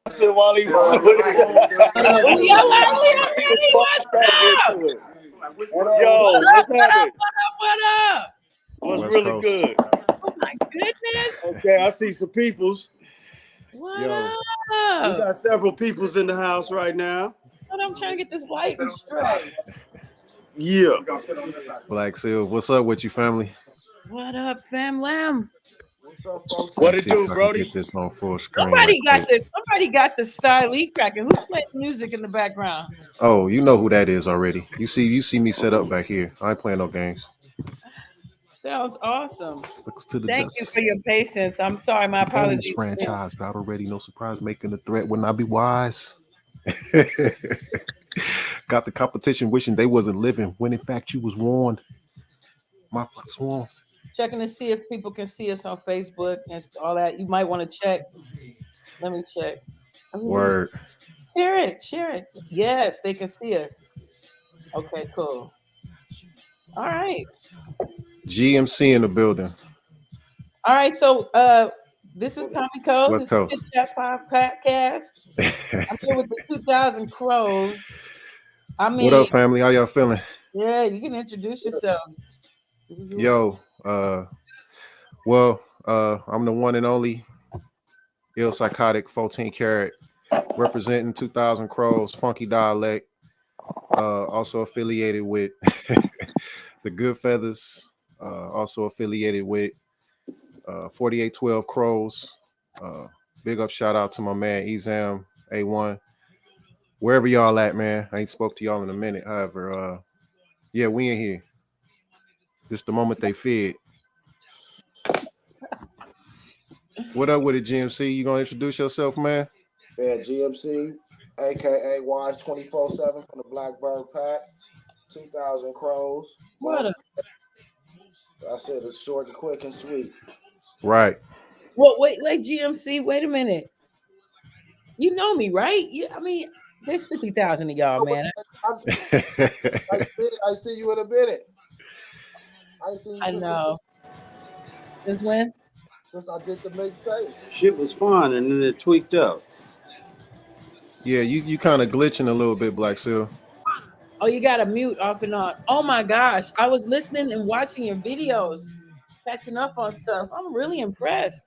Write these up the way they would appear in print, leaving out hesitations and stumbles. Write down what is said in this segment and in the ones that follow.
said while he was. Oh, y'all lively already? What's up? Yo, What up? what's What up? happening? What up? What up? What's West really Coast. good? Oh my goodness! Okay, I see some peoples. What Yo, we up? got several peoples in the house right now. But I'm trying to get this lighting straight. Yeah. Black Seal, what's up with you, family? What up, fam lamb? What's up, folks? Let What me it see if do, I can Brody? get this on full screen right Somebody got quick. the style cracking. Who's playing music in the background? Oh, you know who that is already. You see me set up back here. I ain't playing no games. Sounds awesome. Looks to the Thank you for dust. your patience. I'm sorry, my Ponies apologies. franchise about already. No surprise, making a threat would not be wise. Got the competition wishing they wasn't living when in fact you was warned. My sworn. Checking to see if people can see us on Facebook and all that. You might want to check. Let me check. Word. Share it. Share it. Yes, they can see us. Okay, cool. All right. GMC in the building. All right. So this is TOMEICKO. This West is Coast. Chit Chat Podcast. I'm here with the 2000 Crows. I What up, mean, family? How y'all feeling? yeah, you can introduce yourself. Yo, I'm the one and only ill psychotic 14 karat representing 2000 Crows, funky dialect, also affiliated with the Good Feathers, also affiliated with 4812 Crows. Big up shout out to my man Ezam A1. Wherever y'all at, man. I ain't spoke to y'all in a minute. However, yeah, we in here. Just the moment they fed. What up with it, GMC? You gonna introduce yourself, man? Yeah, GMC, aka Wise 24/7 from the Blackbird Pack, 2000 Crows. What a, I said it's short and quick and sweet. Right. well, wait, GMC, wait a minute. You know me, right? I mean, there's 50,000 of y'all, man. I see you in a minute. I ain't seen you I know. Since when? since I did the mixtape. Shit was fun, and then it tweaked up. Yeah, you kind of glitching a little bit, Black Seal. Oh, you got to mute off and on. Oh my gosh. I was listening and watching your videos, catching up on stuff. I'm really impressed.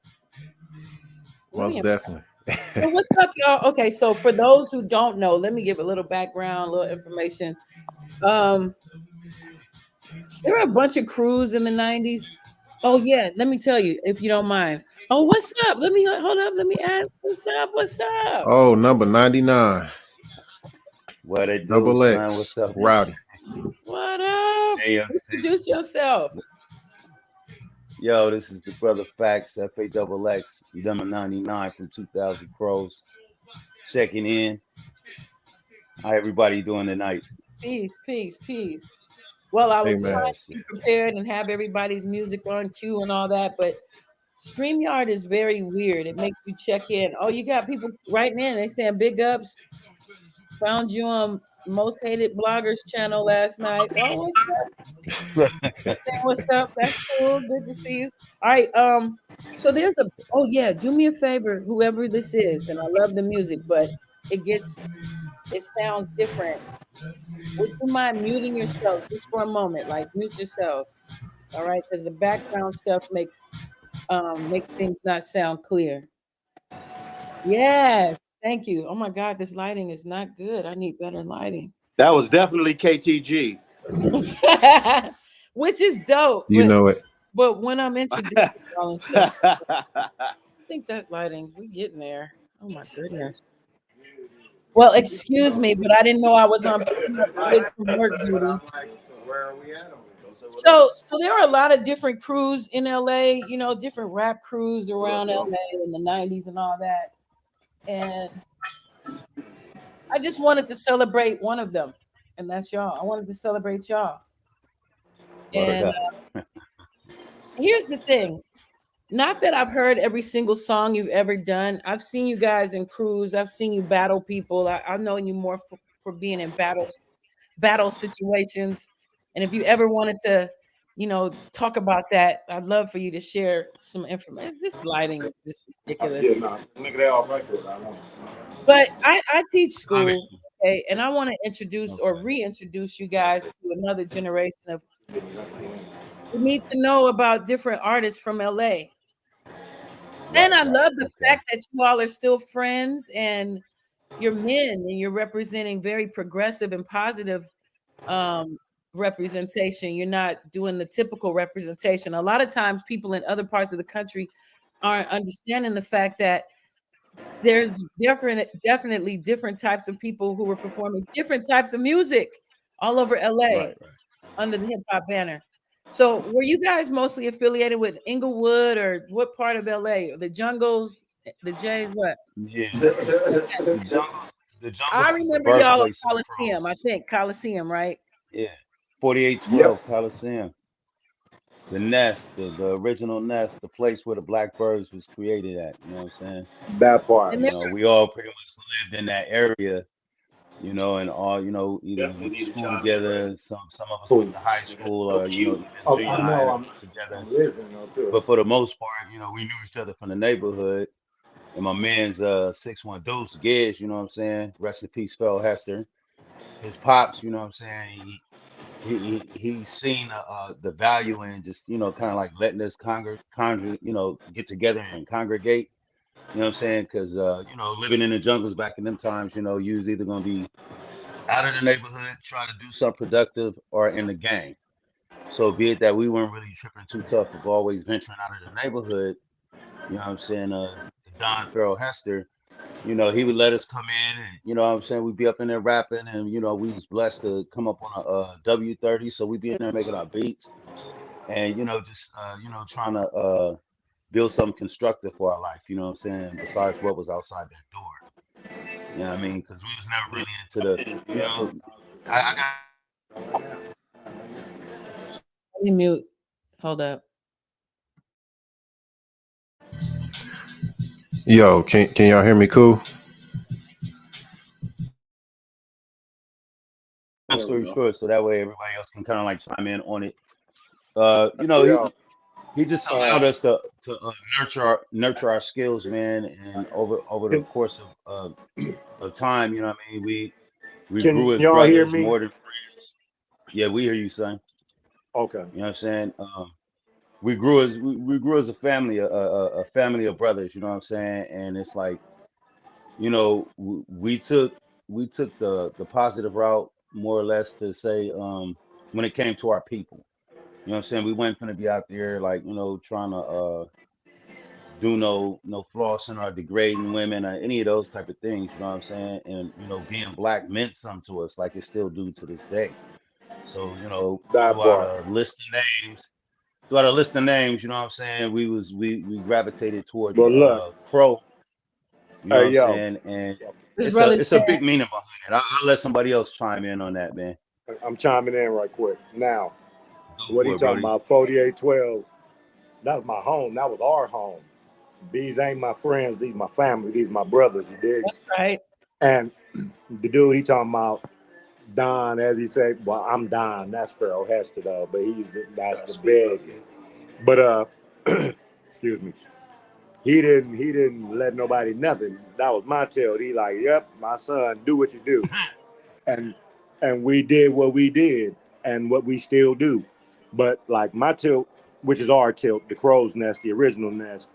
Most definitely. So what's up, y'all? Okay, so for those who don't know, let me give a little background, a little information. There were a bunch of crews in the 90s. Oh, yeah, let me tell you, if you don't mind. Oh, what's up? Let me hold up. Let me ask. What's up? What's up? Oh, number 99. What it do, Double son? X. What's up? Rowdy. What up? Introduce yourself. Yo, this is the brother Facts, FAXX, number 99 from 2000 Crows. Checking in. How everybody doing tonight? Peace, peace, peace. Well, I was Amen. trying to be prepared and have everybody's music on cue and all that, but StreamYard is very weird. It makes you check in. Oh, you got people right now. They saying big ups. Found you on Most Hated Bloggers channel last night. Oh, what's up? Saying what's up? That's cool. Good to see you. All right. So there's a. Oh yeah. Do me a favor, whoever this is, and I love the music, but it sounds different. Would you mind muting yourself just for a moment? Like mute yourself. All right, because the background stuff makes things not sound clear. Yes, thank you. Oh my God, this lighting is not good. I need better lighting. That was definitely KTG. Which is dope. You know it. But when I'm introducing y'all and stuff, I think that lighting, we getting there. Oh my goodness. Well, excuse me, but I didn't know I was on kids from work duty. Where are we at? So there are a lot of different crews in LA, different rap crews around LA in the 90s and all that. And I just wanted to celebrate one of them, and that's y'all. I wanted to celebrate y'all. And here's the thing. Not that I've heard every single song you've ever done. I've seen you guys in crews. I've seen you battle people. I know you more for being in battle situations. And if you ever wanted to talk about that. I'd love for you to share some information. This lighting is just ridiculous. Yeah, no, look at that off right there. I want. But I teach I mean, school, okay, and I want to introduce or okay. reintroduce you guys to another generation of who need to know about different artists from LA. And Right, I right. love the Okay. fact that you all are still friends and you're men and you're representing very progressive and positive um, representation. You're not doing the typical representation. A lot of times, people in other parts of the country aren't understanding the fact that there's definitely different types of people who are performing different types of music all over LA Right, right. under the hip hop banner. So, were you guys mostly affiliated with Inglewood or what part of LA? The Jungles, the Jays, what? Yeah. The jungles. The I jungles is the remember y'all on birthplace of the Coliseum. I crows. think Coliseum, right? Yeah. Yep. 4812 Coliseum. The nest, the original nest, the place where the Blackbirds was created at. You know what I'm saying? That part. And there We all pretty much lived in that area. And all, either Definitely went to need to school chime in right together. Some of us went Cool. to high school, No or cute. even Oh, junior I high know. and I'm everything together. listening though too. But for the most part, we knew each other from the neighborhood. And my man's 6'1" Deuce Giz, you know what I'm saying? Rest in peace, Phil Hester. His pops, you know what I'm saying? He seen the value in just kind of like letting us get together and congregate. You know what I'm saying? Because living in the jungles back in them times, you was either gonna be out of the neighborhood, try to do something productive, or in the gang. So be it that we weren't really tripping too tough of always venturing out of the neighborhood. You know what I'm saying? Don Farrell Hester, he would let us come in and what I'm saying, we'd be up in there rapping, and we was blessed to come up on a W30, so we'd be in there making our beats and just trying to build something constructive for our life, you know what I'm saying, besides what was outside that door. You know what I mean? Because we was never really into the, you know, I got Let me mute. Hold up. Yo, can y'all hear me? Cool. long There we story go. short, so that way everybody else can kind of like chime in on it. Yeah. He just allowed us to nurture our skills, man, and over the Can, course of time, you know what I mean, we can grew as y'all hear brothers me? more than friends. Yeah, we hear you, son. Okay. You know what I'm saying? We grew as a family, a family of brothers. You know what I'm saying? And it's like, we took the positive route more or less to say, when it came to our people. You know what I'm saying? We weren't gonna be out there like, trying to do no flossing or degrading women or any of those type of things. You know what I'm saying? And being black meant something to us, like it still do to this day. So, That throughout part. a list of names, throughout a list of names, you know what I'm saying, we gravitated toward the But look, crow. You know what hey I'm yo, saying? And This it's a brother it's a said, big meaning behind it. I'll let somebody else chime in on that, man. I'm chiming in right quick. Now, Go what he for it, talking Brody. about? 4812. That was my home. That was our home. These ain't my friends. These my family. These my brothers. You dig? that's right. And the dude he talking about Don, as he said, well, I'm Don. That's Pharaoh Hester though, but that's the big. But excuse me. He didn't let nobody nothing. That was my tale. He like, yep, my son, do what you do. And we did what we did and what we still do. But like my tilt, which is our tilt, the crow's nest, the original nest,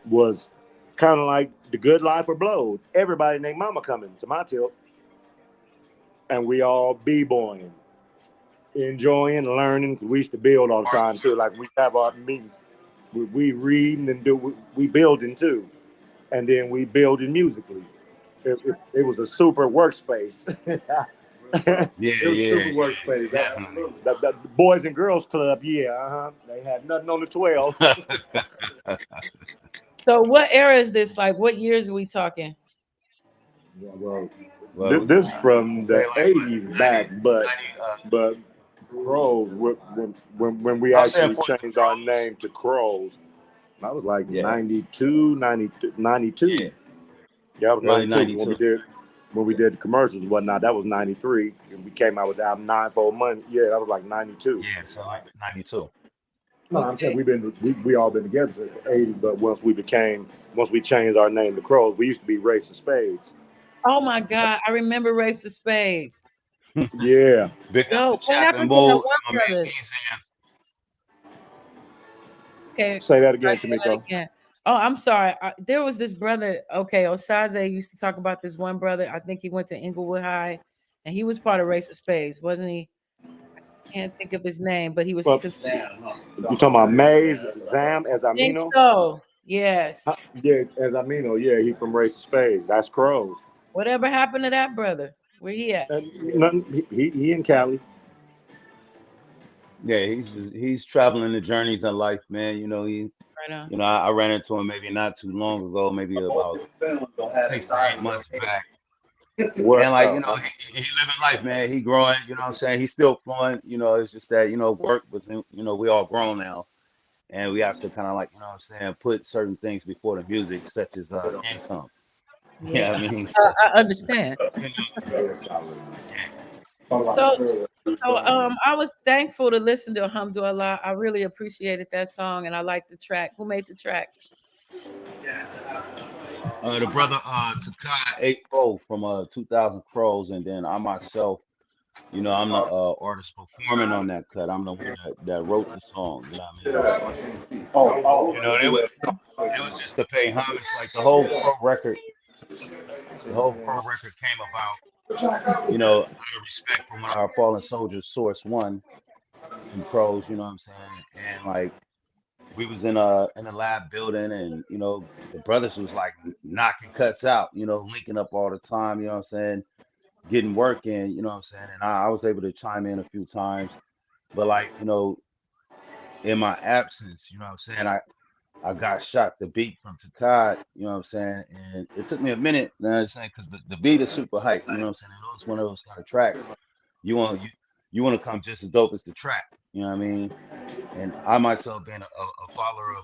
was kind of like the good life or blowed. Everybody named mama coming to my tilt, and we all b-boying, enjoying, learning. We used to build all the time too. Like we have our meetings, we reading and we building too, and then we building musically. It was a super workspace. Yeah, It was a super yeah, workspace. yeah, definitely. The Boys and Girls Club, yeah, They had nothing on the 12. So, what era is this? Like, what years are we talking? Well, Well, this is from let's say the like '80s what, 90, back, but 90, Crows, when we I'll say actually Poison changed our Crows. name to Crows, that was like Yeah, 92, 92. yeah, Yeah, that was early 92 when 92. we did the commercials and whatnot. That was 93. And we came out with the album 9 for Money. Yeah, that was like 92. Yeah, so like 92. No, I'm saying Okay. we all been together since the '80s, but once we changed our name to Crows, we used to be Race of Spades. Oh my God, I remember Race of Spades. Yeah, Big up to Yo, what Chapin happened to that Mold one and my man brother? Bezan. Okay, say that try again, saying that Tamiko. again. Oh, I'm sorry. There was this brother. Okay, Osaze used to talk about this one brother. I think he went to Inglewood High, and he was part of Race of Spades, wasn't he? Can't think of his name, but he was. Well, you talking about Maze Zam as I think Amino? so. Yes. Yeah, as Amino. Yeah, he from Race of Spades. That's Crows. Whatever happened to that brother? Where he at? Nothing. He in Cali. Yeah, he's traveling the journeys in life, man. Right on. I ran into him maybe not too long ago, maybe about 6 to 8 months back. And like, Well, he living life, man. He growing, you know what I'm saying? He's still flowing, it's just that, work was, we all grown now. And we have to kind of like, you know what I'm saying, put certain things before the music, such as income. Yeah, Yeah, I mean, so, I understand. you know, So, I was thankful to listen to Alhamdulillah. I really appreciated that song, and I liked the track. Who made the track? the brother Takai 8-0 from 2000 Crows, and then I myself, I'm the artist performing on that cut. I'm the one that wrote the song. You know what I mean? It was just to pay homage. Like the whole Crow record came about, out of respect for one of our fallen soldiers, Source One, from Crows. You know what I'm saying? And like we was in a lab building, and the brothers was like knocking cuts out. Linking up all the time. You know what I'm saying? Getting work in. You know what I'm saying? And I was able to chime in a few times, but like in my absence, you know what I'm saying? I got shot the beat from Takai, you know what I'm saying? And it took me a minute, you know what I'm saying? Because the beat is super hype, you know what I'm saying? And it's one of those kind of tracks. You want to come just as dope as the track, you know what I mean? And I myself being a follower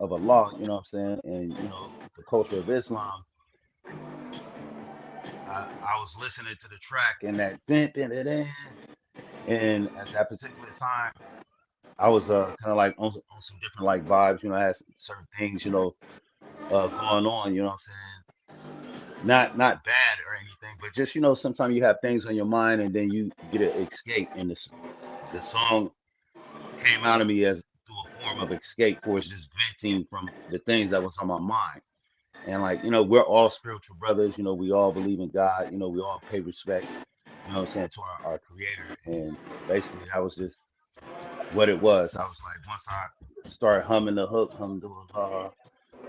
of Allah, you know what I'm saying? And the culture of Islam, I was listening to the track and that and at that particular time I was kind of like on some different like vibes, I had certain things, going on, you know what I'm saying? Not bad or anything, but just sometimes you have things on your mind and then you get an escape, and the song came out of me as through a form of escape, for it's just venting from the things that was on my mind. And like, we're all spiritual brothers, we all believe in God, we all pay respect, you know what I'm saying, to our creator. And basically that was just what it was. I was like, once I started humming the hook, alhamdulillah,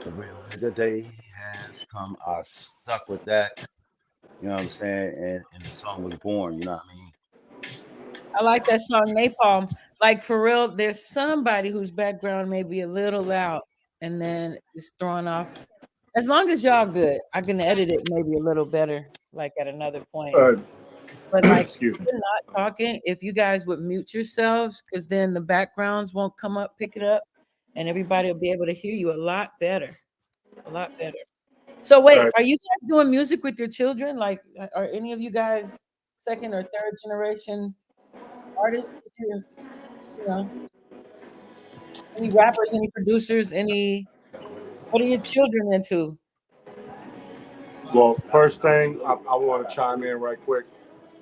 the real nigga day has come. I stuck with that, you know what I'm saying? And the song was born, you know what I mean? I like that song Napalm. Like for real, there's somebody whose background may be a little loud, and then it's thrown off. As long as y'all good, I can edit it maybe a little better, like at another point. uh, But like excuse me. we're not talking, if you guys would mute yourselves, because then the backgrounds won't come up, pick it up, and everybody will be able to hear you a lot better. A lot better. So wait, Uh, are you guys doing music with your children? Like, are any of you guys second or third generation artists? You know, any rappers, any producers, any? What are your children into? well, first thing I want to chime in right quick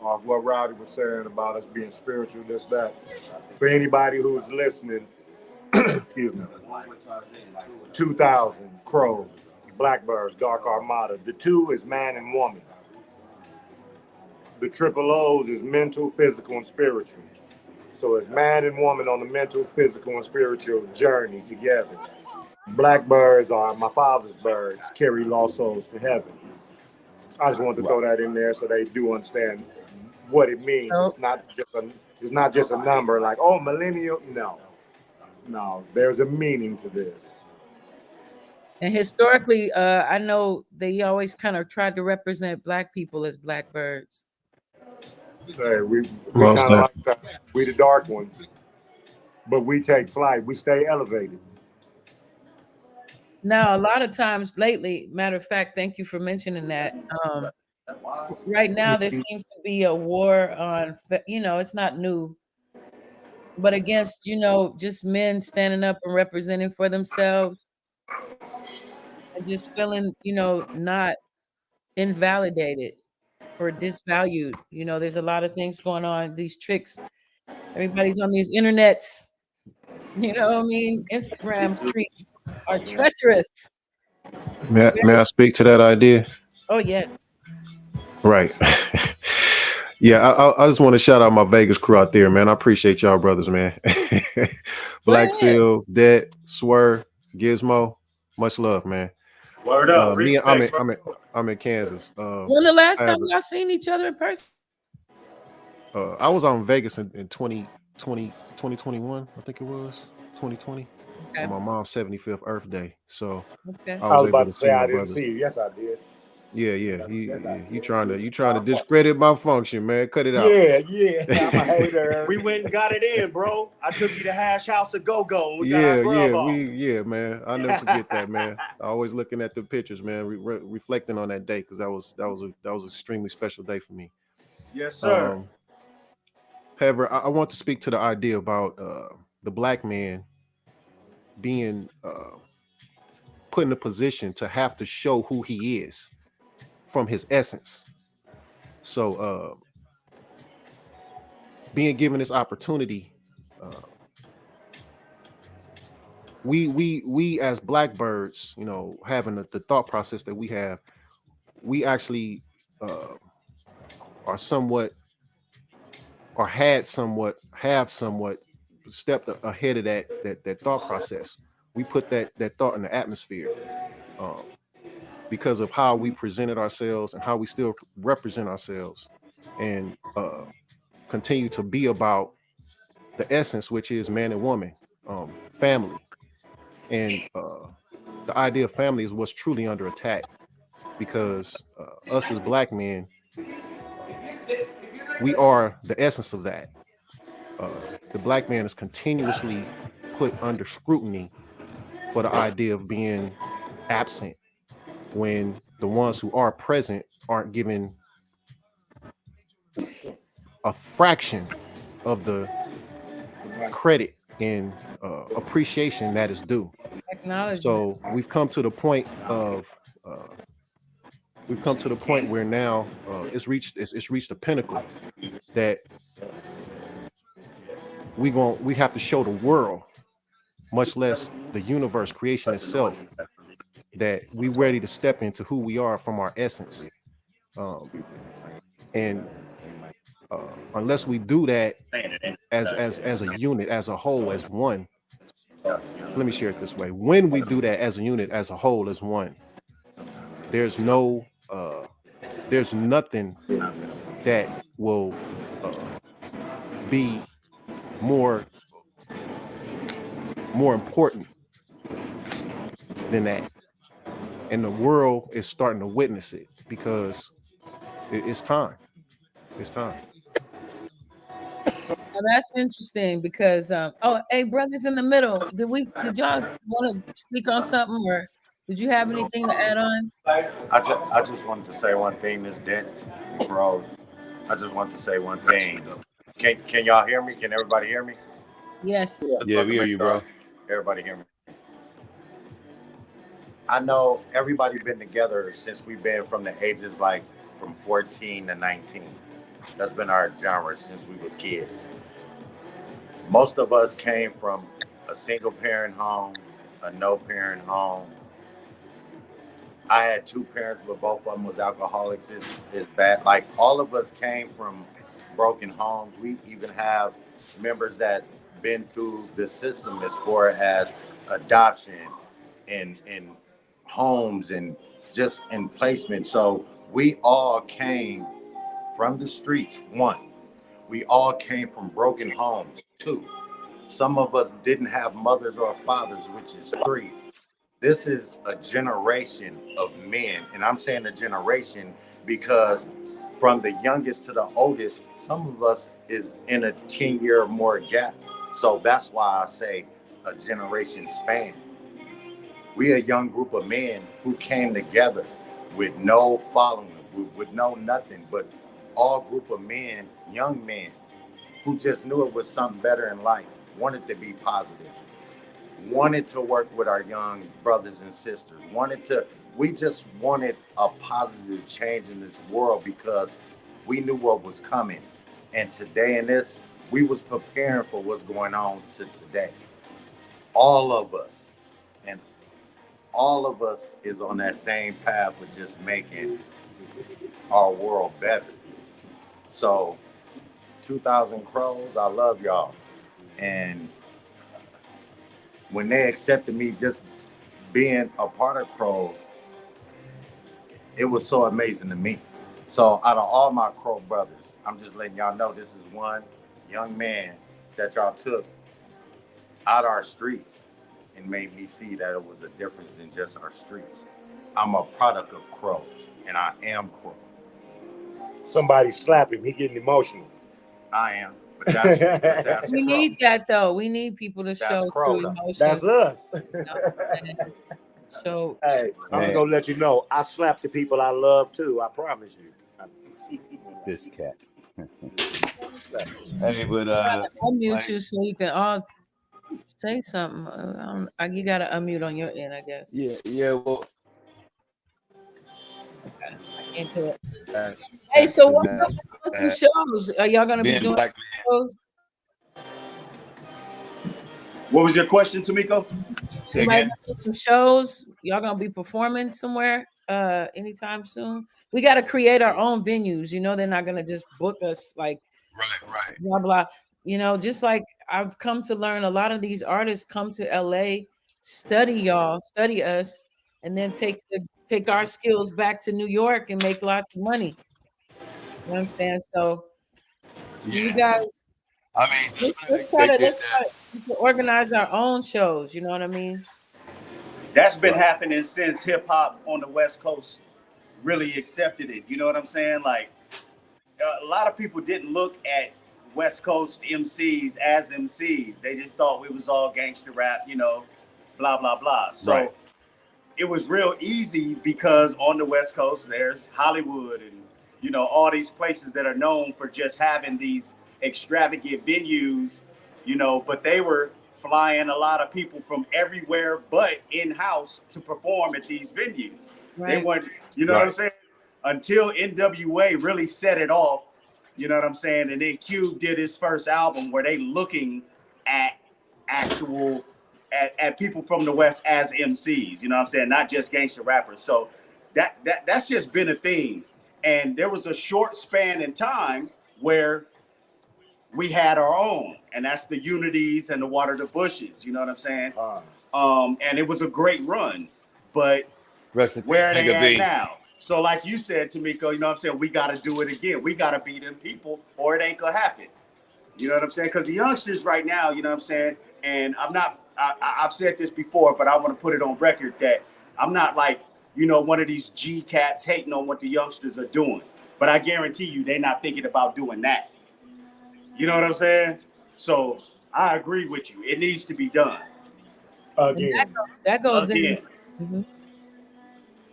off what Rowdy was saying about us being spiritual, this that. For anybody who's listening, excuse me, 2000 Crows, Blackbirds, Dark Armada. The two is man and woman. The triple O's is mental, physical, and spiritual. So it's man and woman on the mental, physical, and spiritual journey together. Blackbirds are my father's birds, carry lost souls to heaven. I just wanted to Right. throw that in there so they do understand what it means. So, It's not just a number like, oh, millennial. No. No, there's a meaning to this. and historically, I know they always kind of tried to represent black people as blackbirds. Say we Most kind of definitely. like that. We the dark ones, but we take flight. We stay elevated. Now, a lot of times lately, matter of fact, thank you for mentioning that. Right now, there seems to be a war on, it's not new. but against, just men standing up and representing for themselves and just feeling, not invalidated or disvalued. There's a lot of things going on, these tricks. Everybody's on these internets, what I mean? Instagram streets are treacherous. May I speak to that idea? Oh, yeah. Right. Yeah, I just want to shout out my Vegas crew out there, man. I appreciate y'all, brothers, man. Go Black ahead. Seal, Det, Swerve, Gizmo, much love, man. Word up, Me, respect, bro. I'm in Kansas. When the last I time have y'all seen each other in person? I was out in Vegas in 2021, I think it was 2020, Okay. on my mom's 75th Earth Day. So Okay. I I was was able about to to see say my I didn't brothers. see you. Yes, I did. Yeah. You trying to discredit my function, man. Cut it out. Yeah. I'm a hater. We went and got it in, bro. I took you to Hash House of Go-Go. We got our grub on. Man. I'll never forget that, man. I always looking at the pictures, man, reflecting on that day, because that was an extremely special day for me. Yes, sir. However, I want to speak to the idea about the black man being put in a position to have to show who he is from his essence. So being given this opportunity, we as blackbirds, having the thought process that we have, we actually are somewhat, or have somewhat stepped ahead of that thought process. We put that thought in the atmosphere, because of how we presented ourselves and how we still represent ourselves, and continue to be about the essence, which is man and woman, family. And the idea of family is what's truly under attack, because us as black men, we are the essence of that. The black man is continuously put under scrutiny for the idea of being absent, when the ones who are present aren't given a fraction of the credit and appreciation that is due. Acknowledgement. So we've come to the point where now it's reached a pinnacle that we have to show the world, much less the universe, creation itself, that we ready to step into who we are from our essence. And unless we do that as a unit, as a whole, as one, let me share it this way: when we do that as a unit, as a whole, as one, there's nothing that will be more important than that. And the world is starting to witness it, because it's time. It's time. Now that's interesting because hey, brothers in the middle, did y'all want to speak on something, or did you have anything to add on? I just wanted to say one thing, Miss Dent, bro. I just wanted to say one thing. Can y'all hear me? Can everybody hear me? Yes. Yeah, we hear you, bro. Everybody hear me? I know everybody been together since we've been from the ages like from 14 to 19. That's been our genre since we was kids. Most of us came from a single parent home, a no parent home. I had two parents, but both of them was alcoholics. Is bad. Like all of us came from broken homes. We even have members that been through the system as far as adoption and homes and just in placement. So we all came from the streets. One, we all came from broken homes. Two, some of us didn't have mothers or fathers, which is three. This is a generation of men, and I'm saying a generation because from the youngest to the oldest, some of us is in a 10-year or more gap. So that's why I say a generation span. We a young group of men who came together with no following, with no nothing, but all group of men, young men, who just knew it was something better in life, wanted to be positive, wanted to work with our young brothers and sisters, we just wanted a positive change in this world because we knew what was coming. And today in this, we was preparing for what's going on to today. All of us, and all of us is on that same path of just making our world better. So 2,000 Crows, I love y'all. And when they accepted me just being a part of Crows, it was so amazing to me. So out of all my Crow brothers, I'm just letting y'all know this is one young man that y'all took out our streets and made me see that it was a difference than just our streets. I'm a product of Crows, and I am Crow. Somebody slap him. He getting emotional. I am. But that's We Crow. need that though. We need people to That's show Crow, true though. emotion. That's us. You know, and so Hey, I'm Man. gonna let you know. I slap the people I love too. I promise you. This cat. Hey, but unmute like, you so you can all say something. You got to unmute on your end, I guess. yeah, well, I can't do it. uh, Hey, so uh, what's up with some shows? Are y'all gonna be being doing black shows? What was your question, Tomiko? Say Somebody again? gonna do some shows? Y'all gonna be performing somewhere anytime soon? We got to create our own venues. You know, they're not gonna just book us like Right. blah blah. You know, just like I've come to learn, a lot of these artists come to LA, study us, and then take our skills back to New York and make lots of money. You know what I'm saying? So you Yeah. guys, I mean, let's try they to did that. organize our own shows. You know what I mean? That's been Right. happening since hip hop on the West Coast really accepted it. You know what I'm saying? Like a lot of people didn't look at West Coast MCs as MCs. They just thought we was all gangster rap, blah blah blah. Right. So it was real easy because on the West Coast there's Hollywood and all these places that are known for just having these extravagant venues, but they were flying a lot of people from everywhere but in-house to perform at these venues. They Right. weren't, what I'm Right. saying? Until NWA really set it off, you know what I'm saying? And then Cube did his first album where they looking at actual at people from the West as MCs, you know what I'm saying? Not just gangster rappers. So that's just been a thing. And there was a short span in time where we had our own, and that's the Unities and the Water the Bushes, you know what I'm saying? And it was a great run, but Rest in peace, where are they Nigga at B. now? So like you said, Tomiko, you know what I'm saying? We got to do it again. We got to be them people or it ain't going to happen. You know what I'm saying? Because the youngsters right now, you know what I'm saying? And I've said this before, but I want to put it on record that I'm not like, one of these G cats hating on what the youngsters are doing. But I guarantee you, they're not thinking about doing that. You know what I'm saying? So I agree with you. It needs to be done. Again. That goes in. Again. Mhm.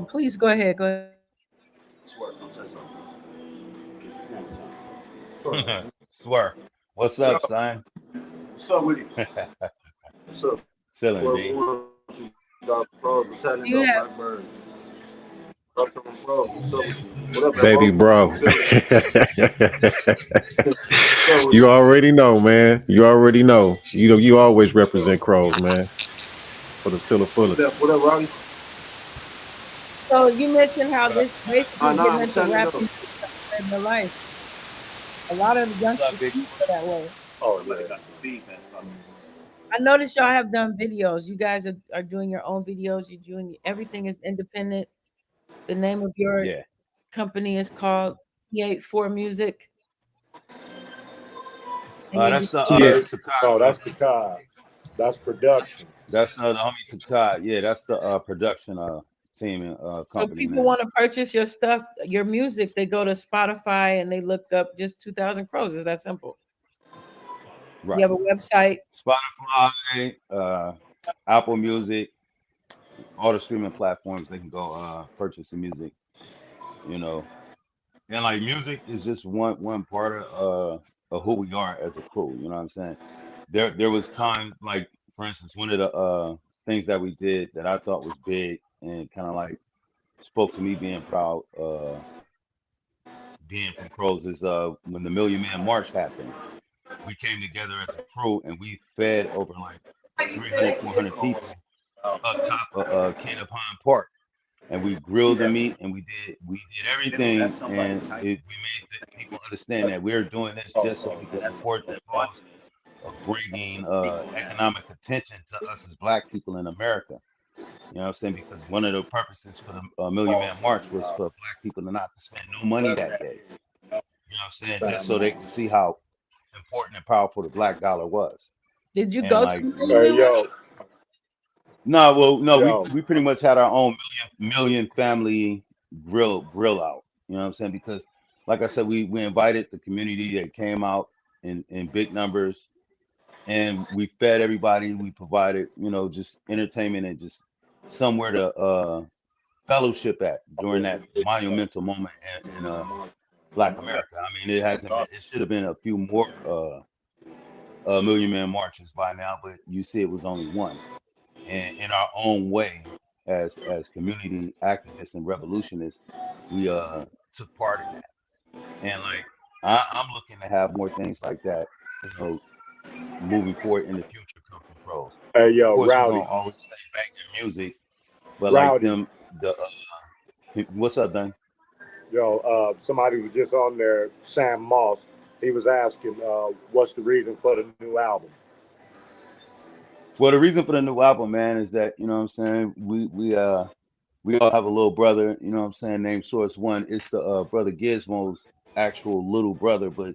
Please go ahead. Go ahead. Swear, don't say something. Swear. What's up, son? What's up with you? What's up? Chilling, B. Pros, what's happening, though? Yeah. Blackbirds. What's up, pros? What's up with you? What up, Baby bro? bro. You already know, man. You already know. You always represent Crows, man. To the fullest. What up, Ronnie? So you mentioned how this basically Nah, getting I'm into saying rap though. in the life. A lot of the What's up, youngsters big? feel that way. Oh Somebody yeah. got some feedback from me. I noticed y'all have done videos. You guys are doing your own videos. You're doing everything is independent. The name of your Yeah. company is called T84 Music. And you're That's just Yeah. that's the Oh, card. that's the card. That's production. That's the homie Takai. Yeah, that's the production team and so company people name. want to purchase your stuff, your music, they go to Spotify and they look up just 2,000 Crows. It's that simple. Right. You have a website. Spotify, Apple Music, all the streaming platforms. They can go purchase the music. You know, and like music is just one part of of who we are as a crew. You know what I'm saying? There was times like, for instance, one of the things that we did that I thought was big and kind of like spoke to me being proud, being from Crows, is when the Million Man March happened. We came together as a crew and we fed over like 300, 400 people up top of Canada Pond Park, and we grilled the meat and we did everything, and we made the people understand that we're doing this just so we can support the cause of bringing economic attention to us as Black people in America. You know what I'm saying? Because one of the purposes for the Million Man March was for Black people to not to spend no money that day. You know what I'm saying? Just so they could see how important and powerful the Black dollar was. Did you And go to like, the you know, Million Man March? no, well, no, we yo, we pretty much had our own million family grill out. You know what I'm saying? Because like I said, we invited the community that came out in big numbers, and we fed everybody. We provided, you know, just entertainment and just somewhere to fellowship at during that monumental moment in Black America. I mean, it hasn't been. It should have been a few more Million Man marches by now, but you see, it was only one. And in our own way, as community activists and revolutionists, we took part in that. And like, I'm looking to have more things like that, you know, moving forward in the future come from pros. hey, Of yo, course, we're gonna Rowdy, always stay banging music, but like Rowdy, them, the what's up, Dan? yo, somebody was just on there, Sam Moss. He was asking, what's the reason for the new album? Well, the reason for the new album, man, is that, you know what I'm saying, we all have a little brother, you know what I'm saying, named Source One. It's the brother Gizmo's actual little brother, but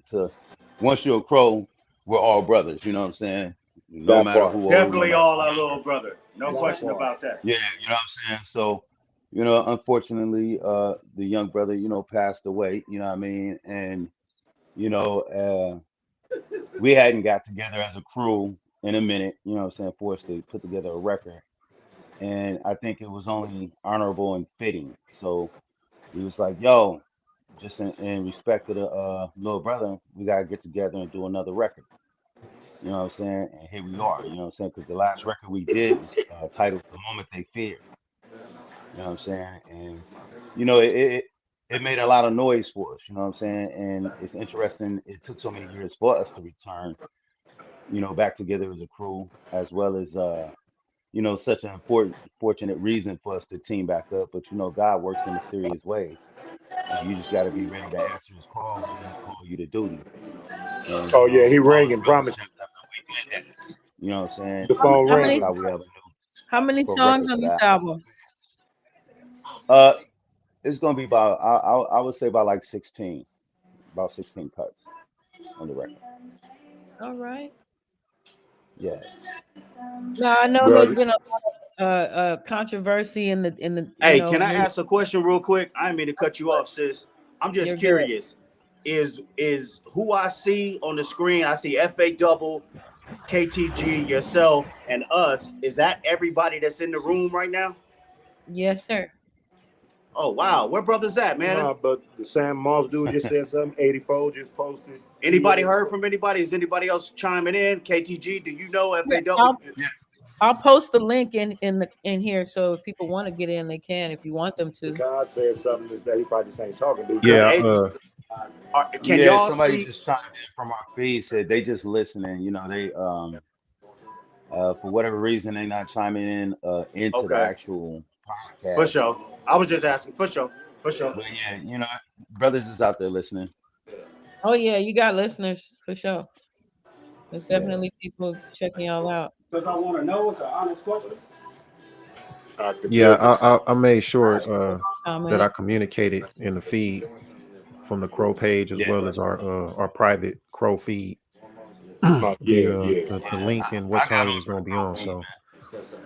once you're a crow, we're all brothers, you know what I'm saying? No That matter part. who old, no Definitely matter all who our younger. little brother. No That's That right. question part. about that. Yeah, you know what I'm saying? So, you know, unfortunately, the young brother, you know, passed away, you know what I mean? And, you know, we hadn't got together as a crew in a minute, you know what I'm saying, for us to put together a record. And I think it was only honorable and fitting. So we was like, yo, just in respect to the little brother, we gotta get together and do another record. You know what I'm saying? And here we are. You know what I'm saying? Because the last record we did was titled "The Moment They Feared." You know what I'm saying? And you know, it made a lot of noise for us. You know what I'm saying? And it's interesting. It took so many years for us to return, you know, back together as a crew, as well as you know, such an important, fortunate reason for us to team back up. But you know, God works in mysterious ways, and you just got to be ready to answer His call when He call you to duty. And Oh, you yeah, know, he all His ringing. brothers Promise. stepped up, and we did that. You know what I'm saying? The phone How That's many ringing. how we have a new how many pro songs record on for this that. album? Uh, it's gonna be about I would say about 16 cuts on the record. All right. Yeah. Now I know there's Brother. been a controversy in the Hey, can I ask a question real quick? I didn't mean to cut you off, sis. I'm you're just good. curious. Is who I see on the screen? I see FA double, KTG, yourself, and us. Is that everybody that's in the room right now? Yes, sir. Oh wow, where brothers at, man? No, but the Sam Moss dude just said something. 84 just posted. Anybody heard from anybody? Is anybody else chiming in? KTG, do you know Yeah, FA double? Yeah. I'll post the link in here so if people want to get in, they can if you want them The to. God said something that he probably just ain't talking to. Cause Yeah, can Yeah, y'all somebody see? just chimed in from our feed, said they just listening. You know, they for whatever reason they not chiming in into the Okay, actual for podcast. sure. I was just asking, for sure, for sure. But yeah, you know, brothers is out there listening. Oh yeah, you got listeners for sure. There's Yeah. definitely people checking y'all out. Because I want to know. It's an honest question. I could yeah. dig it. I made sure that I Comment. communicated in the feed from the Crow page as Yeah. well as our private Crow feed Oh, yeah, yeah. the link and what I got time it on was for the going to be pro on. feed, So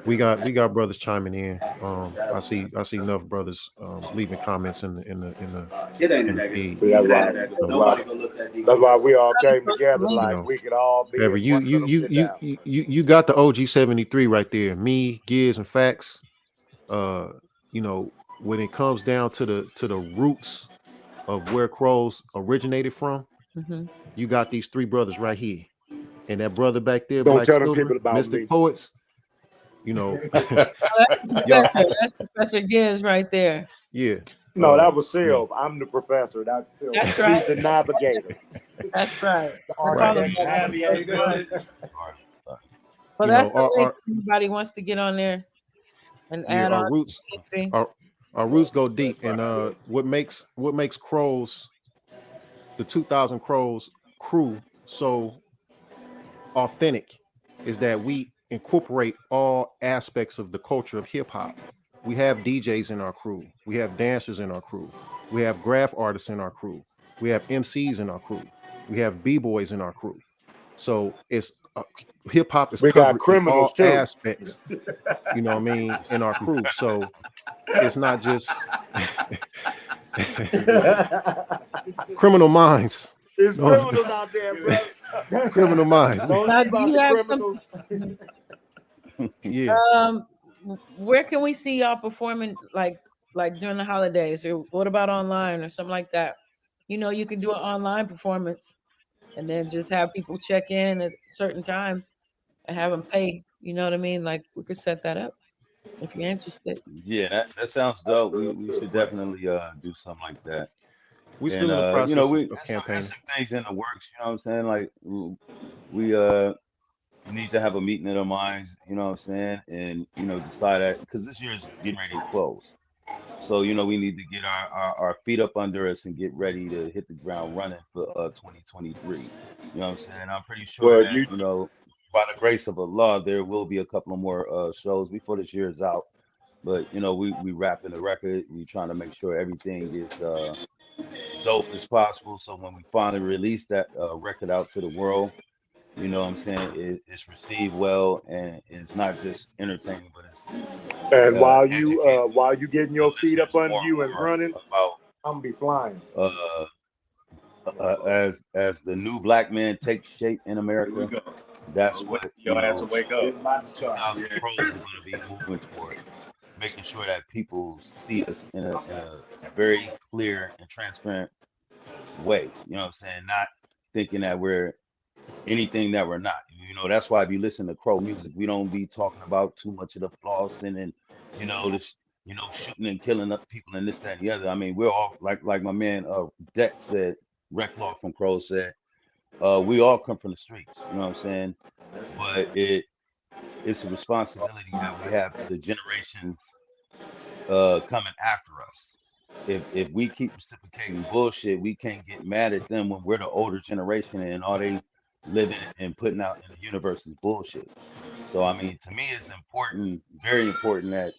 we got brothers chiming in. I see enough brothers leaving comments It ain't a in the negative. feed. See, that's It ain't why. a negative. So, Nobody gonna look at That's why we all Probably came post the together link. you like know, we could all be Ever in one little sit down. you got the OG 73 right there. Me, Giz, and Facts. Uh, you know, when it comes down to the roots of where crows originated from, Mhm. You got these three brothers right here, and that brother back there, Don't Black tell them Silver, people about Mystic me. Poets. You know, Oh, that's the y'all, professor. That's Professor Gibbs right there. yeah. No, that was You know, Sylv. I'm the professor. That's Sylv. That's right. He's the navigator, That's right. the We call him architect that. Abby in the navigator. building. Well, you that's know, the link. If anybody wants to get on there and yeah, add on to anything. our roots go deep, and what makes Crows, the 2000 Crows crew, so authentic is that we incorporate all aspects of the culture of hip hop. We have DJs in our crew, we have dancers in our crew, we have graph artists in our crew, we have MCs in our crew, we have b-boys in our crew. So it's hip hop is We got covered in criminals all too. aspects, you know what I mean, in our crew. So it's not just criminal minds. There's No, criminals out there, bro. criminal minds. Don't Now, leave do out you the have criminals. Yeah. where can we see y'all performing like during the holidays, or what about online or something like that? You know, you can do an online performance and then just have people check in at a certain time and have them pay. You know what I mean? Like we could set that up if you're interested. Yeah, that sounds dope. We should definitely do something like that. We're And still in the you know, process we of there's campaigning. some things in the works, you know what I'm saying? Like we need to have a meeting of the minds, you know what I'm saying? And you know, decide that because this year is getting ready to close. So, you know, we need to get our feet up under us and get ready to hit the ground running for 2023. You know what I'm saying? I'm pretty sure Well, that, you know, by the grace of Allah, there will be a couple of more shows before this year is out. But, you know, we wrapping the record. We trying to make sure everything is dope as possible. So when we finally release that record out to the world, you know what I'm saying, it's received well and it's not just entertaining, but it's and educating while you getting the your feet up listeners under more you and and running, more about I'm gonna be flying. uh, as the new black man takes shape in Here we America. go. That's what, you Your ass will know, wake up. It's about to start. 2000 Pros is going to be moving toward, making sure that people see us in a very clear and transparent way. You know what I'm saying? Not thinking that we're anything that we're not. You know, that's why if you listen to Crow music, we don't be talking about too much of the flossing and, you know, this, you know, shooting and killing up people and this, that, and the other. I mean, we're all like my man Deck said, Rec Law from Crow said, we all come from the streets, you know what I'm saying? But it's a responsibility that we have to the generations coming after us. If we keep reciprocating bullshit, we can't get mad at them when we're the older generation and all they living and putting out in the universe is bullshit. So I mean, to me, it's important, very important that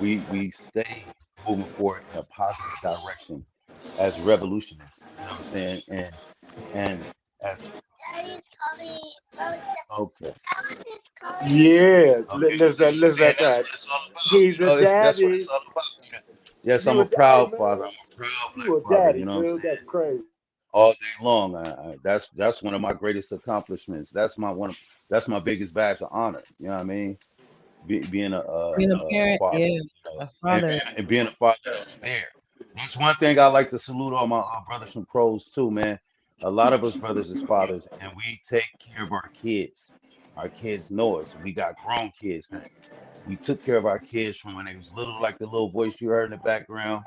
we stay moving forward in a positive direction as revolutionists. You know what I'm saying? And as okay, Yeah, okay, let's see, and let that's that. what it's all about. He's You a know, it's that's what daddy. it's all about. You know? Yes, I'm You a a daddy, proud father. man. I'm a proud black You a father. daddy, You know what I'm dude. saying? That's crazy. All day long. That's one of my greatest accomplishments. That's my biggest badge of honor. You know what I mean? Being Being a a parent, father, yeah, you know, a father. and being a father that's there. That's one thing I like to salute all my brothers from pros too, man. A lot of us brothers is fathers, and we take care of our kids. Our kids know us. We got grown kids now. We took care of our kids from when they was little, like the little voice you heard in the background,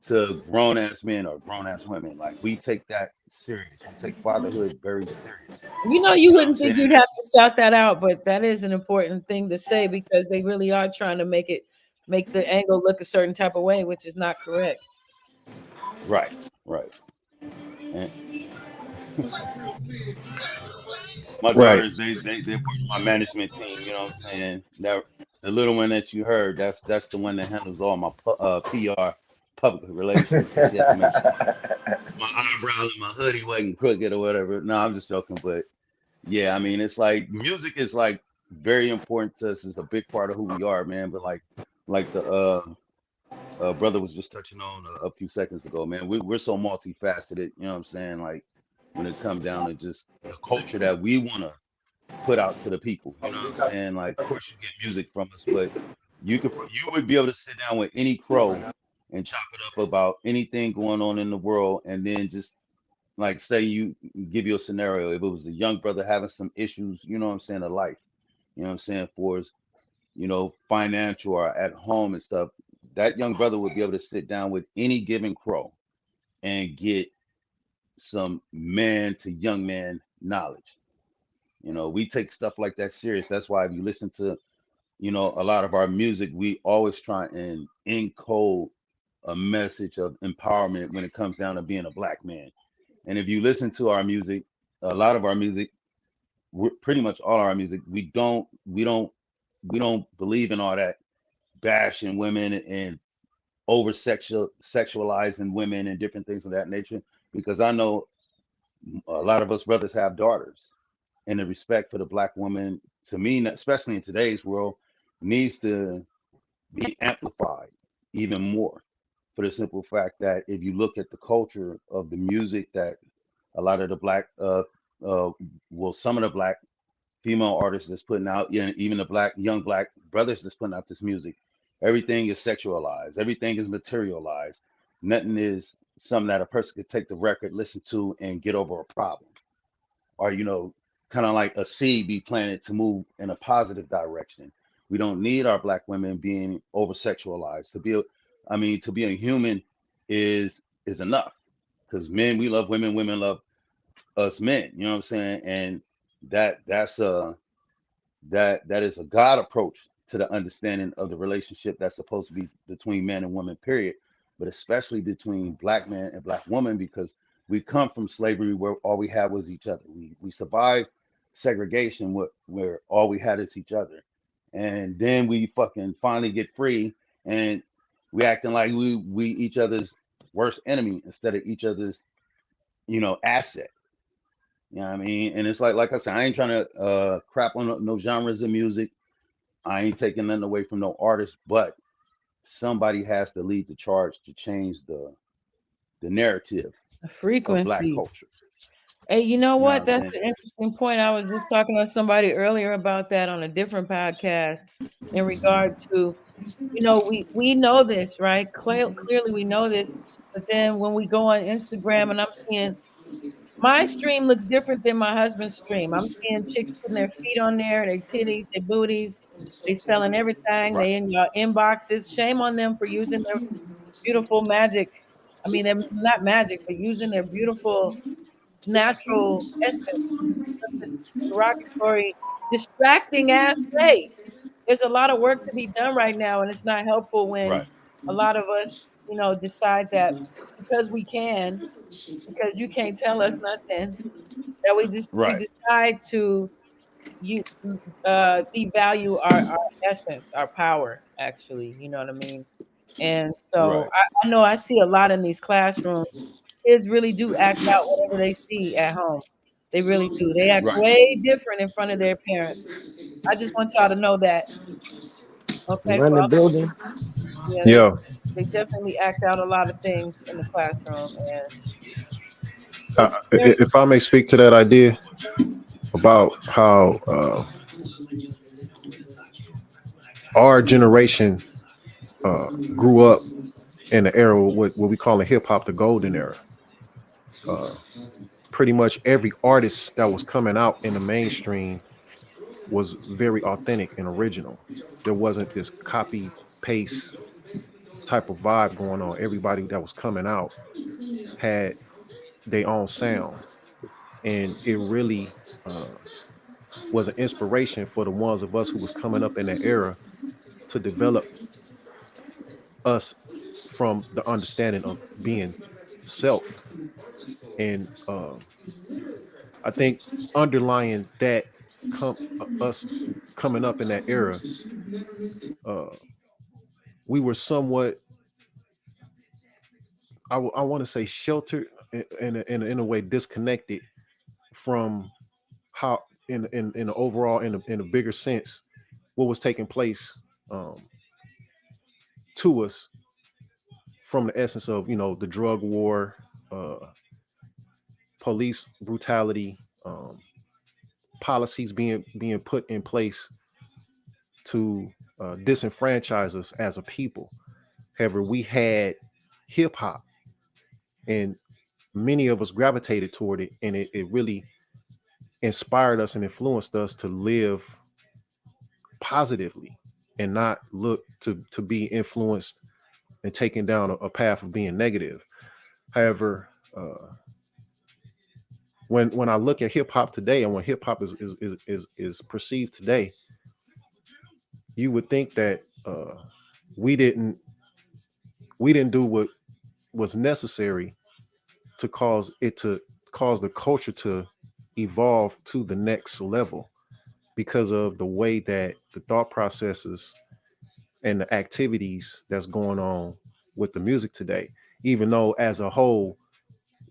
to grown ass men or grown ass women. Like we take that serious. We take fatherhood very serious. You know, you You know what I'm wouldn't saying? think And you'd have that's to shout that out, but that is an important thing to say because they really are trying to make the angle look a certain type of way, which is not correct. right, right. And my Right. daughters, they part of my management team. You know what I'm saying? That the little one that you heard, that's the one that handles all my PR, public relations. So she had to make sure my eyebrow and my hoodie wasn't crooked or whatever. No, I'm just joking, but yeah, I mean, it's like music is like very important to us. It's a big part of who we are, man. But like the brother was just touching on a few seconds ago, man. We're so multifaceted. You know what I'm saying? Like when it comes down to just the culture that we want to put out to the people. You know what I'm saying? Like, of course, you get music from us, but you would be able to sit down with any crow and chop it up about anything going on in the world, and then just like say you give you a scenario, if it was a young brother having some issues, you know what I'm saying, of life, you know what I'm saying, for his, financial or at home and stuff, that young brother would be able to sit down with any given crow and get some man to young man knowledge. We take stuff like that serious. That's why if you listen to, a lot of our music, we always try and encode a message of empowerment when it comes down to being a black man. And if you listen to our music, a lot of our music, pretty much all our music, we don't believe in all that bashing women and over sexualizing women and different things of that nature. Because I know a lot of us brothers have daughters, and the respect for the black woman, to me, especially in today's world, needs to be amplified even more. For the simple fact that if you look at the culture of the music that a lot of the black, some of the black female artists that's putting out, even the young black brothers that's putting out this music, everything is sexualized, everything is materialized. Nothing is something that a person could take the record, listen to, and get over a problem, or kind of like a seed be planted to move in a positive direction. We don't need our black women being over sexualized. To be a human is enough, because men, we love women, women love us men, you know what I'm saying? And that is a God approach to the understanding of the relationship that's supposed to be between man and woman, period, but especially between black man and black woman, because we come from slavery where all we had was each other. We survived segregation where all we had is each other. And then we fucking finally get free, and we acting like we each other's worst enemy instead of each other's, asset. You know what I mean? And it's like I said, I ain't trying to crap on no genres of music. I ain't taking nothing away from no artist, but somebody has to lead the charge to change the narrative A of black frequency. culture. Hey, you know You know what what? I'm That's saying? an interesting point. I was just talking to somebody earlier about that on a different podcast in regard to, we know this, right? Clearly we know this, but then when we go on Instagram and I'm seeing my stream looks different than my husband's stream. I'm seeing chicks putting their feet on there, their titties, their booties. They selling everything. Right, They in your inboxes. Shame on them for using their beautiful magic. I mean, they're not magic, but using their beautiful natural essence in such a derogatory, distracting ass way. There's a lot of work to be done right now, and it's not helpful when right, a lot of us, decide that because we can, because you can't tell us nothing, that we right, decide to you devalue our essence, our power, actually, you know what I mean? And so right, I know I see a lot in these classrooms. Kids really do act out whatever they see at home. They really do. They act right, way different in front of their parents. I just want y'all to know that. Okay, Run for the all the building. yeah, Yeah. they definitely act out a lot of things in the classroom, and Uh, it's very if I may speak to that idea about how our generation grew up in the era what we call in hip hop the golden era. Uh, Pretty much every artist that was coming out in the mainstream was very authentic and original. There wasn't this copy paste type of vibe going on. Everybody that was coming out had their own sound, and it really was an inspiration for the ones of us who was coming up in that era to develop us from the understanding of being self. And I think underlying that, us coming up in that era, uh, we were somewhat, I want to say, sheltered in a way, disconnected from how in the overall, in a bigger sense, what was taking place um, to us from the essence of the drug war, uh, police brutality, policies being put in place to disenfranchise us as a people. However, we had hip hop, and many of us gravitated toward it, and it really inspired us and influenced us to live positively and not look to be influenced and taken down a path of being negative. However, when I look at hip hop today and when hip hop is perceived today, you would think that we didn't do what was necessary to cause the culture to evolve to the next level because of the way that the thought processes and the activities that's going on with the music today. Even though as a whole,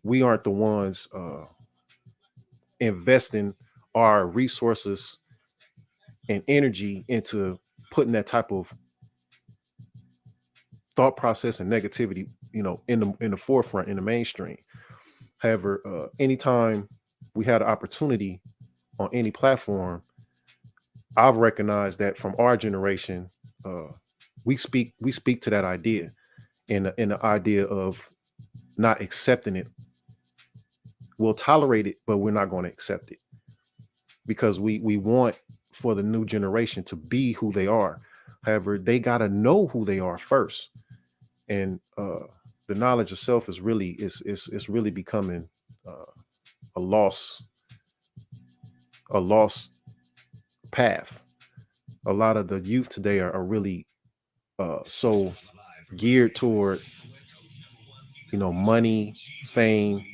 we aren't the ones investing our resources and energy into putting that type of thought process and negativity, in the forefront, in the mainstream. However, anytime we had an opportunity on any platform, I've recognized that from our generation, we speak to that idea, in the idea of not accepting it. We'll tolerate it, but we're not going to accept it because we want for the new generation to be who they are. However, they got to know who they are first, and the knowledge of self is really becoming a lost path. A lot of the youth today are really so geared toward money, fame,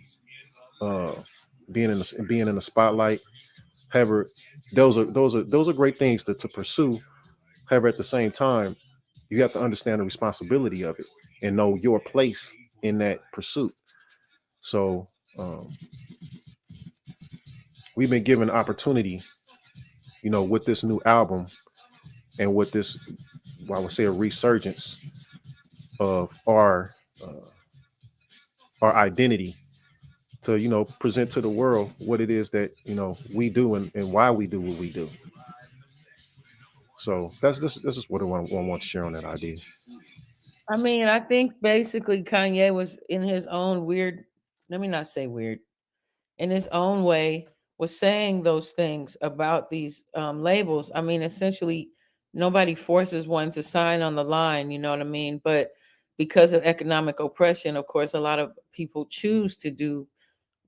uh, being in the spotlight. However, those are great things to pursue. However, at the same time, you have to understand the responsibility of it and know your place in that pursuit. So we've been given opportunity, with this new album and with this, well, I would say, a resurgence of our identity to present to the world what it is that we do and why we do what we do. So this is what I want to share on that idea. I mean, I think basically Kanye was in his own weird, let me not say weird, in his own way, was saying those things about these labels. I mean, essentially, nobody forces one to sign on the line, you know what I mean? But because of economic oppression, of course, a lot of people choose to do,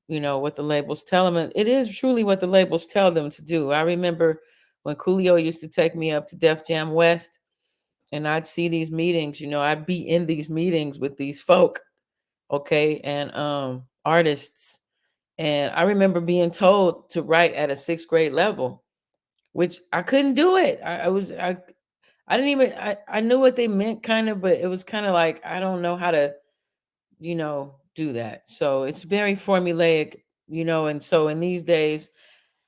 what the labels tell them. And it is truly what the labels tell them to do. I remember when Coolio used to take me up to Def Jam West and I'd see these meetings, I'd be in these meetings with these folk, okay, and artists. And I remember being told to write at a sixth grade level, which I couldn't do it. I didn't even I knew what they meant kind of, but it was kind of like I don't know how to, do that. So it's very formulaic, and so in these days,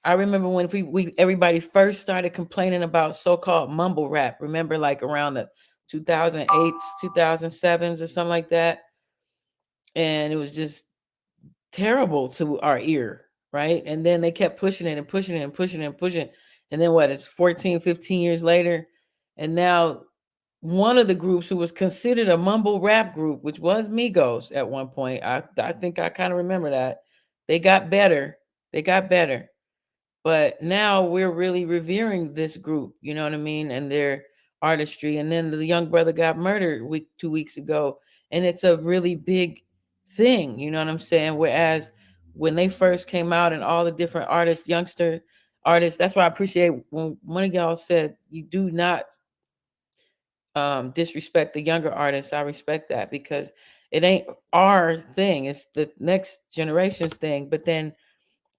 I remember when we everybody first started complaining about so-called mumble rap. Remember, like around the 2008s, 2007s, or something like that, and it was just terrible to our ear, right? And then they kept pushing it and pushing it and pushing it and pushing it. And then what? It's 14, 15 years later, and now one of the groups who was considered a mumble rap group, which was Migos at one point, I think I kind of remember that. They got better. They got better. But now we're really revering this group, you know what I mean, and their artistry. And then the young brother got murdered 2 weeks ago, and it's a really big thing, you know what I'm saying? Whereas when they first came out and all the different artists, youngster artists, that's why I appreciate when one of y'all said you do not disrespect the younger artists. I respect that because it ain't our thing, it's the next generation's thing. But then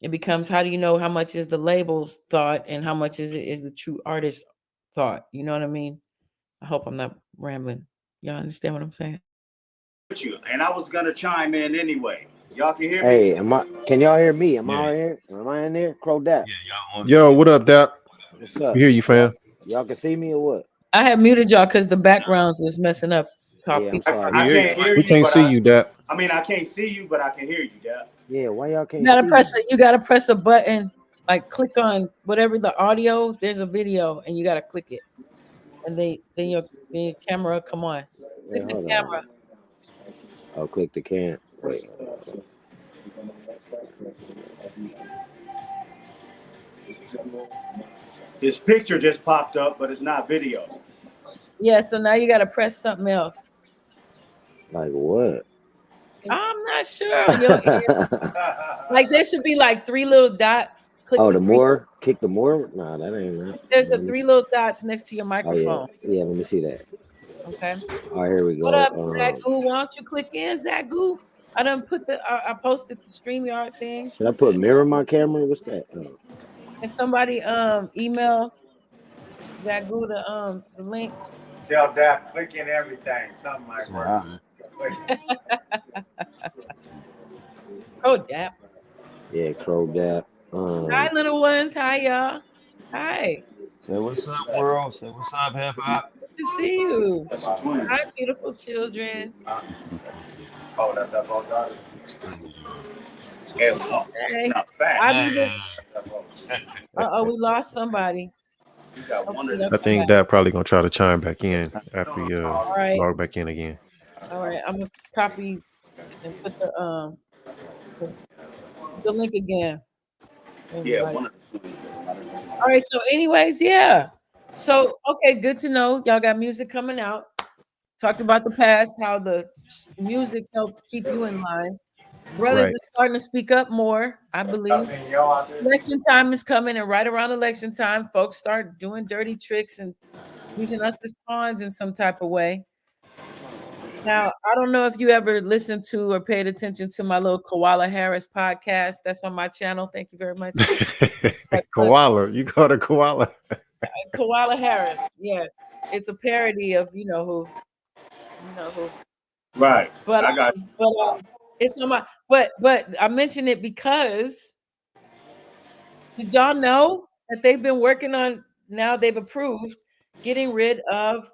it becomes, how do you know how much is the label's thought and how much is the true artist thought? You know what I mean? I hope I'm not rambling. Y'all understand what I'm saying? With you, and I was gonna chime in anyway. Y'all can hear me? Hey, can y'all hear me? Am I Yeah, right here? Am I in there? Crow that. yeah, y'all on Yo, what up, Dap? What's up? We hear you, Y'all, fam. y'all can see me or what? I have muted y'all because the backgrounds is messing up. Talk Yeah, I'm people. sorry. We I hear can't hear we you, can't but see you, Dap. I mean, I can't see you, but I can hear you, Dad. Yeah, why y'all You can't gotta see me? press it. You gotta press a button, like click on whatever the audio. There's a video, and you gotta click it, and then your camera come on. Wait, Click the hold camera. on. I'll click the can. Wait. His picture just popped up, but it's not video. Yeah, so now you got to press something else. Like what? I'm not sure on your end. Like there should be like 3 little dots. Click Oh, the the 3. more? Kick the more? Nah, that ain't right. There's a Let me 3 see. little dots next to your Oh yeah, microphone. yeah. Let me see that. Okay. All right, here we What go. up, Zagu? Why don't you click in, Zagu? I done put I posted the StreamYard thing. Should I put mirror my camera? What's that? Oh. And somebody email Zagu the link. Tell Dap, click in everything. Something might Say, work. all right. Click Oh, Dap. Yeah, Crow Dap. Hi, little ones. Hi, y'all. Hi. Say what's up, world. Say what's up, hip hop. Good to see you. That's a twin. Hi, beautiful children. Oh, that's all daughter. And walk. Hey. Not fat. We lost somebody. You got one Hopefully of they'll them. I come think back. that probably gonna try to chime back in after you All right. log back in again. All right. I'm gonna copy and put the link again. Yeah, Everybody. one of the twins. All right. So, anyways, yeah. So, okay, good to know. Y'all got music coming out. Talked about the past, how the music helped keep you in line. Brothers Right. are starting to speak up more, I believe. Y'all seen y'all out there? Election time is coming, and right around election time, folks start doing dirty tricks and using us as pawns in some type of way. Now, I don't know if you ever listened to or paid attention to my little Koala Harris podcast. That's on my channel. Thank you very much. Koala. You call her koala. Koala Harris. Yes, it's a parody of you know who. Right. But I got it's on my. But I mention it because did y'all know that they've been working on now? They've approved getting rid of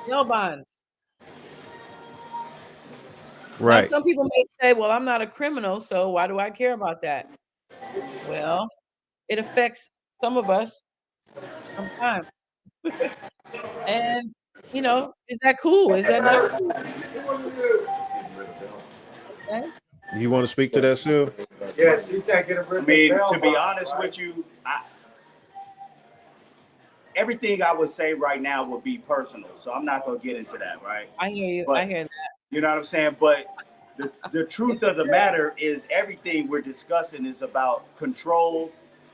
bail bonds. Now, Right. some people may say, "Well, I'm not a criminal, so why do I care about that?" Well, it affects some of us sometimes, and is that cool? Is that not cool? Okay. You want to speak to that, Sue? Yeah, she said get a I rid mean, of to be honest with you, everything I would say right now would be personal. So I'm not gonna get into that, right? I hear you. But I hear that. you know what I'm saying? But the truth of the matter is everything we're discussing is about control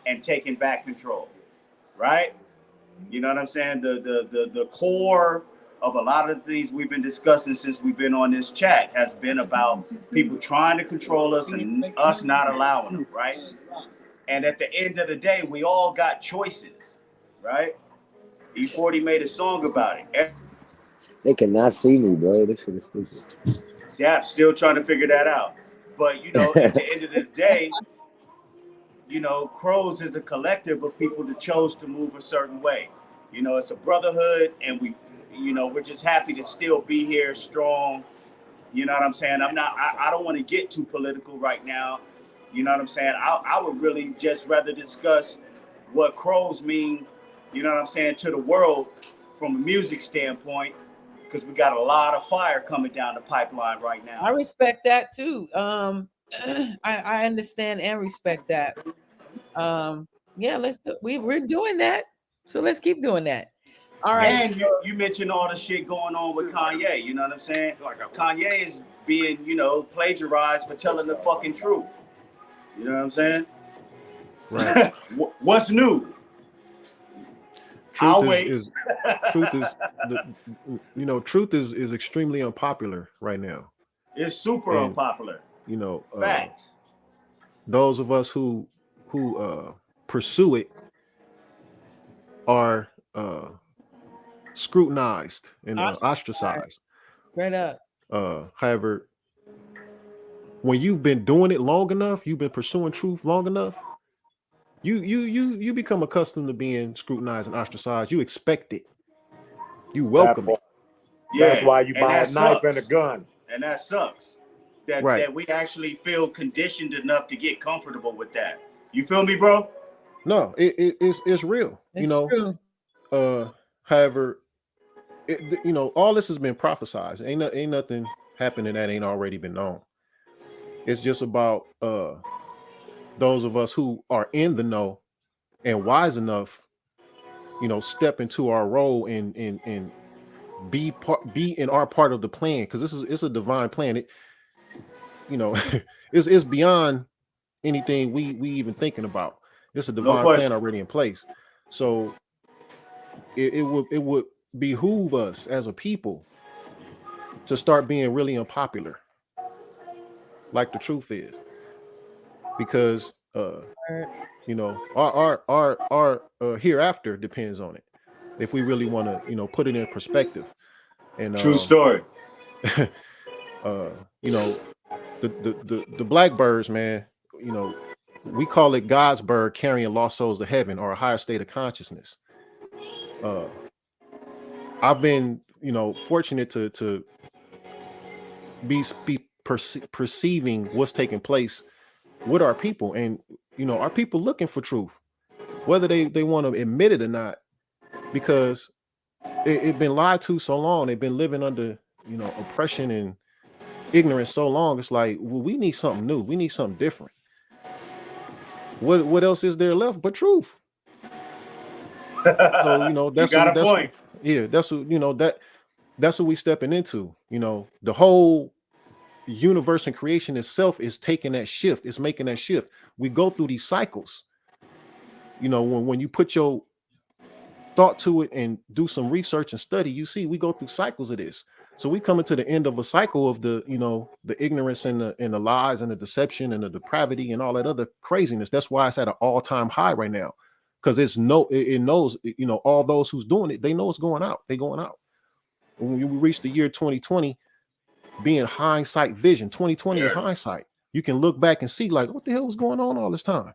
and taking back control, right? You know what I'm saying? The core of a lot of the things we've been discussing since we've been on this chat has been about people trying to control us and us not allowing them, right? And at the end of the day, we all got choices, right? E40 made a song about it. They cannot see me, bro. This shit is stupid. Yeah, still trying to figure that out. But at the end of the day, Crows is a collective of people that chose to move a certain way. It's a brotherhood, and we're just happy to still be here, strong. You know what I'm saying? I don't want to get too political right now. You know what I'm saying? I would really just rather discuss what Crows mean, you know what I'm saying, to the world from a music standpoint, because we got a lot of fire coming down the pipeline right now. I respect that too. I understand and respect that. Yeah, we're doing that. So let's keep doing that. All right. And you mentioned all the shit going on with Kanye, you know what I'm saying? Kanye is being, plagiarized for telling the fucking truth. You know what I'm saying? Right. What's new? Truth is extremely unpopular right now. It's super unpopular. Facts. Those of us who pursue it are scrutinized and ostracized. Straight up. However, when you've been doing it long enough, you've been pursuing truth long enough, you become accustomed to being scrutinized and ostracized. You expect it. You welcome it. Yeah, that's why you buy a knife and a gun. And that sucks. That we actually feel conditioned enough to get comfortable with that. You feel me, bro? No, it's real. It's true. However, all this has been prophesized. Ain't nothing happening that ain't already been known. It's just about those of us who are in the know and wise enough, step into our role and be in our part of the plan, because it's a divine plan. It it's beyond anything we even thinking about. It's a No divine plan question. already in place. So it would behoove us as a people to start being really unpopular, like the truth is, because our hereafter depends on it, if we really want to put it in perspective. And True story. the blackbirds, man, we call it God's bird carrying lost souls to heaven or a higher state of consciousness. I've been fortunate to be perceiving what's taking place with our people, and our people looking for truth, whether they want to admit it or not, because it been lied to so long. They've been living under oppression and ignorance so long. It's like, well, we need something new, we need something different. What else is there left but truth? So You got a point. That's what we stepping into. The whole universe and creation itself is taking that shift. It's making that shift. We go through these cycles. When you put your thought to it and do some research and study, you see we go through cycles of this. So we coming to the end of a cycle of the ignorance and the lies and the deception and the depravity and all that other craziness. That's why it's at an all-time high right now, because it knows, all those who's doing it, they know it's going out. They going out. When we reach the year 2020, being hindsight vision, 2020 is hindsight. You can look back and see, like, what the hell was going on all this time?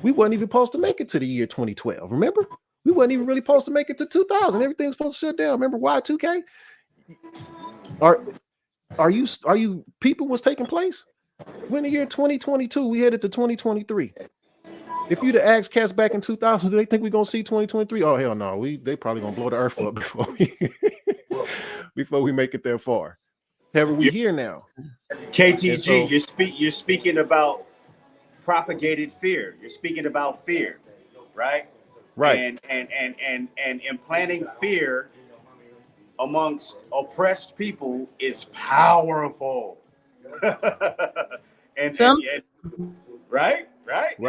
We wasn't even supposed to make it to the year 2012. Remember? We wasn't even really supposed to make it to 2000. Everything was supposed to shut down. Remember Y2K? Are you people was taking place? When the year 2022, we headed to 2023. If you'd have asked cats back in 2000, do they think we're gonna see 2023? Oh hell no, they probably gonna blow the earth up before we make it that far. However, we here now. KTG, you're speaking about propagated fear. You're speaking about fear, right? Right. And implanting fear amongst oppressed people is powerful. and right.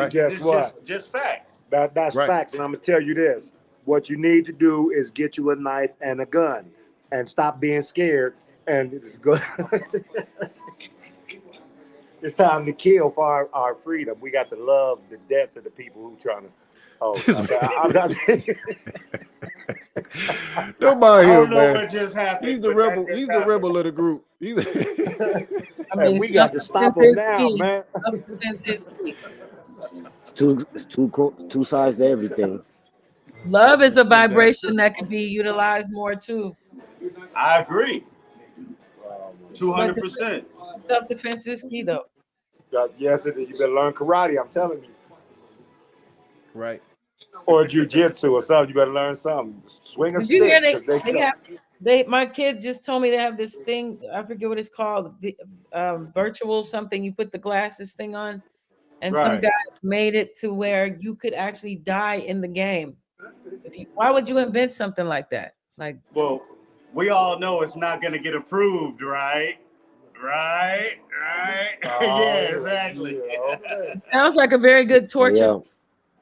Guess what? Just facts. That's Right. facts. And I'm gonna tell you this: what you need to do is get you a knife and a gun, and stop being scared. And it's good. It's time to kill for our freedom. We got to love the death of the people who trying to. Oh, I'm not. Nobody I here, don't know man. what just happened. He's the rebel. He's the rebel of the group. And we got to stop them now, man. Self-defense is key. It's two sides to everything. Love is a vibration that can be utilized more too. I agree. 200%. Self-defense is key though. Yes, you better learn karate. I'm telling you. Right. Or jujitsu or something. You better learn something. Swing a Did stick. you hear my kid just told me they have this thing, I forget what it's called, virtual something. You put the glasses thing on, and some guy made it to where you could actually die in the game. Why would you invent something like that? Like, well, we all know it's not going to get approved, right? Right. Yeah, exactly. Yeah, okay. it sounds like a very good torture.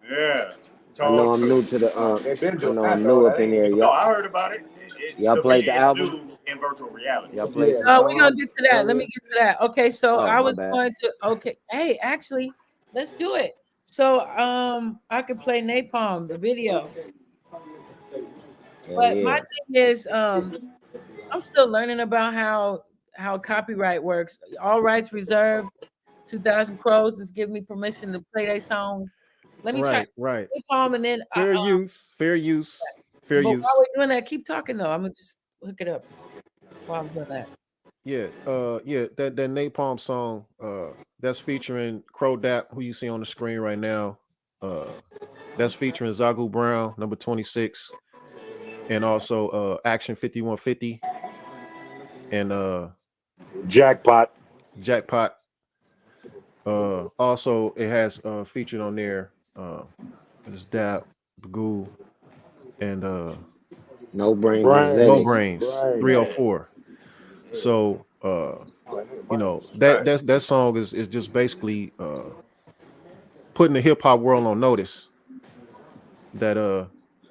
Yeah. I know I'm new to the. I know I'm new up in there. No, I heard about it. Y'all played the album? New in virtual reality. Y'all played some Oh, songs? we're gonna get to that. Let me get to that. Okay, so Oh, I was my bad. going to. Okay, hey, actually, let's do it. So, I could play Napalm, the video. But my thing is, I'm still learning about how copyright works. All rights reserved. 2,000 Crows is giving me permission to play that song. Let me try Right. Napalm, and then Fair use. But while we're doing that, keep talking though. I'm gonna just hook it up while I'm doing that. Yeah, that Napalm song, that's featuring Crow Dap, who you see on the screen right now. That's featuring Zagu Brown, number 26, and also Action 5150 and Jackpot. Also, it has featured on there. It's Dap, Bagoo, and No brains No exotic. Brains 304. So that song is just basically putting the hip hop world on notice that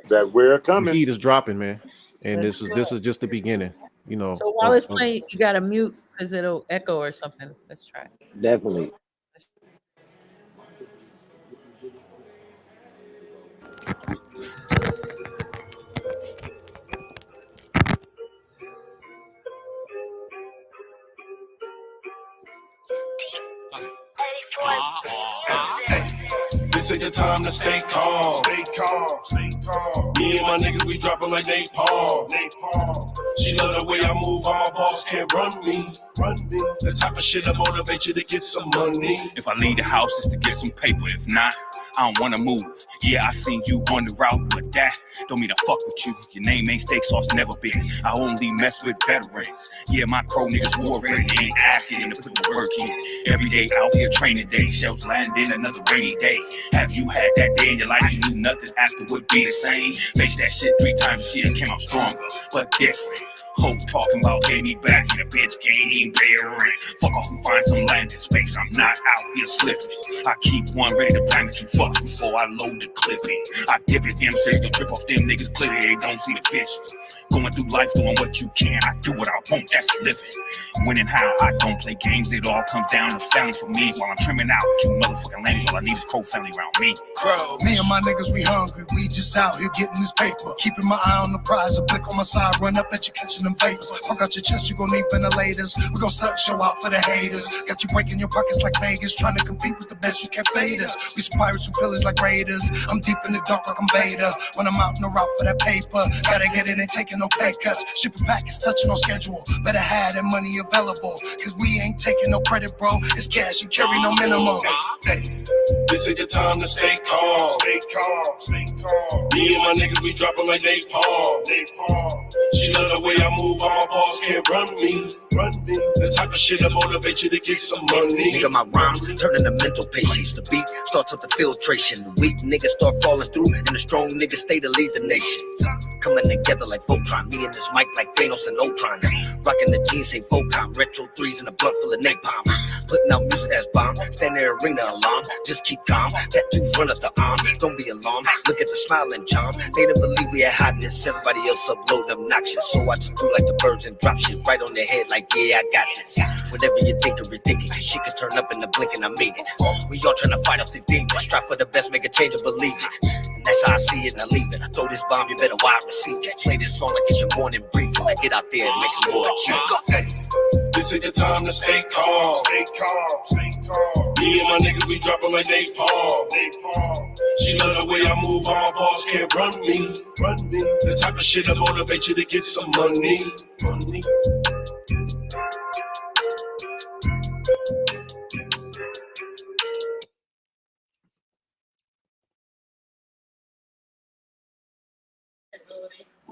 that we're the coming. heat is dropping, man. And That's this is just the beginning, So while it's playing, you gotta mute because it'll echo or something. Let's try. Definitely. This ain't the time to stay calm. Stay calm, stay calm. Me and my niggas, we dropping like napalm. She love the way I move, all my boss can't run me. The type of shit that motivate you to get some money. If I leave the house, it's to get some paper. If not, I don't wanna move. Yeah, I seen you on the route, but that don't mean I fuck with you. Your name ain't steak sauce, never been. I only mess with veterans. Yeah, my pro niggas war ready, ain't asking to put the work in. Every day out here training day, shells landing another rainy day. Have you had that day in your life you knew nothing after would be the same? Face that shit 3 times, she came out stronger, but different. Hope talking about pay me back in a bitch can't even pay her rent. Fuck off and find some landing space, I'm not out here slipping. I keep one ready to bang at you fuck before I load the clip in. I dip it, them serious, don't trip off them niggas clear, they don't see the vision. Going through life doing what you can, I do what I want, that's living. When and how, I don't play games, it all comes down to family for me. While I'm trimming out you motherfucking lames, all I need is Crow family around me. Crow. Me and my niggas, we hungry, we just out here getting this paper. Keeping my eye on the prize, a blick on my side, run up at you catching them vapors. Fuck out your chest, you gon' need ventilators. We gon' stunt show out for the haters. Got you breaking your pockets like Vegas, trying to compete with the best, you can't fade us. We some pirates who pillars like Raiders. I'm deep in the dark like I'm Vader. When I'm out in the route for that paper, gotta get it, ain't taking no pay cuts. Shipping packets touching on schedule, better have that money available. Cause we ain't taking no credit, bro. It's cash, you carry no minimum. Hey, this ain't the time to stay calm. Stay calm, stay calm. Me and my niggas, we dropping like napalm. She love the way I move, all my boss can't run me. The type of shit that motivate you to get some money. Nigga, my rhymes turning to mental patience. The beat starts up the filtration. The weak niggas start falling through, and the strong niggas stay to lead the nation. Coming together like Voltron, me and this mic like Thanos and Ultron. Rocking the jeans, say Volcom, retro 3s and a blunt full of napalm. Putting out music that's bomb, stand there arena alarm. Just keep calm, tattoos run up the arm. Don't be alarmed, look at the smiling charm. They didn't believe we had hotness, everybody else upload obnoxious. So I just do like the birds and drop shit right on their head like, yeah, I got this. Whatever you think or rethinking, shit could turn up in the blink and I made it. We all trying to fight off the demons, strive for the best, make a change and believe it. And that's how I see it and I leave it. I throw this bomb, you better wide receive it. Play this song like it's your morning briefing. Like get out there and make some more achievements. This ain't the time to stay calm. Stay calm, stay calm. Me and my niggas, we dropping like napalm. She love the way I move, all my boss can't run me. The type of shit that motivate you to get some money.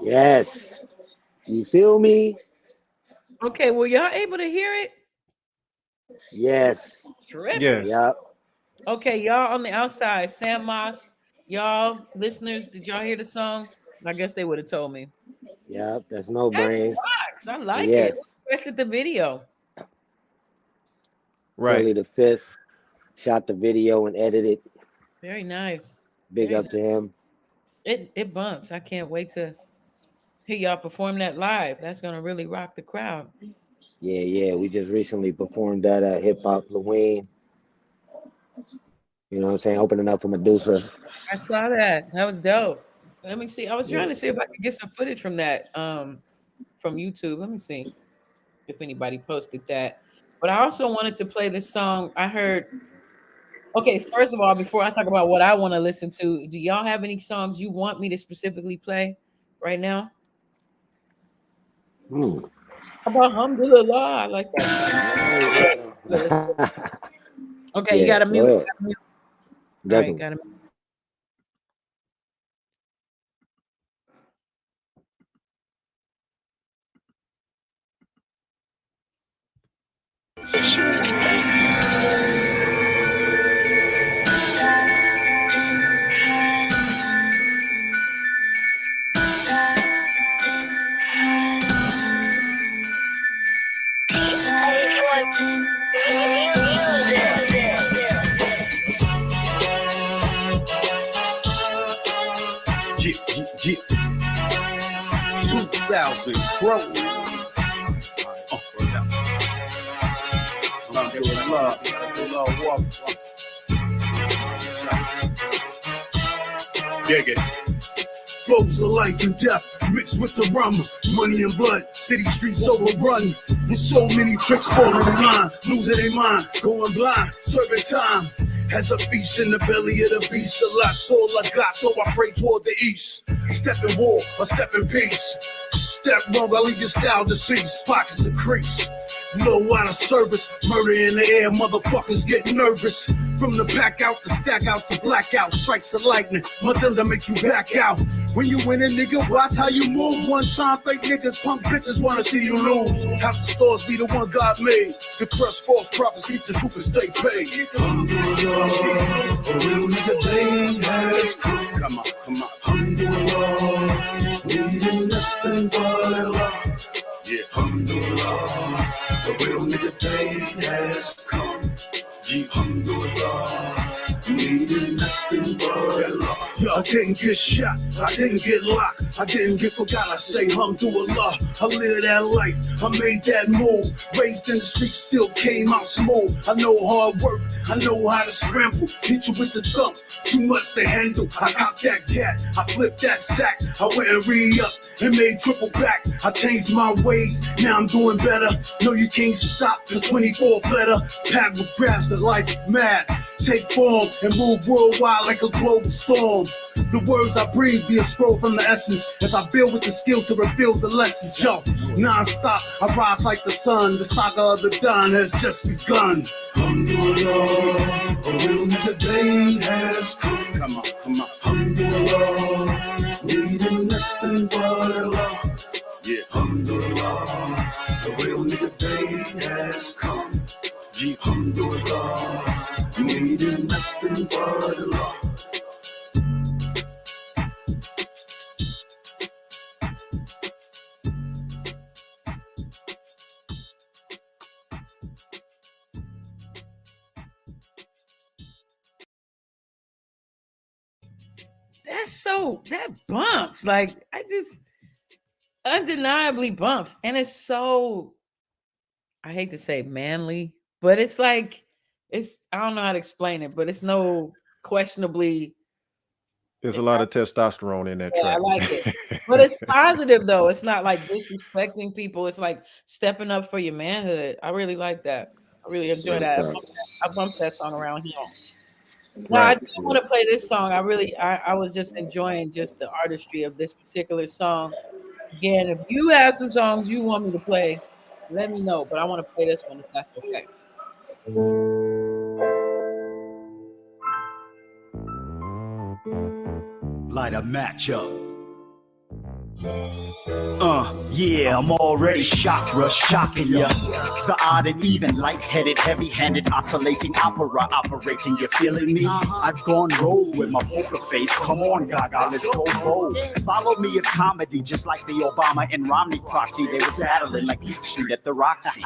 Yes. You feel me? Okay, were y'all able to hear it? Yes. Terrific. Yes. Yep. Okay, y'all on the outside, Sam Moss, y'all listeners, did y'all hear the song? I guess they would have told me. Yep. That's no That brains. rocks. I like it. Yes. Look at the video. Right. Early the 5th. Shot the video and edited. Very nice. Big Very up to him. It bumps. I can't wait to hear y'all perform that live. That's gonna really rock the crowd. Yeah. We just recently performed that at Hip Hop Halloween. You know what I'm saying? Opening up for Medusa. I saw that. That was dope. Let me see. I was trying to see if I could get some footage from that from YouTube. Let me see if anybody posted that. But I also wanted to play this song. I heard. Okay, first of all, before I talk about what I want to listen to, do y'all have any songs you want me to specifically play right now? How about Alhamdulillah? I like that song. Okay, you got to mute. Go ahead. All right, got to mute. Yeah. 2000 Crow. Dig it. Flows of life and death mixed with the rum, money and blood. City streets overrun with so many tricks falling in line, losing their mind, going blind, serving time. Has a feast in the belly of the beast, a lot's all I got, so I pray toward the east. Step in war, or step in peace. Step wrong, I leave your style deceased, pockets increase. Low out of service, murder in the air, motherfuckers get nervous. From the pack out, the stack out, the blackout, strikes of lightning, nothing to make you back out. When you win a nigga, watch how you move. One time fake niggas, punk bitches wanna see you lose. Half the stars be the one God made. To crush false prophets, keep the truth and stay paid. A real nigga day has come. Come on. Alhamdulillah, we do nothing but love. Yeah, alhamdulillah. The real nigga day has come. Yeah, alhamdulillah. Needed nothing but love. Yeah, I didn't get shot, I didn't get locked, I didn't get forgot. I say alhamdulillah. I live that life, I made that move. Raised in the streets, still came out smooth. I know hard work, I know how to scramble. Hit you with the thump, too much to handle. I cocked that cat, I flipped that stack. I went and re-up and made triple back. I changed my ways, now I'm doing better. No, you can't stop the 24th letter. Packed with grabs that life mad. Take form and move worldwide like a global storm. The words I breathe be a scroll from the essence as I build with the skill to reveal the lessons. Yo, non-stop, I rise like the sun. The saga of the Don has just begun. Alhamdulillah, a real nigga day has come. Come on. Alhamdulillah, needing nothing but love. Yeah, alhamdulillah, the real nigga day has come. Yeah, alhamdulillah, needing nothing but love. That bumps. Like, I just undeniably bumps. And it's so, I hate to say manly, but it's like, I don't know how to explain it, but it's no questionably. There's a lot of testosterone in that track. I like it. But it's positive though. It's not like disrespecting people. It's like stepping up for your manhood. I really like that. I really enjoy that. I bumped that song around here. Now, I do want to play this song. I was just enjoying just the artistry of this particular song. Again, if you have some songs you want me to play, let me know. But I want to play this one if that's okay. Light a match up. Yeah, I'm already chakra shocking ya. The odd and even, light-headed, heavy-handed, oscillating opera operating. You feeling me? I've gone rogue with my poker face. Come on, Gaga, let's go forward. Follow me, it's comedy, just like the Obama and Romney proxy. They was battling like Beat Street at the Roxy.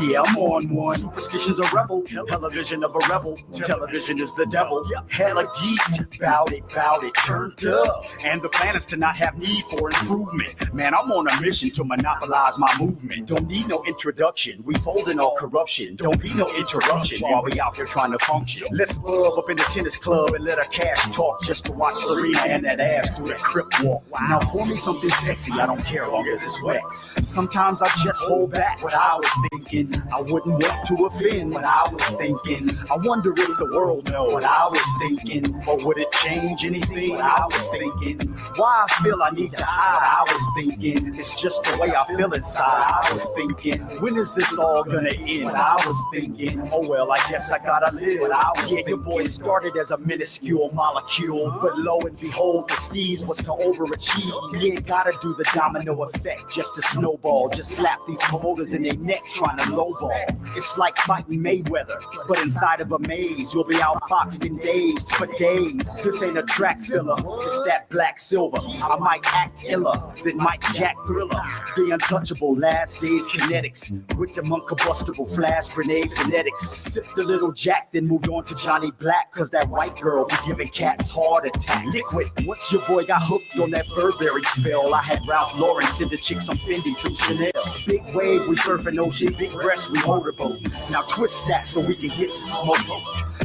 Yeah, I'm on one. Superstition's a rebel, television of a rebel. Television is the devil. Hella geeked, bout it, turned up. And the plan is to not have need for improvement. Man, I'm on a mission to monopolize my movement. Don't need no introduction. We folding all corruption. Don't be no interruption while we out here trying to function. Let's bub up in the tennis club and let our cash talk just to watch Serena and that ass through the crip walk. Now pour me something sexy. I don't care long as it's wet. Sometimes I just hold back what I was thinking. I wouldn't want to offend what I was thinking. I wonder if the world knows what I was thinking. Or would it change anything? What I was thinking. Why I feel I need to hide. I was thinking, it's just the way I feel inside. I was thinking, when is this all gonna end? What I was thinking, oh well, I guess I gotta live. What I was your boy started as a minuscule molecule, but lo and behold, the steez was to overachieve. You ain't gotta do the domino effect just to snowball. Just slap these promoters in their neck trying to lowball. It's like fighting Mayweather, but inside of a maze. You'll be outfoxed in days for days. This ain't a track filler, it's that black silver. I might act iller. than Mike Jack Thriller. The untouchable last days kinetics with them uncombustible flash grenade phonetics. Sipped a little Jack, then moved on to Johnny Black, cause that white girl be giving cats heart attacks. Liquid, once your boy got hooked on that Burberry spell, I had Ralph Lauren send the chick some Fendi through Chanel. Big wave, we surfing ocean, big breasts, we motorboat. Now twist that so we can get to smoke.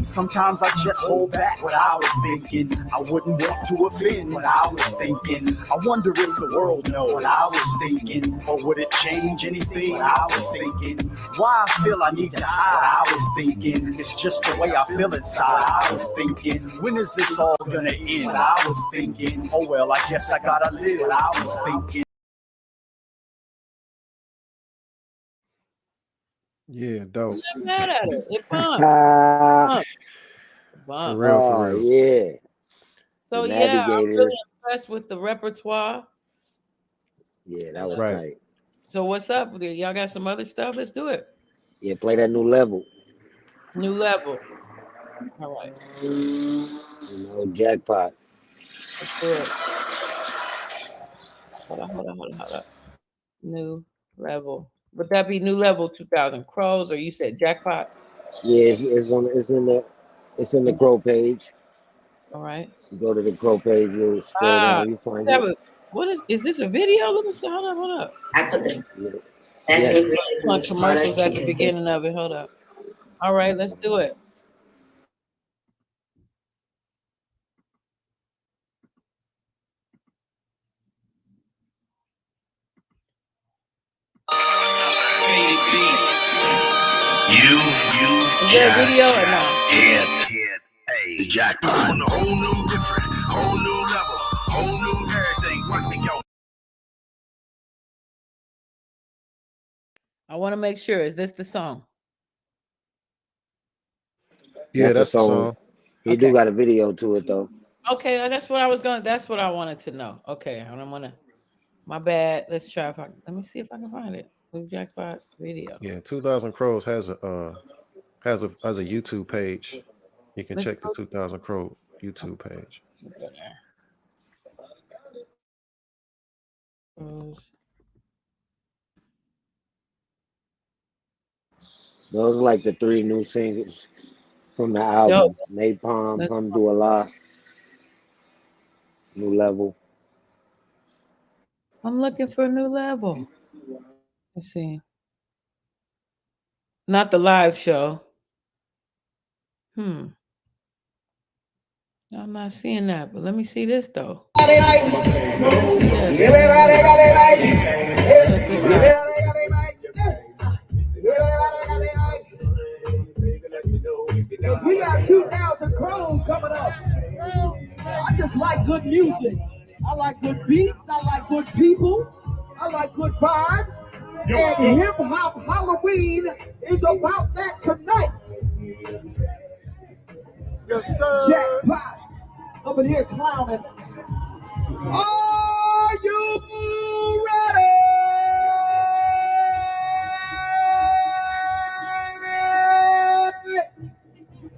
Sometimes I just hold back what I was thinking. I wouldn't want to offend what I was thinking. I wonder if the world knows what I was thinking, or would it change anything? What I was thinking. Why I feel I need to hide? I was thinking. It's just the way I feel inside. I was thinking. When is this all gonna end? I was thinking. Oh well, I guess I gotta live. I was thinking. Yeah, dope. I'm not mad at it. It bump. For real, for real. Yeah. So The yeah, I'm Navigator. really impressed with the repertoire. Yeah, that was Right. tight. So what's up with it? Y'all got some other stuff? Let's do it. Yeah, play that new level. New level. All right. You know, jackpot. Let's do it. Hold on. New level. Would that be new level 2000 Crows, or you said jackpot? Yeah, it's in the Crow page. All right. You go to the Crow page, you'll scroll down, you find it. What is this a video? Let me see. Hold up. I put the Yes. One commercials at the beginning of it. Hold up. All right, let's do it. Is there a video or not? Hey, the jackpot on a whole new different, whole new level, whole new everything. Watch me go. I want to make sure. Is this the song? Yeah, that's the song. He do got a video to it though. Okay, that's what I wanted to know. Okay, I don't want to. My bad. Let's try. Let me see if I can find it. Blue Jackpot video. Yeah, 2000 Crows has a YouTube page. You can check the 2000 Crow YouTube page. Those are like the 3 new singles from the album. Napalm, Come Do a Lot, New Level. I'm looking for a new level. Let's see. Not the live show. I'm not seeing that, but let me see this though. Let me see this. Check this out. We got 2000 Crows coming up. I just like good music. I like good beats. I like good people. I like good vibes. And Hip Hop Halloween is about that tonight. Yes, sir. Jackpot up in here clowning. Are you ready?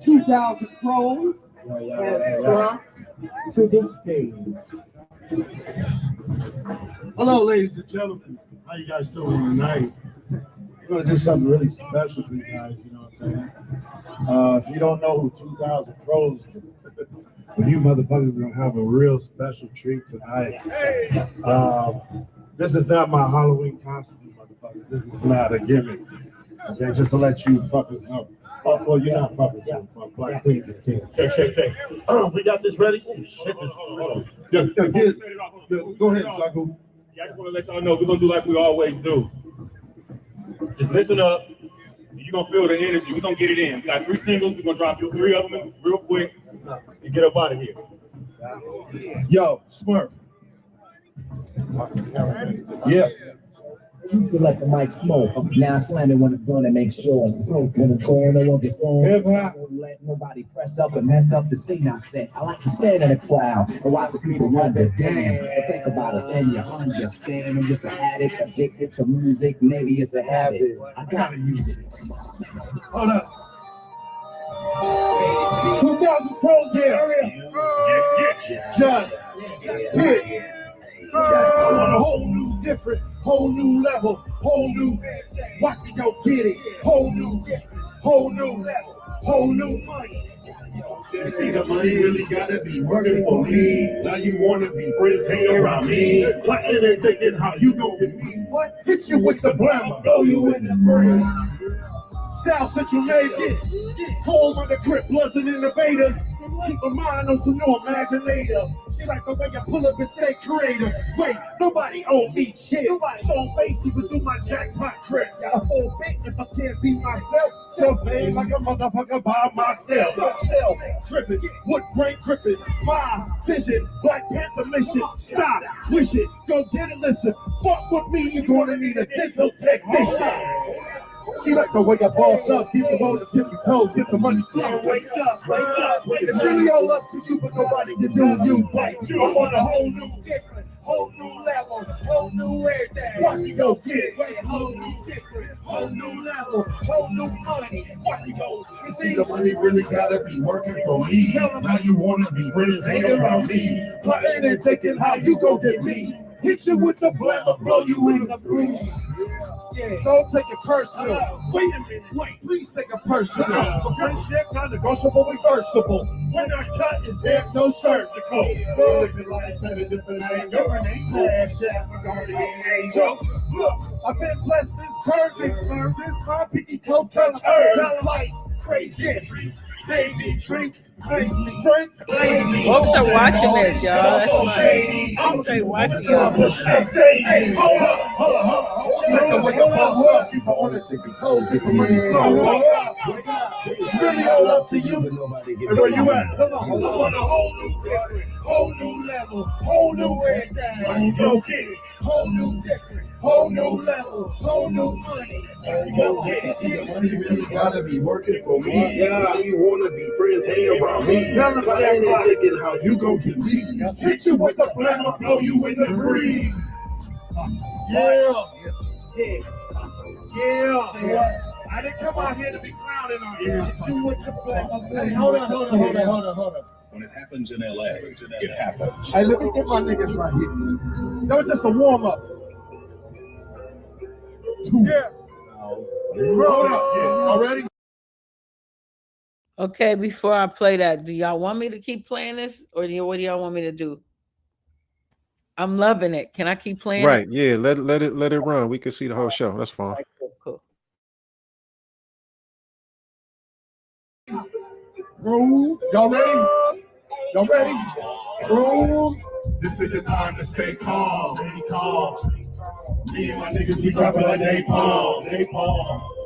2000 Crows has flocked to the stage. Hello, ladies and gentlemen. How you guys doing tonight? We're going to do something really special for you guys, you know what I'm saying? If you don't know who 2000 Crows is, well, you motherfuckers are going to have a real special treat tonight. This is not my Halloween costume, motherfuckers. This is not a gimmick. Okay, just to let you fuckers know. Oh, well, you're not fuckers, you're Black Queens and Kings. Check. We got this ready? Oh, shit. Hold on. Go ahead, Saku. Yeah, I just want to let y'all know we're going to do like we always do. Just listen up. You're going to feel the energy. We're going to get it in. We got 3 singles. We're going to drop 3 of them real quick and get up out of here. Yo, Smurf. Yeah. Used to let the mic smoke. Now I slam it when it's gonna make sure it's broke. When it's going, they won't get on. I won't let nobody press up and mess up the scene I set. I like to stand in a cloud and watch the people wonder, damn. But think about it, then you understand. I'm just an addict, addicted to music. Maybe it's a habit. I gotta use it. Hold up. 2000 Crows here. Just hit I'm on a whole new different, whole new level, whole new. Watch me go get it. Whole new level, whole new money. You see, the money really gotta be working for me. Now you wanna be friends, hang around me. Plotting and thinking how you gon' get me. What? Hit you with the blammer, blow you in the brain. South Central Navy, home of the Crip Bloods and Innovators. Keep my mind on some new imaginator. She like the way I pull up and stay creative. Wait, nobody owe me shit. Stone face even do my jackpot trick. Got a whole bit if I can't be myself. Self-made like a motherfucker by myself. Self tripping, wood grain gripping. My vision, Black Panther mission. Stop, wish it, go get it, listen. Fuck with me, you're gonna need a dental technician. She like the way I boss up, keep them on the tippy toes, get the money flow. Wake up, wake up. It's really all up to you, but nobody can do you like you. I'm on a whole new different, whole new level, whole new everything. Watch me go get it. Whole new different, whole new level, whole new money. Watch me go. You see, the money really gotta be working for me. Now you wanna be friends, hang around me. Plotting and thinking how you gon' get me. Hit you with the blammer, blow you in the breeze. Don't take it personal. Wait a minute, wait, please take it personal. For friendship, non-negotiable, reversible. When I cut, it's damn so surgical. Living life better than the angle. Cash out, I'm going to be an angel. Look, I've been blessed since birth, since my pinky toe touched earth. Now life's crazy streets, baby drinks, crazy drink. Folks are watching this, y'all. That's why I'm straight watching y'all. Hey, hold up. Keep on the tippy toes, get the money flow. It's really all up to you. And where you at? Come on, I'm on a whole new different, whole new level, whole new everything. Go get it. Whole new different, whole new level, whole new money. Go get it. See, the money really gotta be working for me. Yeah, you wanna be friends, hang around me. But I ain't thinking how you gon' get me. Hit you with the blammer, blow you in the breeze. Yeah. I didn't come out here to be clowning on you. You with the blammer. Hold on. When it happens in LA, it happens. Hey, let me get my niggas right here. That was just a warm up. Yeah. Hold up. Already? Okay, before I play that, do y'all want me to keep playing this, or what do y'all want me to do? I'm loving it. Can I keep playing? Right? It? Yeah. Let it run. We can see the whole show. That's fine. Right, cool. Rules. Y'all ready? Y'all ready? Rules. This is the time to stay calm. Stay calm. Me and my niggas, we dropping like napalm.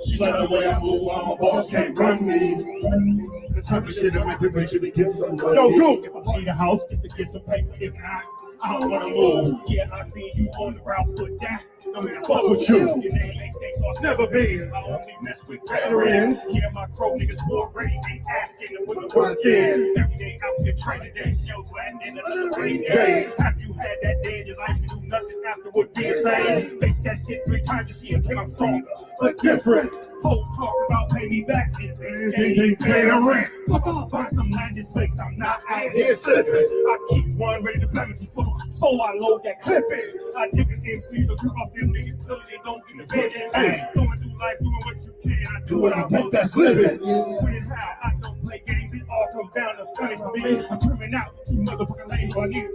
She like the way I move, I'm a boss, can't run me. The type of shit I make to make sure to get some money. Yo, go! If I need a house, it's to get some paper. If not, I don't wanna move. Yeah, I seen you on the route, but that don't mean I fuck with you. Your name ain't stay sauce, Never been. I only mess with veterans. Yeah, my crow niggas already ain't asking them with the work in. Every day out here training, they show landing another rain day. Have you had that day in your life? You do nothing afterward being sane. Face that shit 3 times and she came out stronger, but different. Whole talk about pay me back and can't pay the rent. Fuck off, find some land in space. I'm not out here slipping. I keep one ready to blame me for, so I load that clip in. I dig an MC to cook off them niggas till they don't see the vision. Hey, going through life, doing what you can. I do what I want, that's living. When and how, I don't play games. It all comes down to funny for me. I'm trimming out 2 motherfucking lanes I need.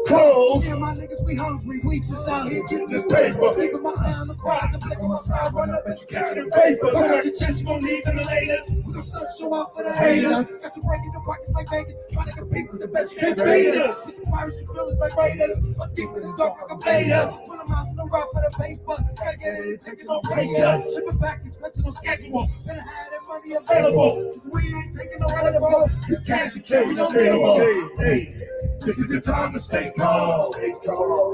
Cold. Yeah, my niggas, we hungry. We just out here getting this paper. Keeping my eye on the prize and picking my side. Run up at you, catching paper. Got your chest, you gon' need them later. We gon' start show out for the haters. Got you breaking the pockets like Vegas. Trying to compete with the best invaders. Pirates and villains like Raiders. I'm deep in the dark like a beta. When I'm out in the route for the paper, gotta get it, taking no paper. Shipping back is touching on schedule. Better have that money available. Cause we ain't taking no credible. This cash you carry no available. Hey, this is the time to stay calm. Stay calm.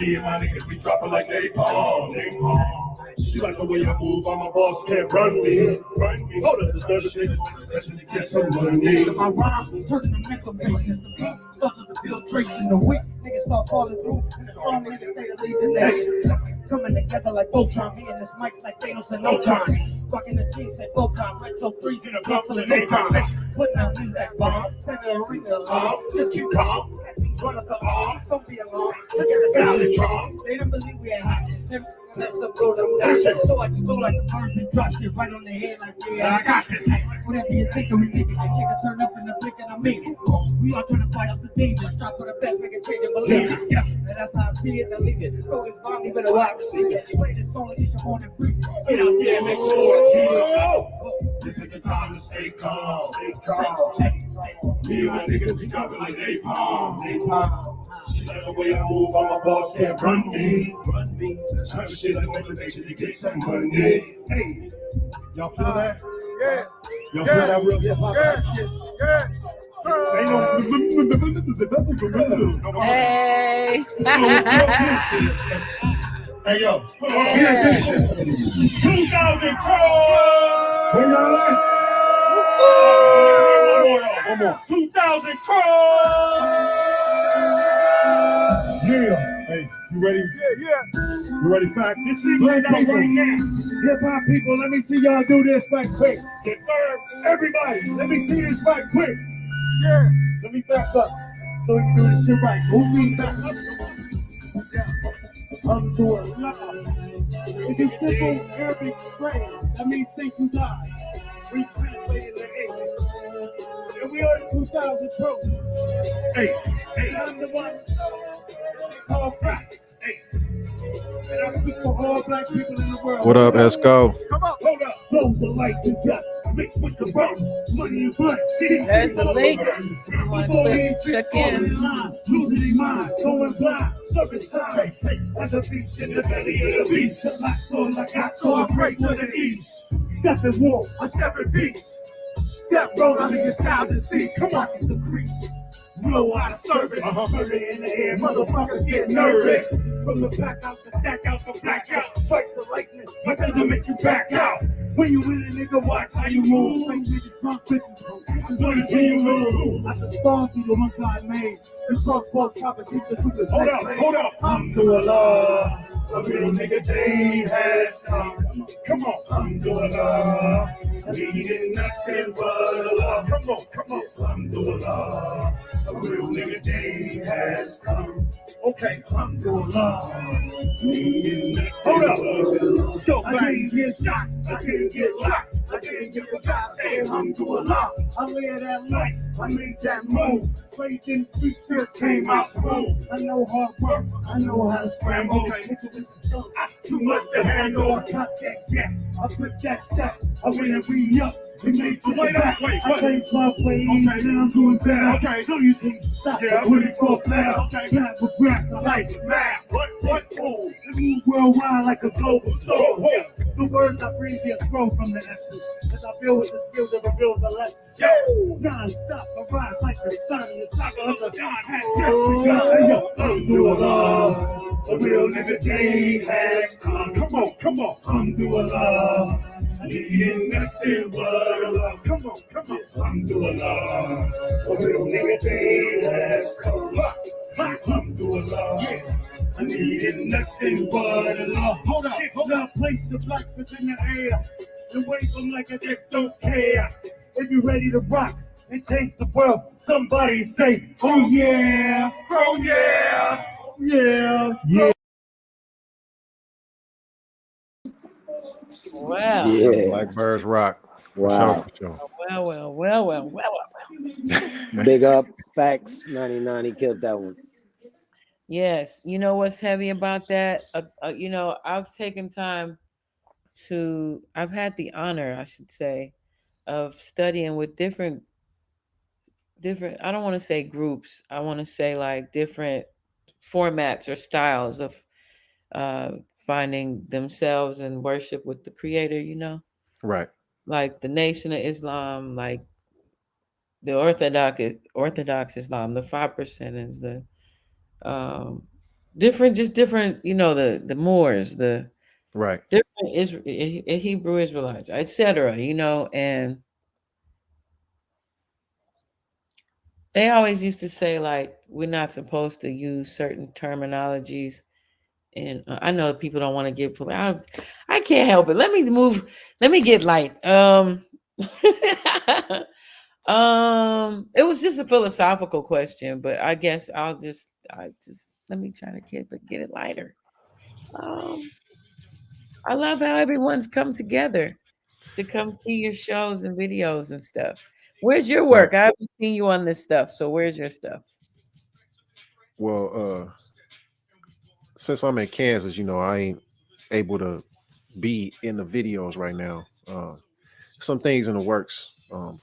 Me and my niggas, we dropping like napalm. She like the way I move, I'm a boss, can't run me. Hold up, this shit, pressure to get some money. My rhymes turning the mental patients. The beat starts with the filtration. The weak niggas start falling through. And the strong niggas stay to lead the nation. Coming together like Voltron, me and this mic's like Thanos and no time. Rocking the jeans, say Volcom, retro threes in a block till the daytime. Putting out music bomb, turn the arena alarm. Just keep calm, run up the arm, don't be alarmed. Look at the sound strong. They don't believe we ain't hot. Simple, let's up go them dash. So I just go like a bird and drop shit right on the head like yeah, I got this. Whatever you think we make it. They take a turn up in the blink and I mean it. We all trying to fight off the danger. Stop for the best, make it change and believe it. Yeah. And that's how I see it, I leave it. Throw this bomb, you better watch it. Play this song, it's your morning brief. Get out there, make more chill. This is the time to stay calm. Stay calm. Me and my niggas, we jumping like napalm. She like the way I move, all my boss can't run me. The type of shit like motivation to get some money. Hey, Y'all feel that? Yeah. Y'all feel that real hip hop shit? yeah. Ain't Hey. Hey yo. Yeah. 2,000 crores. Where y'all at? One more. 2,000 crores. Yeah. Hey, you ready? Yeah. You ready, Facts? This is right now. Hip hop people, let me see y'all do this right quick. Yes, sir. Everybody, let me see this right quick. Yeah. Let me back up so we can do this shit right. Move me back up. I'm doing love. It's a simple Arabic phrase. That means think you die. We translate it to English. And we are in 2000 pro. Hey. I'm the one they call crack. Hey. And I speak for all black people in the world. What up, Esco? Come on, hold up. Flows of life and death. Mixed with the rum, money and blood. There's a link. You want to click, check in. Losing their mind, going blind, serving time. As a beast in the belly of the beast. The black soul like I saw I pray to the east. Step in war, I step in peace. Step roll, I think it's time to see. Come on, it's the crease. Blow out of service, murder in the air, motherfuckers get nervous. From the back out, the stack out, the black out. Fight the lightning, my to make you back out. When you win a nigga, watch how you move. Fake niggas, drunk bitches, I wanna see you lose. I just fall through the one God made. The crossbows, prophecy, the truth is Hold up. Alhamdulillah, a real nigga day has come. Come on, Alhamdulillah, needing nothing but Allah. Come on, Alhamdulillah. A real nigga day has come. Okay, Alhamdulillah. Hold up. So I can't get shot. I can't get locked. I can't get forgot. Say Alhamdulillah. I live that life. I made that move. Faith in the street still came out smooth. I know hard work. I know how to scramble. Too much to handle. I can't get. I flip that step. I win and re up. We made to the back. I changed my ways. Now I'm doing better. Okay, so you can stop. Yeah, 24 flatter. Okay, not progress. I like it. Math. What fool? It moves worldwide like a global storm. The words I breathe here grow from the essence. As I feel with the skills that reveal the lessons. Non-stop, I rise like the sun. The cycle of the dawn has just begun. Alhamdulillah. A real nigga day has come. Come on. Alhamdulillah. Needing nothing but Allah. Come on. Alhamdulillah. A real nigga day has come. Alhamdulillah. Yeah. I needed nothing but Allah. Hold up. Place the blackness in the air. And wave them like I just don't care. If you're ready to rock and change the world, somebody say, oh yeah. Oh yeah. Yeah. Wow. Yeah. Blackbirds rock. Wow. For sure. Well. Big up, Facts 99. He killed that one. Yes. You know what's heavy about that? I've taken time I've had the honor, I should say, of studying with different, I don't want to say groups. I want to say like different formats or styles of finding themselves in worship with the creator, Right. like the Nation of Islam, like the Orthodox Islam, the 5% is the different, the Moors, the Right. different Hebrew Israelites, etc. And they always used to say like we're not supposed to use certain terminologies And I know people don't want to get I can't help it. Let me move. Let me get light. It was just a philosophical question, but I guess I just let me try to get it lighter. I love how everyone's come together to come see your shows and videos and stuff. Where's your Right. work? I haven't seen you on this stuff, so where's your stuff? Well, since I'm in Kansas, I ain't able to be in the videos right now. Some things in the works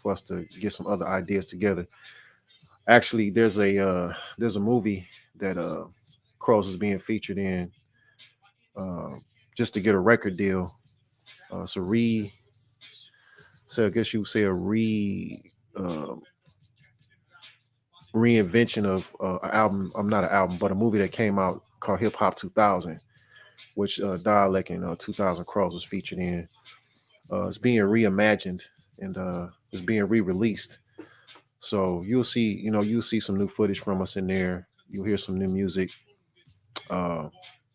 for us to get some other ideas together. Actually, there's a movie that Crows is being featured in, uh, just to get a record deal. It's a so I guess you would say a uh, reinvention of an album. I'm not an album, but a movie that came out called Hip Hop 2000, which Dialect and 2000 Crows was featured in. It's being reimagined and it's being re-released. So you'll see some new footage from us in there. You'll hear some new music. Uh,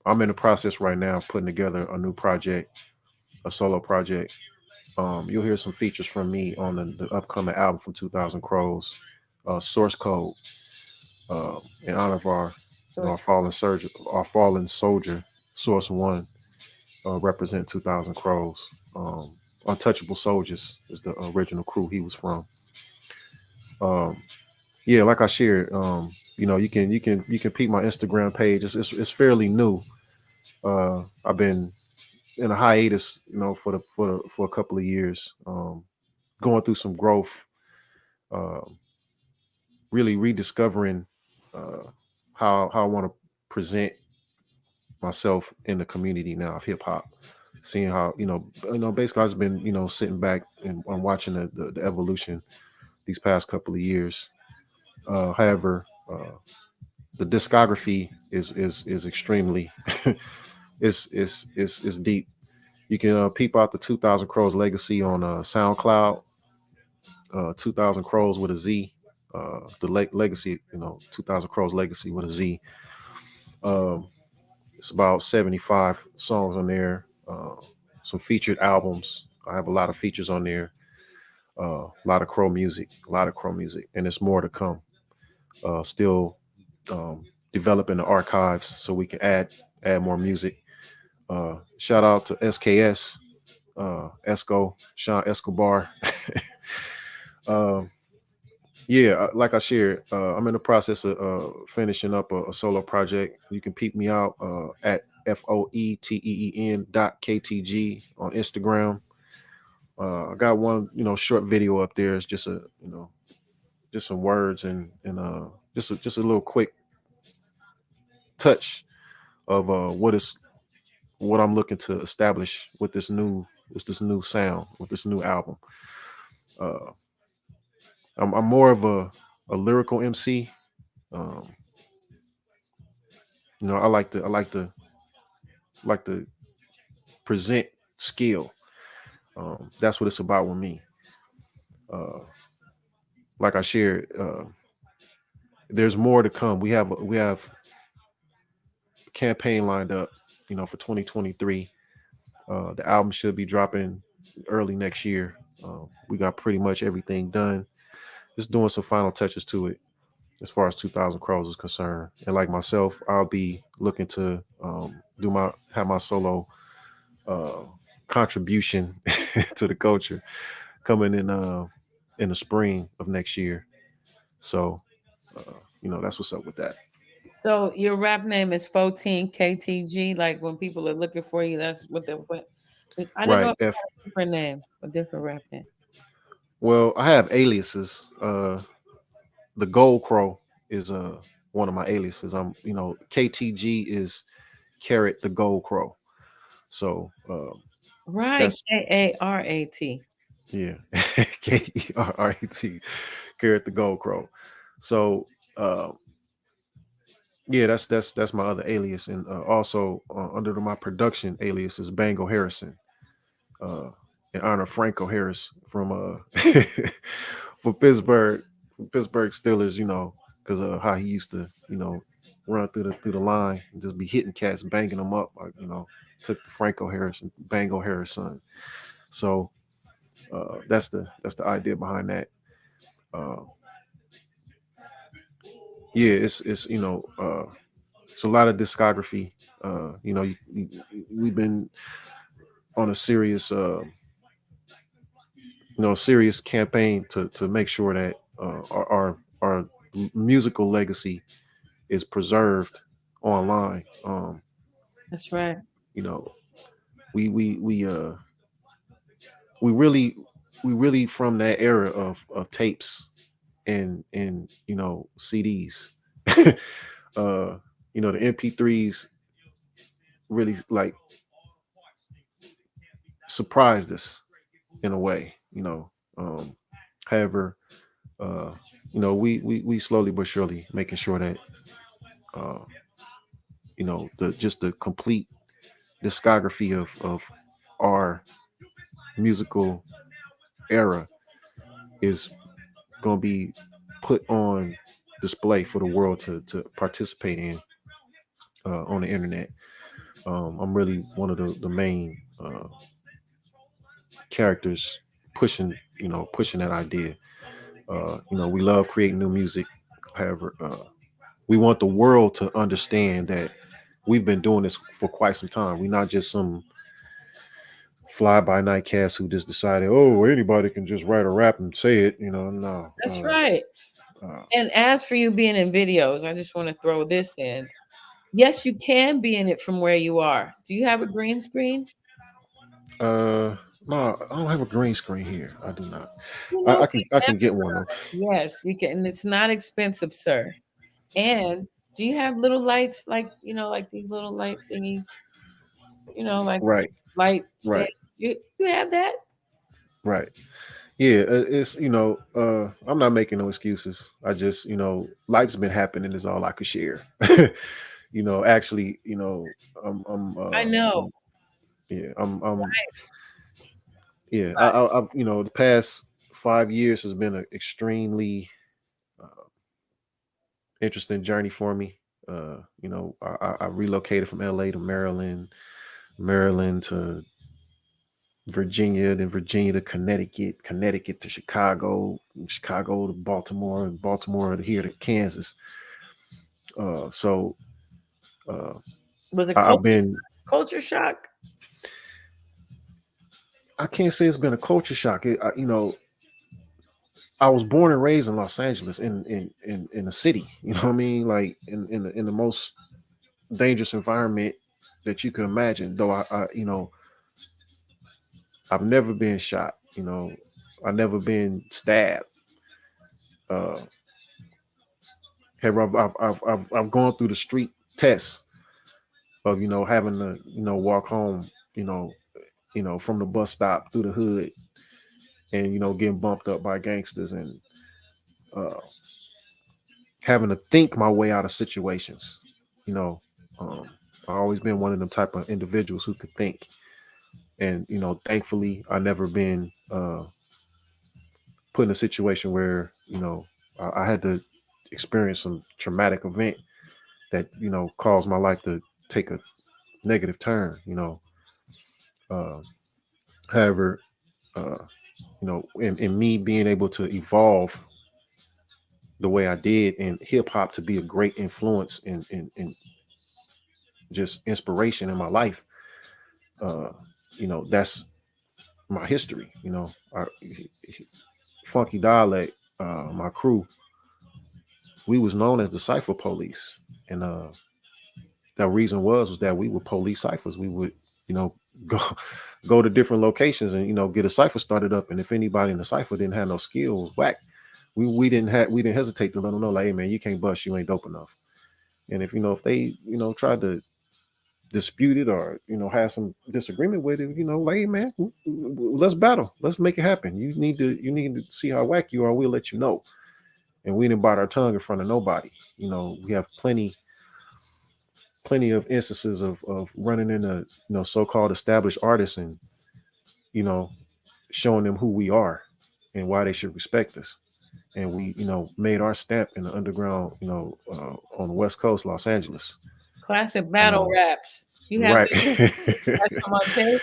I'm in the process right now of putting together a new project, a solo project. You'll hear some features from me on the upcoming album from 2000 Crows, Source Code, in honor of our fallen soldier, Source One, represent 2000 Crows. Untouchable Soldiers is the original crew he was from. Um, yeah, like I shared, you can peep my Instagram page. It's fairly new. I've been in a hiatus, for a couple of years, going through some growth, um, really rediscovering uh, how I want to present myself in the community now of hip hop. Seeing how basically I've been sitting back and I'm watching the evolution these past couple of years. However, the discography is extremely is deep. You can peep out the 2000 Crows legacy on SoundCloud. 2000 Crows with a Z. The legacy, 2000 Crows legacy with a Z. Um, it's about 75 songs on there. Some featured albums. I have a lot of features on there. A lot of crow music, and it's more to come. Still developing the archives so we can add more music. Shout out to SKS, Esco, Sean Escobar. um, yeah, like I shared, I'm in the process of finishing up a solo project. You can peep me out at FOETEEN.KTG on Instagram. I got one, short video up there. It's just just some words and just a little quick touch of what I'm looking to establish with this new sound, with this new album. Uh, I'm more of a lyrical MC. Um, I like to present skill. That's what it's about with me. Uh, like I shared, there's more to come. We have a campaign lined up, for 2023. The album should be dropping early next year. We got pretty much everything done. Just doing some final touches to it as far as 2000 Crows is concerned. And like myself, I'll be looking to have my solo uh, contribution to the culture coming in the spring of next year. So, that's what's up with that. So your rap name is 14 KTG. Like when people are looking for you, that's what they what. I don't know Right. if you got a different name, a different rap name. Well, I have aliases. The Gold Crow is one of my aliases. KTG is Carrot the Gold Crow. So Right. that's KARAT. yeah, KERRAT, Carrot the Gold Crow. So uh, yeah, that's my other alias, and also under my production alias is Bango Harrison, uh, in honor of Franco Harris from from Pittsburgh Steelers. Because how he used to run through the line and just be hitting cats, banging them up. Like, took the Franco Harrison, Bango Harris son. So that's the idea behind that. Uh, yeah, it's it's a lot of discography. We've been on a serious serious campaign to make sure that our musical legacy is preserved online. That's right. You know, we we we uh we really from that era of tapes and CDs. The MP3s really like surprised us in a way. However, we slowly but surely making sure that uh, the complete discography of our musical era is going to be put on display for the world to participate in on the internet. I'm really one of the main characters pushing that idea. We love creating new music. However, we want the world to understand that we've been doing this for quite some time. We're not just some fly by night cast who just decided, oh, anybody can just write a rap and say it. No. That's right. And as for you being in videos, I just want to throw this in. Yes, you can be in it from where you are. Do you have a green screen? No, I don't have a green screen here. I do not. You know, I can get one though. Yes, you can. And it's not expensive, sir. And do you have little lights like like these little light thingies? Like Right. light stands. Right. You have that? Right. Yeah, it's I'm not making no excuses. I just life's been happening is all I could share. Actually, I'm I know. I'm Life. yeah. I the past 5 years has been an extremely interesting journey for me. I relocated from LA to Maryland to Virginia, then Virginia to Connecticut, Connecticut to Chicago, Chicago to Baltimore, and Baltimore to here to Kansas. So Was it I've been. culture shock? I can't say it's been a culture shock. I was born and raised in Los Angeles, in the city. You know what I mean? Like in the most dangerous environment that you can imagine. Though I've never been shot. I've never been stabbed. I've gone through the street tests of having to walk home from the bus stop through the hood and getting bumped up by gangsters and having to think my way out of situations. I've always been one of them type of individuals who could think, and thankfully I never been put in a situation where I had to experience some traumatic event that caused my life to take a negative turn. However, in me being able to evolve the way I did, and hip hop to be a great influence and just inspiration in my life, that's my history. Funky Dialect, my crew, we was known as the Cipher Police, and the reason was that we would police ciphers. We would, go go to different locations and get a cipher started up. And if anybody in the cipher didn't have no skills, whack, we didn't hesitate to let them know, like, hey man, you can't bust, you ain't dope enough. And if if they tried to dispute it or have some disagreement with it, like, hey man, let's battle, let's make it happen. You need to see how whack you are. We'll let you know. And we didn't bite our tongue in front of nobody. We have plenty of instances of running into so-called established artists and showing them who we are and why they should respect us. and we, made our stamp in the underground, on the West Coast, Los Angeles. Classic battle raps. You have Right. some on tape.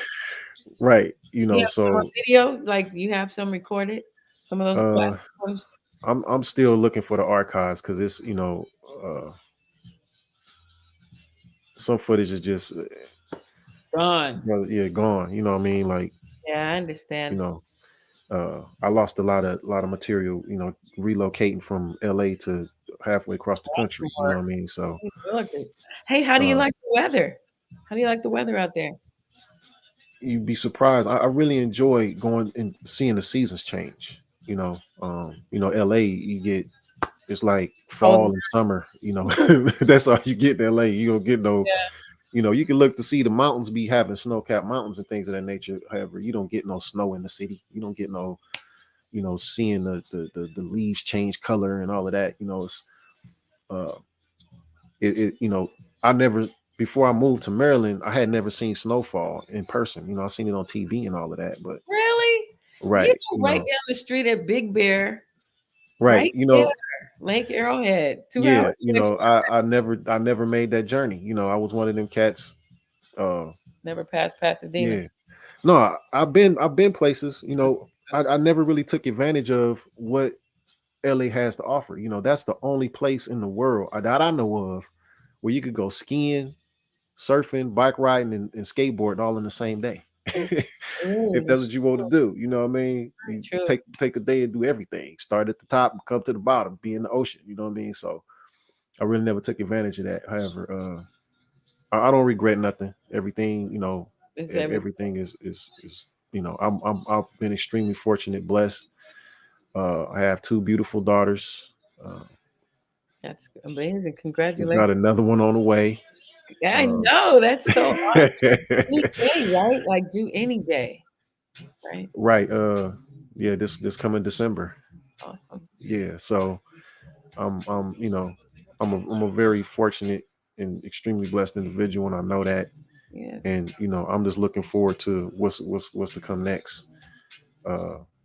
Right. You have some on So video. Like you have some recorded. Some of those uh, classic ones. I'm still looking for the archives because it's, some footage is just Gone. yeah, gone. You know what I mean? Like, Yeah, I understand. I lost a lot of material, relocating from LA to halfway across the country. You know what I mean? So Hey, how do you uh, like the weather? How do you like the weather out there? you'd be surprised. I really enjoy going and seeing the seasons change. LA, you get, it's like Oh, fall and summer. That's all you get in LA. You don't get no. You can look to see the mountains be having snow-capped mountains and things of that nature. However, you don't get no snow in the city. You don't get no, seeing the leaves change color and all of that. It's uh, I never, before I moved to Maryland, I had never seen snowfall in person. I seen it on TV and all of that, but really? right, Right down the street at Big Bear, right, right there, Lake Arrowhead, 2 yeah, hours. Next I never made that journey. I was one of them cats. Never passed Pasadena. Yeah, no, I've been places. I never really took advantage of what LA has to offer. That's the only place in the world that I know of where you could go skiing, surfing, bike riding, and skateboarding all in the same day. If that's what you want to do, you know what I mean? You take a day and do everything. Start at the top and come to the bottom, be in the ocean. You know what I mean? So I really never took advantage of that. However, I don't regret nothing. Everything, everything is I've been extremely fortunate, blessed. I have two beautiful daughters. That's amazing. Got Congratulations. another one on the way. I know. That's so awesome. Any day, right? Like do any day. Right. Right. Yeah, this coming December. Awesome. Yeah. So I'm a very fortunate and extremely blessed individual, and I know that. Yes. And I'm just looking forward to what's to come next.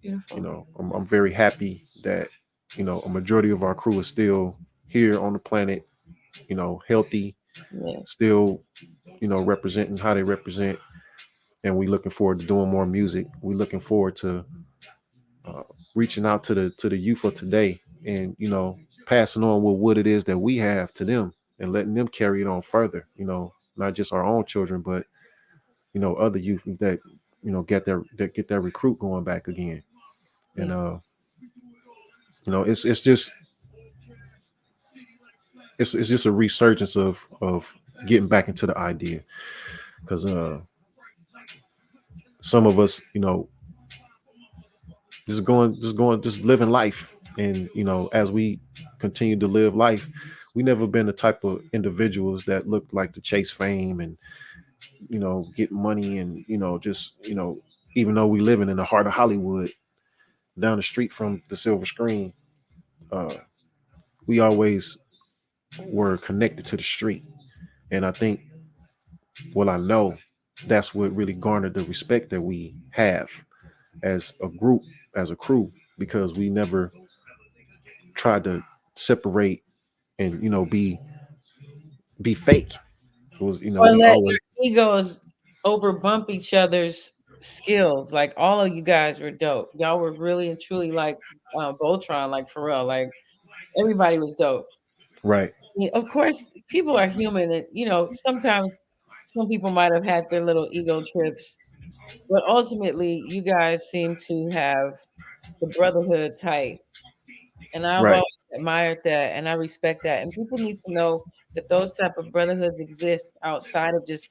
Beautiful. I'm very happy that a majority of our crew is still here on the planet, healthy, Yes. still representing how they represent, and we looking forward to doing more music. We looking forward to reaching out to the youth of today, and passing on what it is that we have to them, and letting them carry it on further. Not just our own children, but other youth that get their recruit going back again. And it's just it's just a resurgence of getting back into the idea, because some of us just living life, and as we continue to live life, we never been the type of individuals that look like to chase fame and get money, and just even though we living in the heart of Hollywood, down the street from the silver screen, we always were connected to the street. And I think, well, I know that's what really garnered the respect that we have as a group, as a crew, because we never tried to separate and be fake. It was Or we let always your egos over bump each other's skills. Like all of you guys were dope. Y'all were really and truly like Voltron, like for real. Like everybody was dope. right, Yeah, of course, people are human, and sometimes some people might have had their little ego trips, but ultimately, you guys seem to have the brotherhood tight, and I've right, always admired that, and I respect that. And people need to know that those type of brotherhoods exist outside of just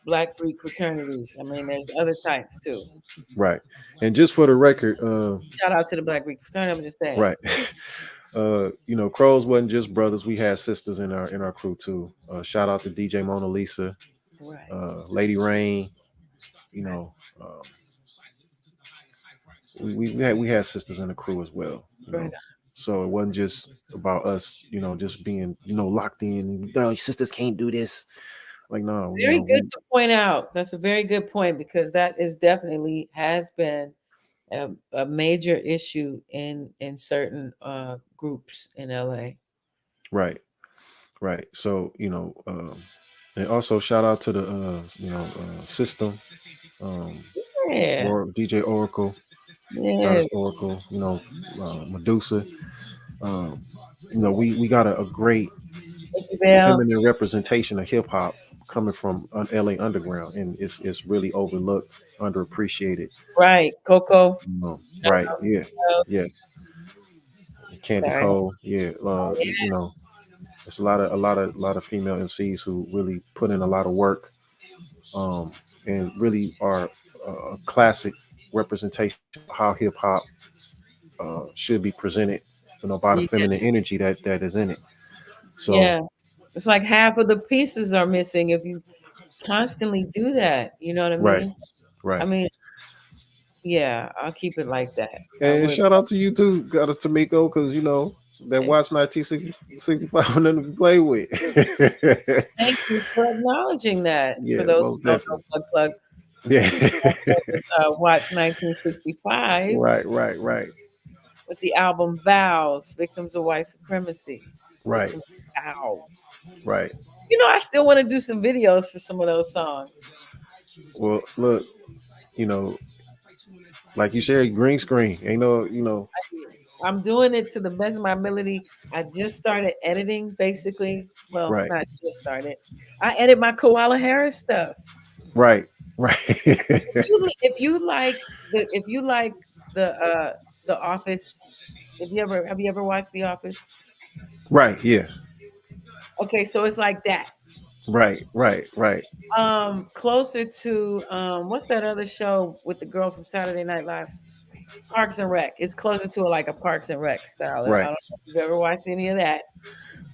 Black Greek fraternities. I mean, there's other types too. right. And just for the record, Shout out to the Black Greek fraternity. I'm just saying. right. Crows wasn't just brothers. We had sisters in our crew too. Shout out to DJ Mona Lisa, Right. Lady Rain. You know, we had sisters in the crew as well. Right. So it wasn't just about us. Just being locked in. No, your sisters can't do this. Like no, Very good to point out. That's a very good point, because that is definitely has been a major issue in certain groups in LA. Right. Right. So, and also shout out to the system, Yeah. or DJ Oracle, Yeah. Goddess Oracle, Medusa. Um, we got a great Bell. feminine representation of hip hop coming from LA Underground, and it's really overlooked, underappreciated. Right. Coco. Right. Yeah. Yes. Candy Sorry. Cole. Yeah. It's a lot of female MCs who really put in a lot of work, um, and really are a classic representation of how hip hop should be presented. By the Yeah. feminine energy that is in it. So Yeah. It's like half of the pieces are missing if you constantly do that. You know what I right, mean? I right. mean, yeah, I'll keep it like that. I And would. shout out to you too, got us TOMEICKO, because that Watch 1965 nothing to play with. Thank you for acknowledging that. For Yeah, those most who don't know, definitely. plug. Yeah. It's Watts 1965 Right. with the album Vows, Victims of White Supremacy. Right. Victims of Vows. Right. I still want to do some videos for some of those songs. Well, look, you know, like you said, green screen. Ain't no. I'm doing it to the best of my ability. I just started editing, basically. Well, Right. not just started. I edit my Koala Harris stuff. Right. Right. If you like the Office, have you ever watched The Office? Right. Yes. Okay, so it's like that. Right. Closer to what's that other show with the girl from Saturday Night Live? Parks and Rec. It's closer to like a Parks and Rec style. I don't Right. know if you've ever watched any of that.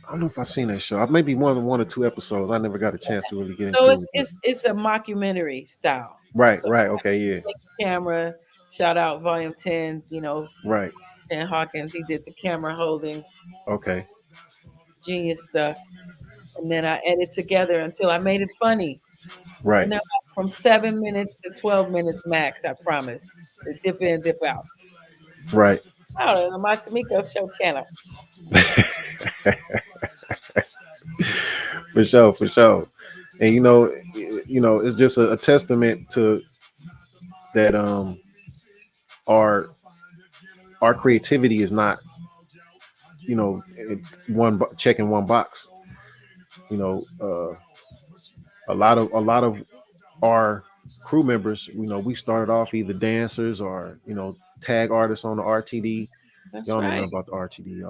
I don't know if I've seen that show. Maybe one or two episodes. I never got a chance to really get So into it. it's a mockumentary style. Right. So Right. Okay. Yeah. take the camera, shout out Volume 10, Right. Dan Hawkins, he did the camera holding, Okay. genius stuff. And then I edit together until I made it funny. Right. And then from 7 minutes to 12 minutes max, I promise. To dip in, dip out. Right. Out on my TOMEICKO Show channel. For sure. And it's just a testament to that. Our creativity is not, checking one box. A lot of our crew members, we started off either dancers or tag artists on the RTD. That's Y'all know right. nothing about the RTD.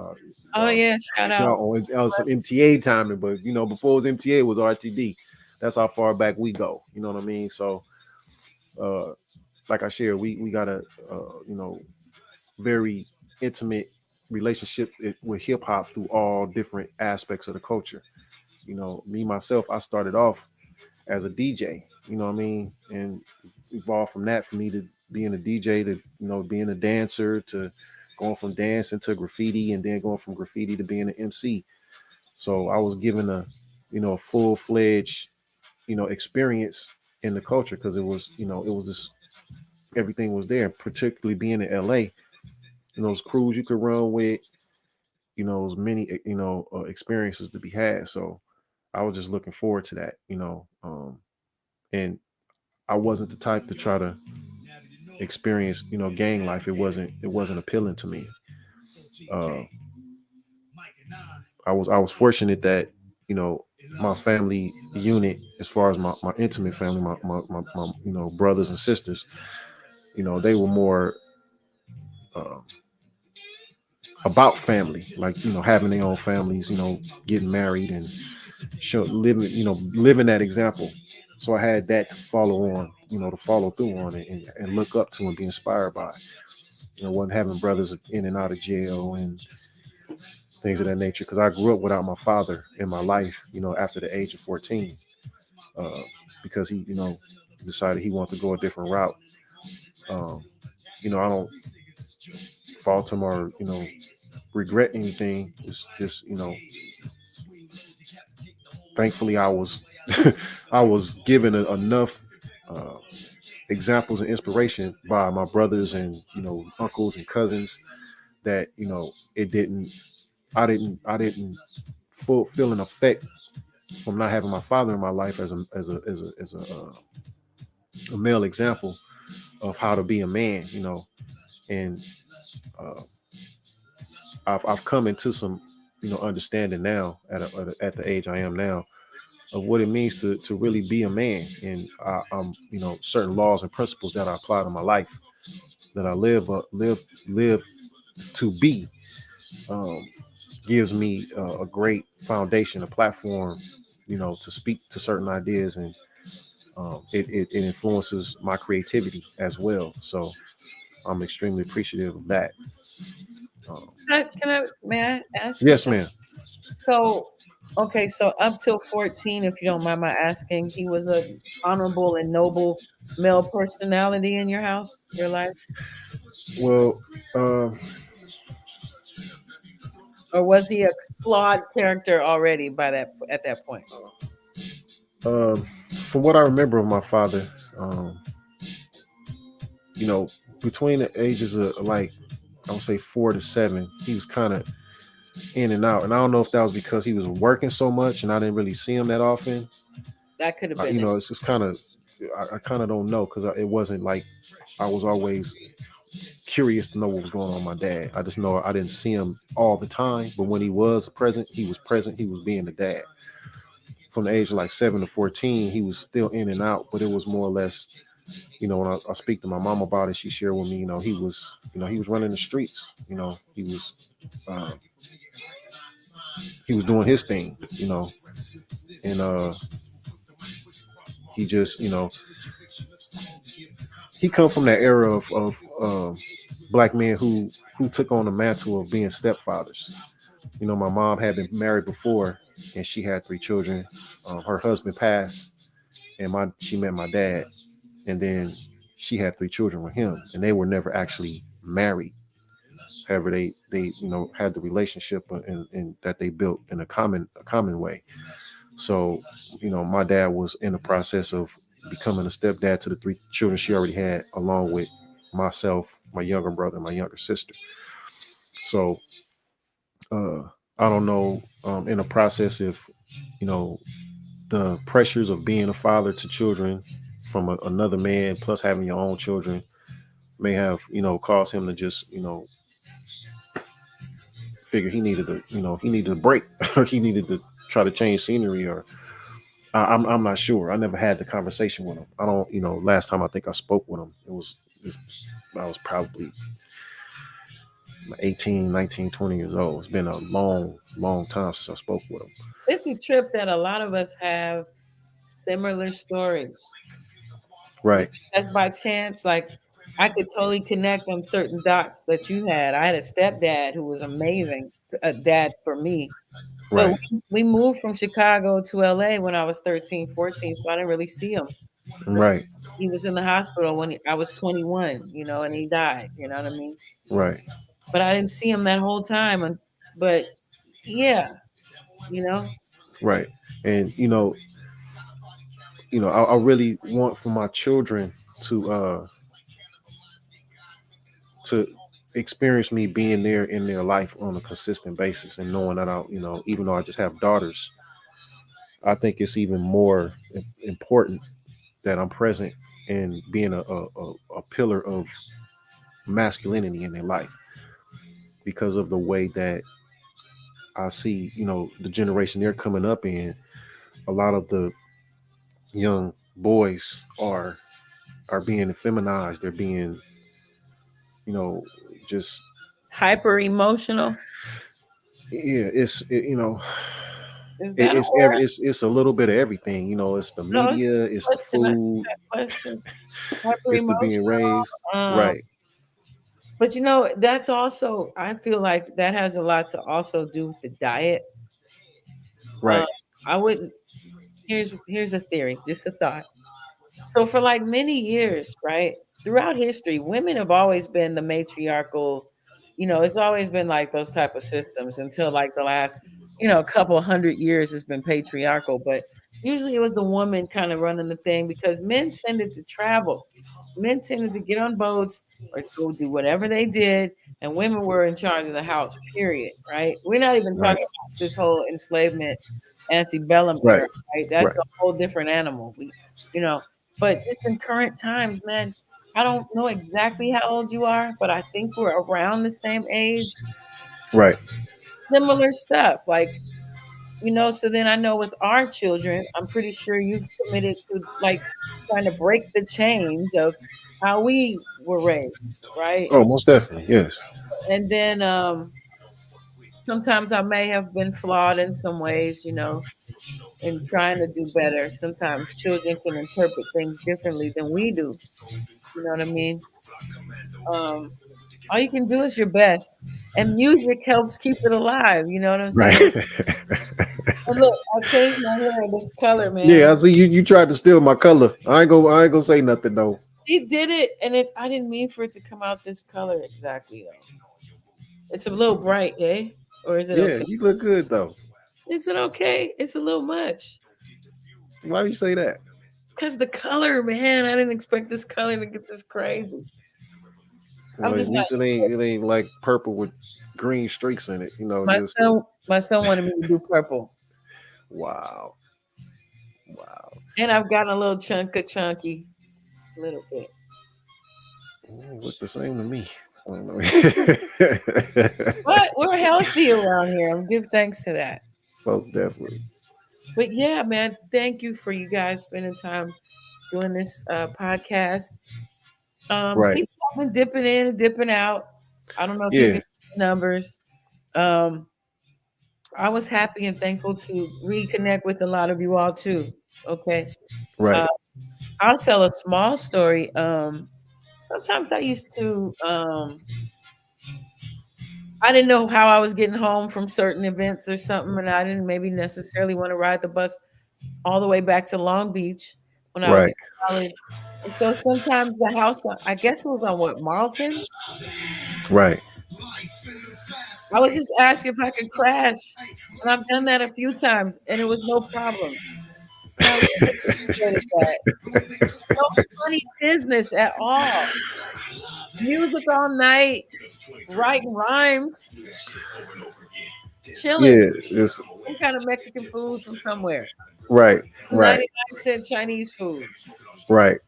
Oh yeah, shout out. Y'all some MTA timing, but before it was MTA, it was RTD. That's how far back we go. You know what I mean? So, like I shared, we got a very intimate relationship with hip hop through all different aspects of the culture. Me myself, I started off as a DJ. You know what I mean? And evolved from that for me to being a DJ to being a dancer to going from dancing to graffiti and then going from graffiti to being an MC. So I was given a full-fledged experience in the culture because it was just everything was there. Particularly being in LA, those crews you could run with, there's many experiences to be had. So I was just looking forward to that, and I wasn't the type to try to experience gang life. It wasn't appealing to me. I was fortunate that my family unit, as far as my intimate family, my brothers and sisters, they were more about family, like having their own families, getting married and living that example. So I had that to follow on, to follow through on it and look up to and be inspired by. Wasn't having brothers in and out of jail and things of that nature, because I grew up without my father in my life, after the age of 14, because he, decided he wanted to go a different route. I don't fault him or, regret anything. It's just, thankfully I was I was given enough examples and inspiration by my brothers and uncles and cousins that it didn't I didn't feel an effect from not having my father in my life as a male example of how to be a man, and uh, I've come into some understanding now at the age I am now of what it means to really be a man, and certain laws and principles that I apply to my life, that I live to be, um, gives me a great foundation, a platform, to speak to certain ideas, and it influences my creativity as well. So I'm extremely appreciative of that. Um, May I ask you yes, something? ma'am. So, okay, so up till 14, if you don't mind my asking, he was a honorable and noble male personality in your house, your life, Well, or was he a flawed character already by that at that point? from what I remember of my father, um, you know, between the ages of like I would say 4 to 7, he was kind of in and out, and I don't know if that was because he was working so much and I didn't really see him that often. That could have been it. It's just kind of I kind of don't know because it wasn't like I was always curious to know what was going on with my dad. I just know I didn't see him all the time, but when he was present, he was present. He was being the dad. From the age of like 7 to 14, he was still in and out, but it was more or less, when I speak to my mom about it, she shared with me, he was running the streets. Uh, he was doing his thing, and he just, he come from that era of black men who took on the mantle of being stepfathers. My mom had been married before, and she had 3 children. Her husband passed, and she met my dad, and then she had 3 children with him, and they were never actually married. However, they had the relationship and that they built in a common way. So, my dad was in the process of becoming a stepdad to the 3 children she already had, along with myself, my younger brother, and my younger sister. So, uh, I don't know, in the process if the pressures of being a father to children from another man, plus having your own children, may have caused him to just figure he needed a break, or he needed to try to change scenery, or I'm not sure. I never had the conversation with him. I don't, last time I think I spoke with him, I was probably 18, 19, 20 years old. It's been a long, long time since I spoke with him. It's a trip that a lot of us have similar stories. Right. That's by chance. Like I could totally connect on certain dots that you had. I had a stepdad who was amazing, a dad for me. But Right. we moved from Chicago to LA when I was 13, 14, so I didn't really see him. Right. He was in the hospital when I was 21, and he died, you know what I mean? Right. But I didn't see him that whole time. But yeah, you know, Right. And I really want for my children to experience me being there in their life on a consistent basis, and knowing that even though I just have daughters, I think it's even more important that I'm present and being a pillar of masculinity in their life, because of the way that I see, the generation they're coming up in. A lot of the young boys are being feminized. They're being, you know, just hyper emotional. yeah. Is that a word? It's a little bit of everything. It's the No, it's media, a it's the question. I see food, that question. Hyper it's the being emotional. raised. Right. But that's also, I feel like that has a lot to also do with the diet. Um, Right. I wouldn't. Here's a theory, just a thought. So for like many years, right, throughout history, women have always been the matriarchal. It's always been like those type of systems until like the last, couple hundred years has been patriarchal. But usually it was the woman kind of running the thing because men tended to travel. men tended to get on boats or go do whatever they did, and women were in charge of the house. Period. Right? We're not even Right. talking about this whole enslavement, antebellum Right. era. Right? That's Right. a whole different animal. We, you know, but just in current times, man. I don't know exactly how old you are, but I think we're around the same age. Right. Similar stuff, like so then I know with our children, I'm pretty sure you've committed to like trying to break the chains of how we were raised, right? Oh, most definitely. Yes. And then sometimes I may have been flawed in some ways, in trying to do better. Sometimes children can interpret things differently than we do. You know what I mean? Um, all you can do is your best. And music helps keep it alive, you know what I'm Right. saying? And look, I changed my hair this color, Yeah, man. I see you. You tried to steal my color. I ain't gonna say nothing though. He did it, and I didn't mean for it to come out this color exactly though. It's a little bright, eh? Or is it Yeah, okay? you look good though. Is it okay? It's a little much. Why do you say that? Cause the color, man, I didn't expect this color to get this crazy. I'm Well, at just not. least it ain't like purple with green streaks in it. My Just son, my son wanted me to do purple, wow, wow. and I've gotten a little chunky, a little bit. Look the same to me. I don't know. But we're healthy around here. I'm give thanks to that. Most definitely. But yeah, man, thank you for you guys spending time doing this podcast. Right. People have been dipping in and dipping out. I don't know if you Yeah. can see the numbers. Um, I was happy and thankful to reconnect with a lot of you all too. Okay. Right. Uh, I'll tell a small story. Sometimes I used to I didn't know how I was getting home from certain events or something, and I didn't maybe necessarily want to ride the bus all the way back to Long Beach when I was in Right. college. And so sometimes the house, I guess it was on what, Marlton? Right. I would just ask if I could crash. And I've done that a few times, and it was no problem. And I really appreciated that. No funny business at all. Music all night, writing rhymes, chilling, Yeah. It's some kind of Mexican food from somewhere. right. Right. 99-cent Chinese food. Right.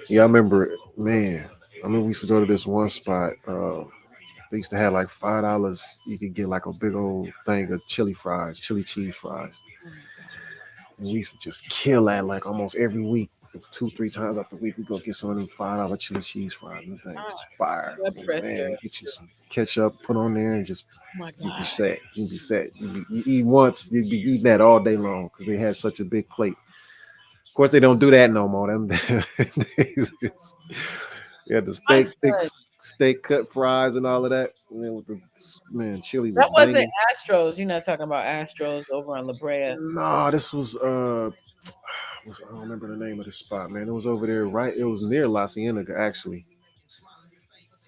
Yeah, I remember it. Man, I remember we used to go to this one spot. They used to have like $5. You could get like a big old thing of chili fries, chili cheese fries. And we used to just kill that like almost every week. It's 2, 3 times out the week. We go get some of them $5 chili cheese fries. Them things just fire. Blood pressure. Man, get you some ketchup, put on there, and just Oh my you be God. set. You be set. You eat once, you be eating that all day long because they had such a big plate. Of course, they don't do that no more. Them yeah, the My thick son, steak cut fries and all of that. Man, with the chili was that wasn't banging. Astros. You're not talking about Astros over on La Brea. No, this was I don't remember the name of the spot, man. It was over there, right? It was near La Cienega, actually.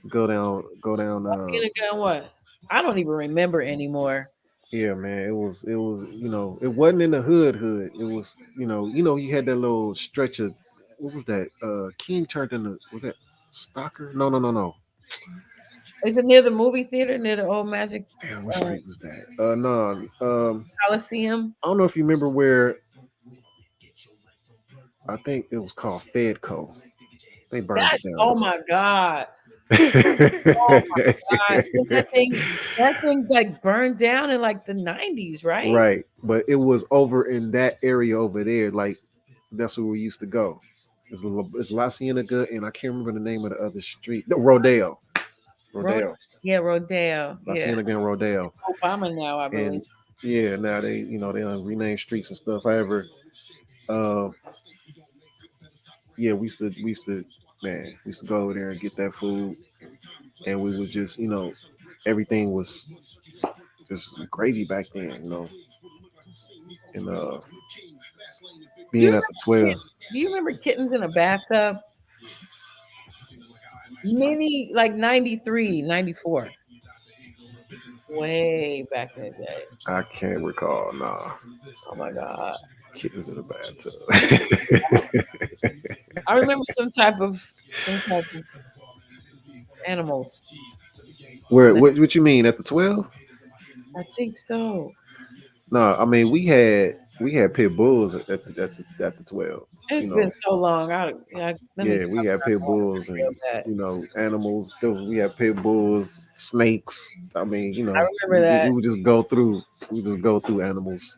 Go down. Seneca and what? I don't even remember anymore. Yeah, man. It was. It wasn't in the hood. It was, you had that little stretch of, what was that? King turned into, was that Stalker? No. Is it near the movie theater, near the old Magic Damn, what street was that? No. Coliseum? I don't know if you remember where. I think it was called Fedco. They burned it That's, down. oh my God. Oh my God. That thing like burned down in like the 90s, right? Right, but it was over in that area over there. Like that's where we used to go. It's La Cienega, and I can't remember the name of the other street. No, Rodeo. Yeah, Rodeo. La Yeah. Cienega and Rodeo. Obama now, I believe. And yeah, now they done renamed streets and stuff. However, yeah, we used to go over there and get that food, and we was just everything was just gravy back then, and being at the 12. Do you remember Kittens in a Bathtub? Mini, like 93, 94. Way back in the day. I can't recall. Nah. Oh my God. Kids in the bathtub. I remember some type of animals. Where? What you mean at the 12? I think so. No, I mean we had pit bulls at the 12. You It's been know, so long. Let me yeah, we stop. had pit bulls Real and bad. animals. We had pit bulls, snakes. I mean, I remember we that. would just go through. We just go through animals.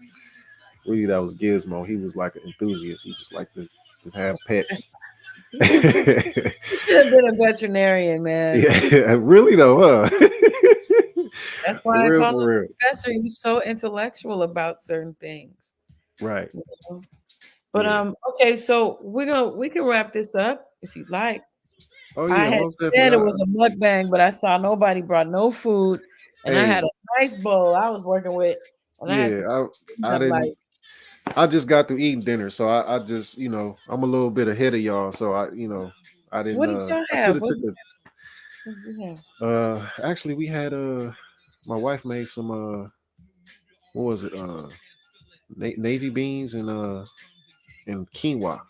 Really, that was Gizmo. He was like an enthusiast. He just liked to just have pets. You should have been a veterinarian, man. Yeah, really though, huh? That's For why I real, call him for real. professor. He's so intellectual about certain things. Right. You know? But Yeah. okay, so we can wrap this up if you'd like. Oh I yeah, had most definitely. said it was a mukbang, but I saw nobody brought no food, and I had Hey, a nice bowl I was working with, and I had to yeah, clean I up didn't. like, I just got through eating dinner, so I just I'm a little bit ahead of y'all, so I didn't. what did y'all I should have? have took a. What did you have? Actually, we had my wife made some what was it navy beans and quinoa.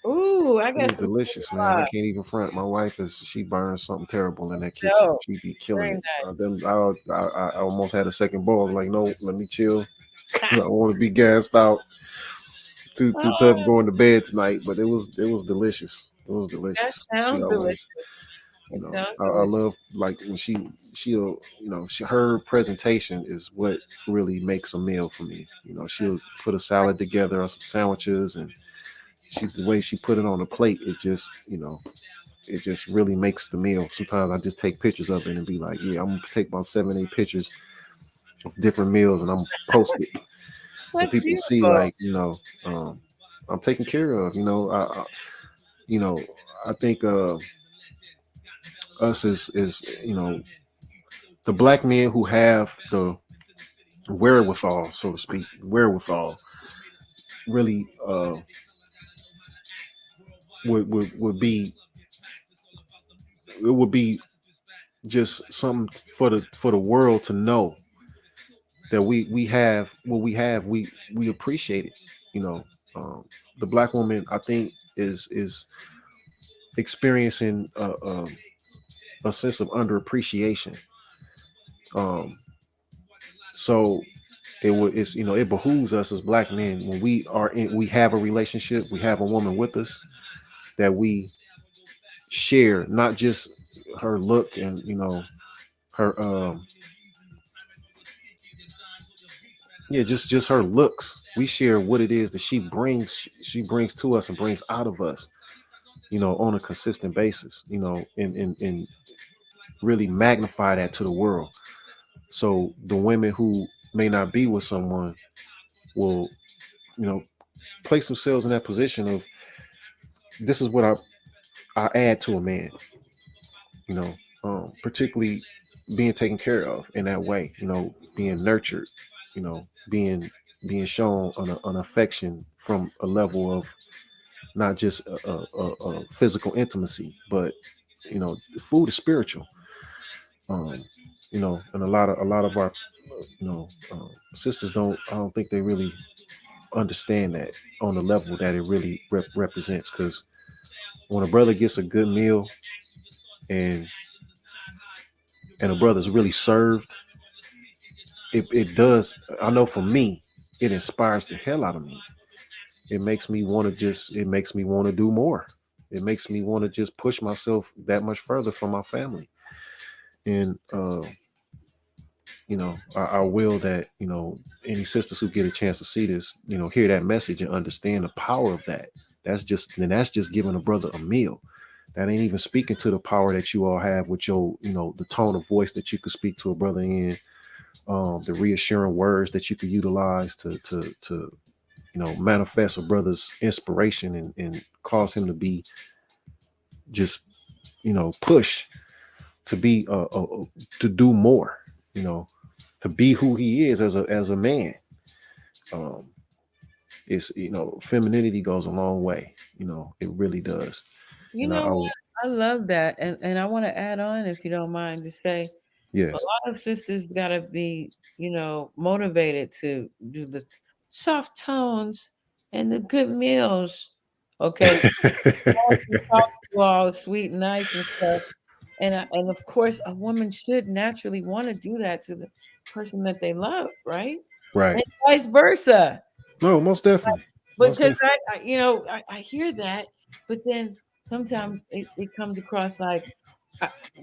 Ooh, I It got was some delicious, man. I quinoa. can't even front. My wife she burns something terrible in that kitchen. Dope. She be killing Very it. nice. Then I almost had a second bowl. I was like, no, let me chill because I don't want to be gassed out. Too tough Oh, going to bed tonight. But it was delicious. It was that delicious. She sounds delicious. always, It sounds I delicious. love like when she'll her presentation is what really makes a meal for me. She'll put a salad together or some sandwiches and the way she put it on the plate, it just really makes the meal. Sometimes I just take pictures of it and be like, yeah, I'm gonna take about 7, 8 pictures of different meals and I'm post it so That's people see beautiful. like, um, I'm taken care of. You know, I think us is the black men who have the wherewithal, so to speak, wherewithal, really would be it would be just something for the world to know that we have what we have. We appreciate it. You know, the black woman I think is experiencing a sense of underappreciation. Um, so it behooves us as black men when we have a relationship, we have a woman with us that we share not just her look and her yeah, just her looks. We share what it is that she brings to us and brings out of us, on a consistent basis, and really magnify that to the world. So the women who may not be with someone will, you know, place themselves in that position of this is what I add to a man, you know, particularly being taken care of in that way, being nurtured, being shown an affection from a level of not just a physical intimacy, but food is spiritual. Um, and a lot of our sisters I don't think they really understand that on the level that it really represents. Because when a brother gets a good meal and a brother's really served, it does. I know for me, it inspires the hell out of me. It makes me want to do more. It makes me want to just push myself that much further for my family. And I will that, any sisters who get a chance to see this, hear that message and understand the power of that. That's just giving a brother a meal. That ain't even speaking to the power that you all have with your, the tone of voice that you could speak to a brother in, the reassuring words that you could utilize to manifest a brother's inspiration and cause him to be just, push to be to do more, to be who he is as a man. Um, it's femininity goes a long way. It really does. You And know what? I love that, and I want to add on, if you don't mind, to say a yes, lot of sisters gotta be, motivated to do the soft tones and the good meals. Okay, talk to you all sweet and nice and stuff. And of course, a woman should naturally want to do that to the person that they love, right? Right. And vice versa. No, most definitely. Most Because definitely. I hear that, but then sometimes it comes across like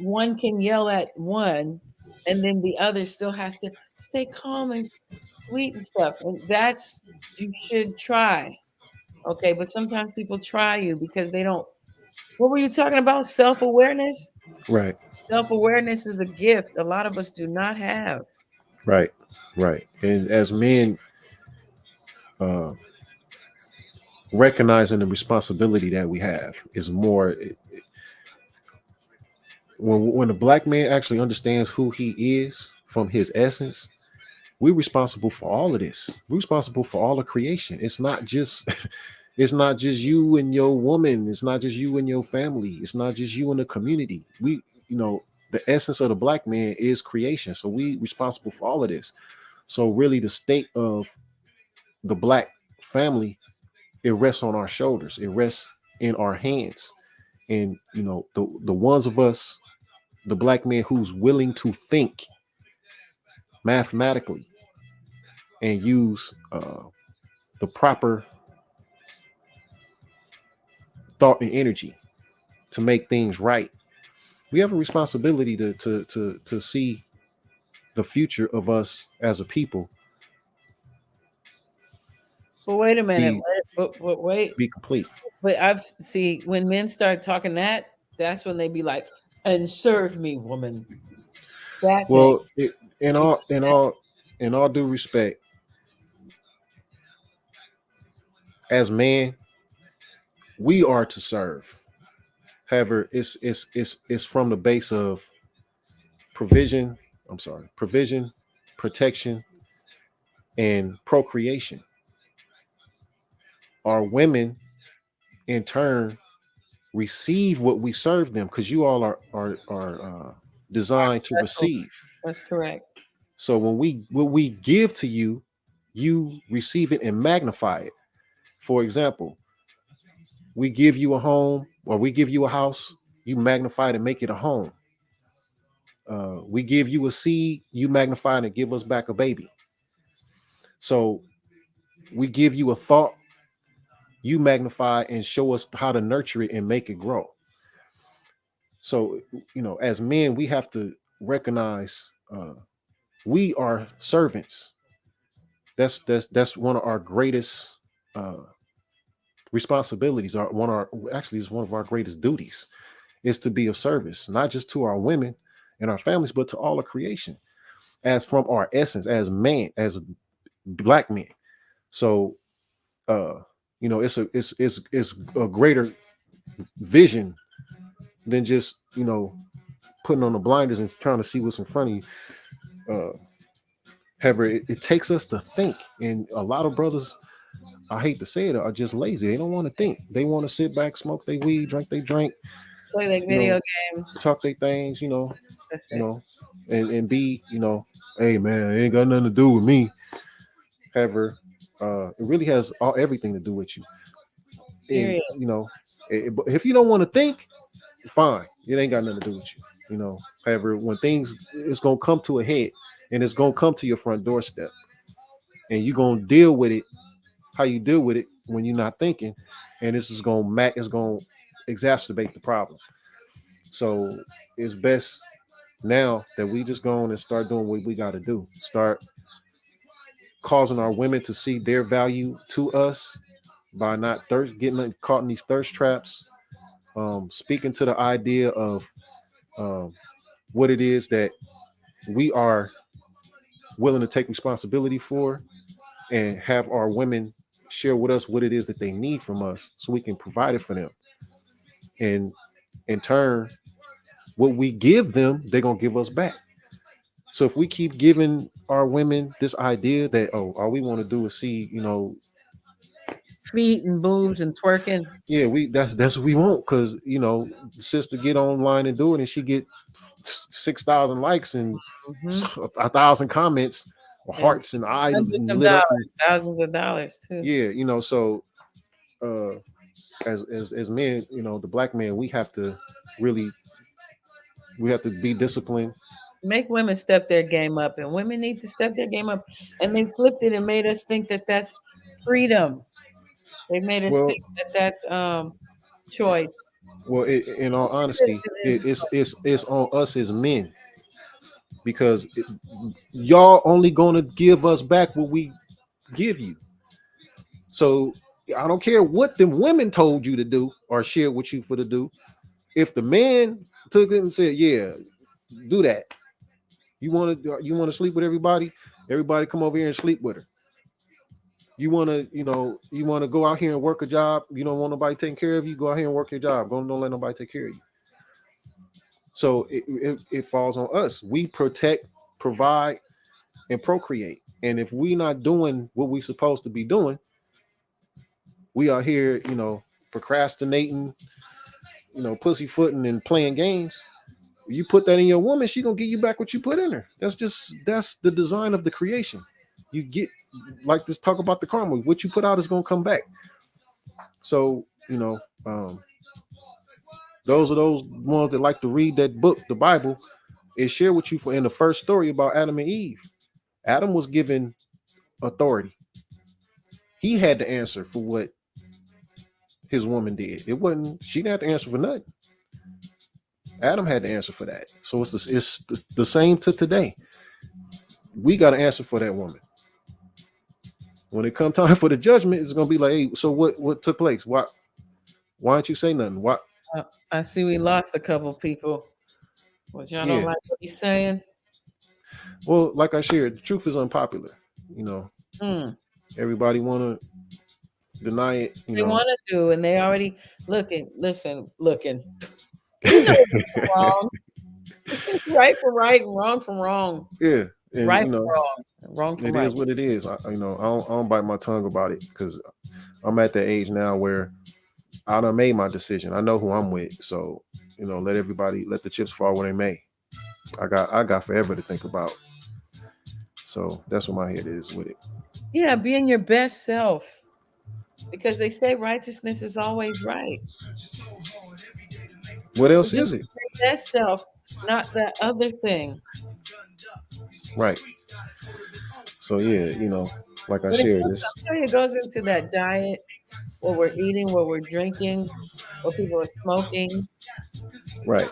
one can yell at one, and then the other still has to stay calm and sweet and stuff. And that's you should try. Okay, but sometimes people try you because they don't. What were you talking about? Self awareness? Right. Self awareness is a gift a lot of us do not have. Right. Right. And as men, uh, recognizing the responsibility that we have is more when a black man actually understands who he is from his essence. We're responsible for all of this. We're responsible for all of creation. It's not just it's not just you and your woman. It's not just you and your family. It's not just you and the community. The essence of the black man is creation. So we responsible for all of this. So really the state of the black family, it rests on our shoulders. It rests in our hands. And the ones of us, the black man who's willing to think mathematically and use the proper thought and energy to make things right. We have a responsibility to see the future of us as a people But wait a minute. be Wait. be complete. But I've see when men start talking that, that's when they be like, "And serve me, woman." That thing. Well, in all due respect, as man, we are to serve. However, it's from the base of provision. I'm sorry, provision, protection, and procreation. Our women, in turn, receive what we serve them because you all are designed to receive. That's correct. So when we give to you, you receive it and magnify it. For example, we give you a home or we give you a house, you magnify it and make it a home. We give you a seed, you magnify it and give us back a baby. So we give you a thought, you magnify and show us how to nurture it and make it grow. So, as men, we have to recognize we are servants. That's one of our greatest responsibilities. Actually is one of our greatest duties is to be of service, not just to our women and our families, but to all of creation, as from our essence, as man, as black men. So, it's a greater vision than just putting on the blinders and trying to see what's in front of you. However, it takes us to think, and a lot of brothers, I hate to say it, are just lazy. They don't want to think. They want to sit back, smoke their weed, drink they drink, Play like video games. talk their things, That's it. and be, hey man, it ain't got nothing to do with me. However, it really has everything to do with you. And Period. but if you don't want to think, fine. It ain't got nothing to do with you. However, when things it's gonna come to a head and it's gonna come to your front doorstep, and you're gonna deal with it how you deal with it when you're not thinking, and this is gonna exacerbate the problem. So it's best now that we just go on and start doing what we got to do. Start causing our women to see their value to us by not getting caught in these thirst traps. Speaking to the idea of what it is that we are willing to take responsibility for, and have our women share with us what it is that they need from us so we can provide it for them. And in turn, what we give them, they're going to give us back. So if we keep giving our women this idea that, all we want to do is see, Feet and boobs and twerking. yeah, that's what we want, because the sister get online and do it and she get 6,000 likes and 1,000 comments. hearts and eyes hundreds of lit up. dollars, thousands of dollars too. Yeah, so as men, the black man, we have to be disciplined. Make women step their game up, and women need to step their game up. And they flipped it and made us think that that's freedom. They made us Well, think that that's choice. In all honesty, it's on us as men, because y'all only gonna give us back what we give you. So I don't care what them women told you to do or shared with you for to do. If the man took it and said, "Yeah, do that," you want to sleep with everybody. Everybody come over here and sleep with her. You want to go out here and work a job. You don't want nobody taking care of you. Go out here and work your job. Don't let nobody take care of you. So it falls on us. We protect, provide, and procreate. And if we not doing what we supposed to be doing, we are here, procrastinating, pussyfooting and playing games. You put that in your woman, she gonna give you back what you put in her. That's the design of the creation. You get like this talk about the karma. What you put out is gonna come back. So those are those ones that like to read that book, the Bible. It shared with you in the first story about Adam and Eve. Adam was given authority. He had to answer for what his woman did. She didn't have to answer for nothing. Adam had to answer for that. So it's the same to today. We got to answer for that woman. When it comes time for the judgment, it's gonna be like, hey, so what took place? Why don't you say nothing? Why? I see we lost a couple people. What y'all don't like what he's saying? Well, like I shared, the truth is unpopular. Everybody want to deny it. They want to do, and they already looking. You know what's wrong. Right for right and wrong from wrong. Yeah, and, right from wrong. Wrong from right. It is what it is. I don't bite my tongue about it, because I'm at that age now where I done made my decision. I know who I'm with, so let the chips fall where they may. I got forever to think about. So that's what my head is with it. Yeah, being your best self, because they say righteousness is always right. What else is it? Your best self, not that other thing. Right. So yeah, like I shared this. It goes into that diet, what we're eating, what we're drinking, what people are smoking. Right.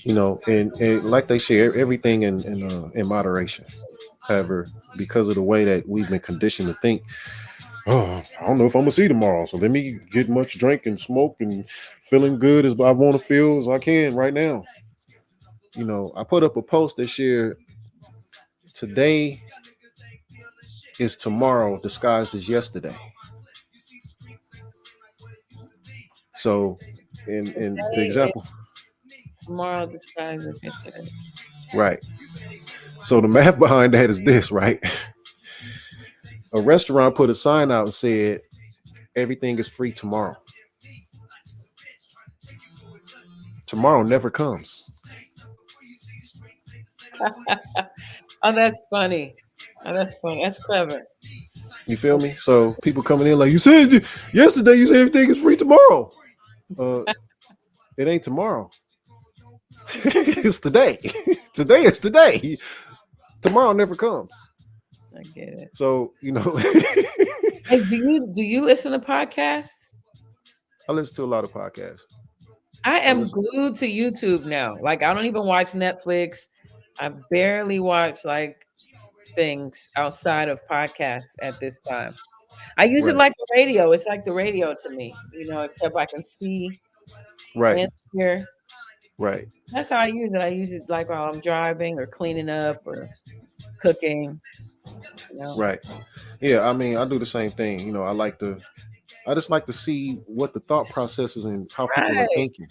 And like they share everything in moderation. However, because of the way that we've been conditioned to think, I don't know if I'm gonna see tomorrow, so let me get much drink and smoke and feeling good as I want to feel as I can right now. I put up a post that shared, today is tomorrow disguised as yesterday. So, in the example, tomorrow disguised as yesterday. Right. So the math behind that is this, right? A restaurant put a sign out and said, everything is free tomorrow. Tomorrow never comes. Oh, that's funny. That's clever. You feel me? So people coming in like, you said yesterday, you said everything is free tomorrow. It ain't tomorrow. It's today. Today is today. Tomorrow never comes. I get it. So, Hey, do you listen to podcasts? I listen to a lot of podcasts. I am glued to YouTube now. Like, I don't even watch Netflix. I barely watch like things outside of podcasts at this time. I use it like the radio. It's like the radio to me, except I can see and hear. Right. That's how I use it. I use it like while I'm driving or cleaning up or cooking. Right. Yeah, I mean, I do the same thing. I just like to see what the thought processes and how people are thinking.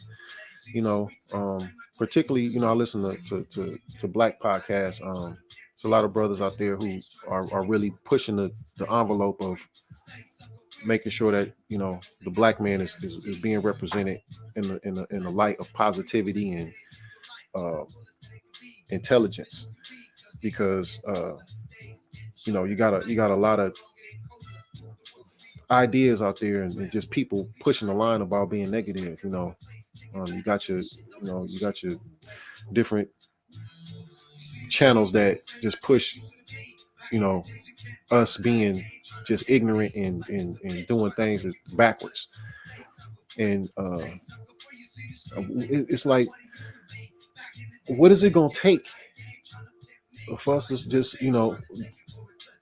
Particularly, I listen to Black podcasts. There's a lot of brothers out there who are really pushing the envelope of making sure that the Black man is being represented in the light of positivity and intelligence. because you got a lot of ideas out there, and just people pushing the line about being negative. You got your different channels that just push you know us being just ignorant and doing things backwards. And it's like, what is it gonna take for us to just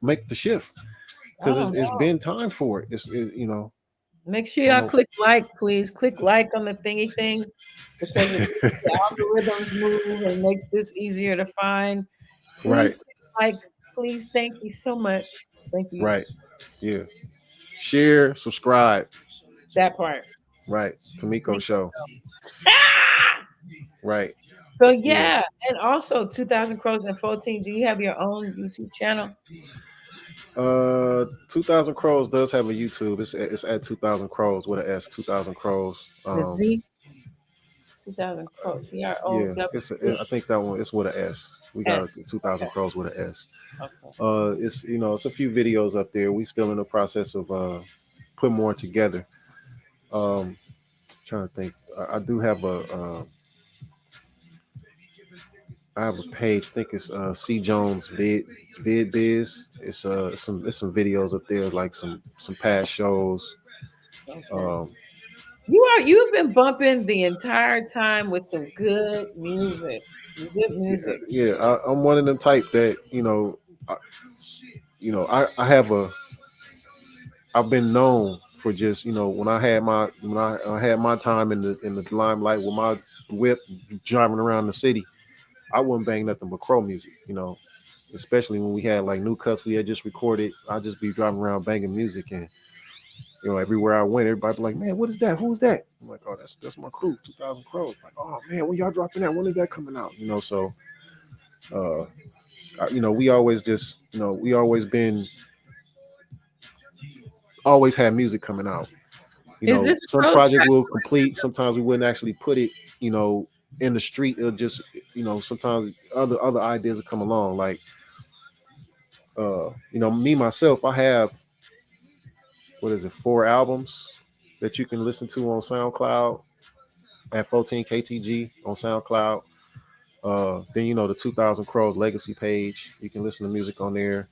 make the shift? I Because don't it's know. been time for it. Make sure I don't y'all know. click like, please. Click like on the thingy thing because it makes the algorithms move and makes this easier to find. Right, Please click like, please. Thank you so much. Thank you. right, yeah. Share, subscribe. That part. Right, TOMEICKO Thank show. you. Ah! Right, So yeah. yeah, and also 2000 Crows and 14. Do you have your own YouTube channel? 2000 Crows does have a YouTube. It's at 2000 Crows with an S. 2000 Crows. The Z 2000 Crows. Yeah, CROWZ. I think that one it's with an S. We got S. 2000 Okay. Crows with an S. Okay. It's a few videos up there. We still in the process of putting more together. Trying to think. I do have I have a page. I think it's C Jones Vid Biz. It's some videos up there, like some past shows. Okay. Um, You've been bumping the entire time with some good music. Good music. yeah, I'm one of them type that I have I've been known for just when I had my time in the limelight with my whip driving around the city. I wouldn't bang nothing but crow music, especially when we had like new cuts we had just recorded. I'd just be driving around banging music, and everywhere I went, everybody be like, "Man, what is that? Who's that?" I'm like, "Oh, that's my crew, 2000 Crows." Like, "Oh man, when y'all dropping that? When is that coming out?" So uh, we always just, we always had music coming out. Is this a Some crow project track? will complete. Sometimes we wouldn't actually put it, in the street. It'll just, sometimes other ideas will come along. Like, me myself, I have, what is it, 4 albums that you can listen to on SoundCloud at 14 KTG on SoundCloud. Then the 2000 Crows Legacy page. You can listen to music on there.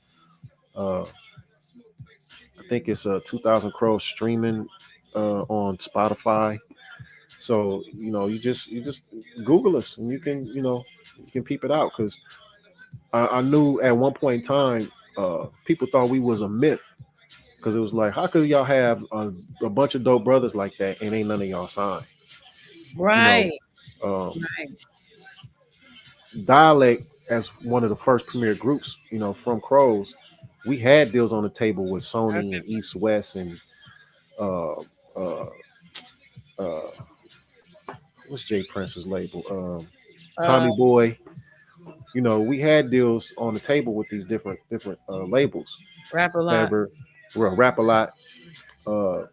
Uh, I think it's 2000 Crows streaming on Spotify. So you just Google us and you can peep it out, because I knew at one point in time people thought we was a myth, because it was like, how could y'all have a bunch of dope brothers like that and ain't none of y'all signed? Right. Um, Right. Dialect, as one of the first premier groups, from Crows, we had deals on the table with Sony and East West and uh, uh, uh, what's Jay Prince's label? Uh, Tommy Boy. We had deals on the table with these different labels. Rap a lot. However, we'll rap a lot. Uh,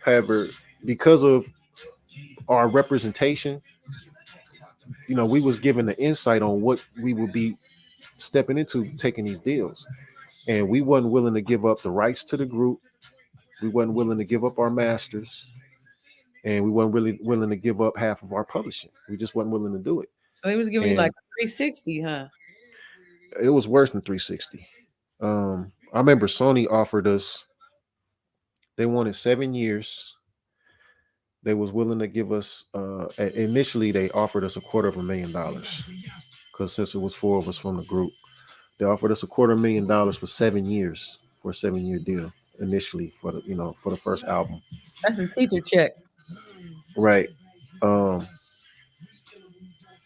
however, because of our representation, we was given the insight on what we would be stepping into taking these deals, and we wasn't willing to give up the rights to the group. We wasn't willing to give up our masters, and we weren't really willing to give up half of our publishing. We just wasn't willing to do it. So he was giving you like And a 360, huh? it was worse than 360. I remember Sony offered us, they wanted 7 years. They was willing to give us, initially they offered us $250,000, because since it was 4 of us from the group, they offered us $250,000 for 7 years, for a 7-year deal initially, for the first album. That's a teacher check. Right.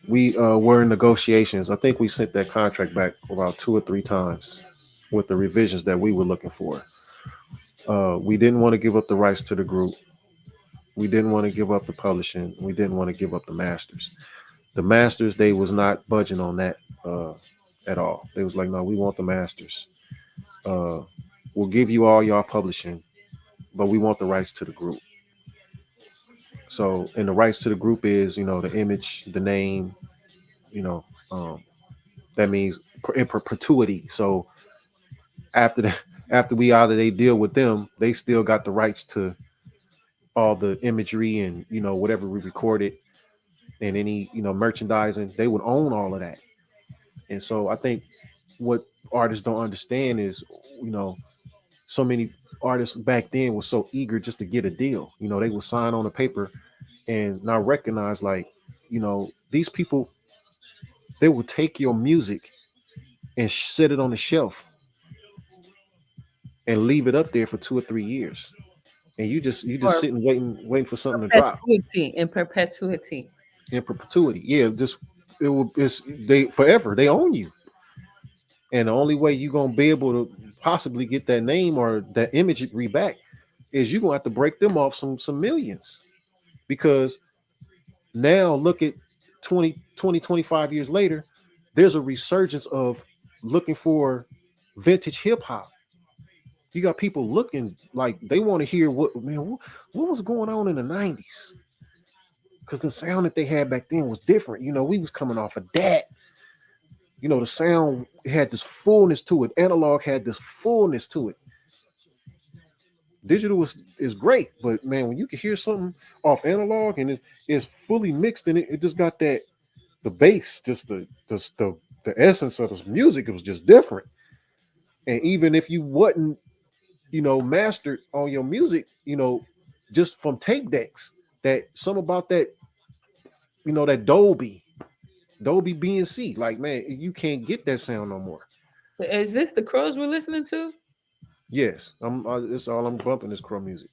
We were in negotiations. I think we sent that contract back about 2 or 3 times with the revisions that we were looking for. We didn't want to give up the rights to the group. We didn't want to give up the publishing. We didn't want to give up the masters. The masters, they was not budging on that at all. They was like, no, we want the masters. We'll give you all y'all publishing, but we want the rights to the group. So, and the rights to the group is, the image, the name, That means in perpetuity. So after the after we out of they deal with them, they still got the rights to all the imagery and whatever we recorded and any merchandising. They would own all of that. And so I think what artists don't understand is so many artists back then were so eager just to get a deal. They would sign on a paper and not recognize these people, they will take your music and set it on the shelf and leave it up there for 2 or 3 years, and you just Or sitting waiting for something to drop in perpetuity. in perpetuity. Yeah, just it's they forever. They own you, and the only way you're gonna be able to possibly get that name or that imagery back is you're gonna have to break them off some millions, because now look at 25 years later, there's a resurgence of looking for vintage hip hop. You got people looking like they want to hear what was going on in the 90s, because the sound that they had back then was different. We was coming off of that. The sound had this fullness to it. Analog had this fullness to it. Digital is great, but man, when you can hear something off analog and it's fully mixed and it just got that the bass, just the essence of this music, it was just different. And even if you wasn't mastered on your music, just from tape decks, that some about that, that Dolby BNC, like, man, you can't get that sound no more. Is this the Crows we're listening to? Yes, it's all I'm bumping is Crow music.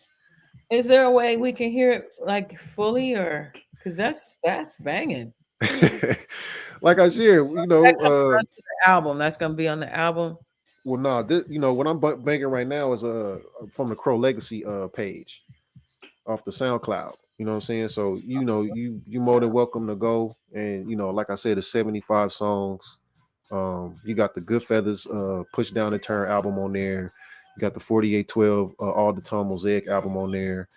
Is there a way we can hear it like fully, or because that's banging? Like I shared, That's the album. That's gonna be on the album. Well, no, what I'm banging right now is from the Crow Legacy page off the SoundCloud. You know what I'm saying? So you more than welcome to go, and like I said, it's 75 songs. You got the Good Feathers Push Down and Turn album on there. You got the 4812 All the Tom Mosaic album on there.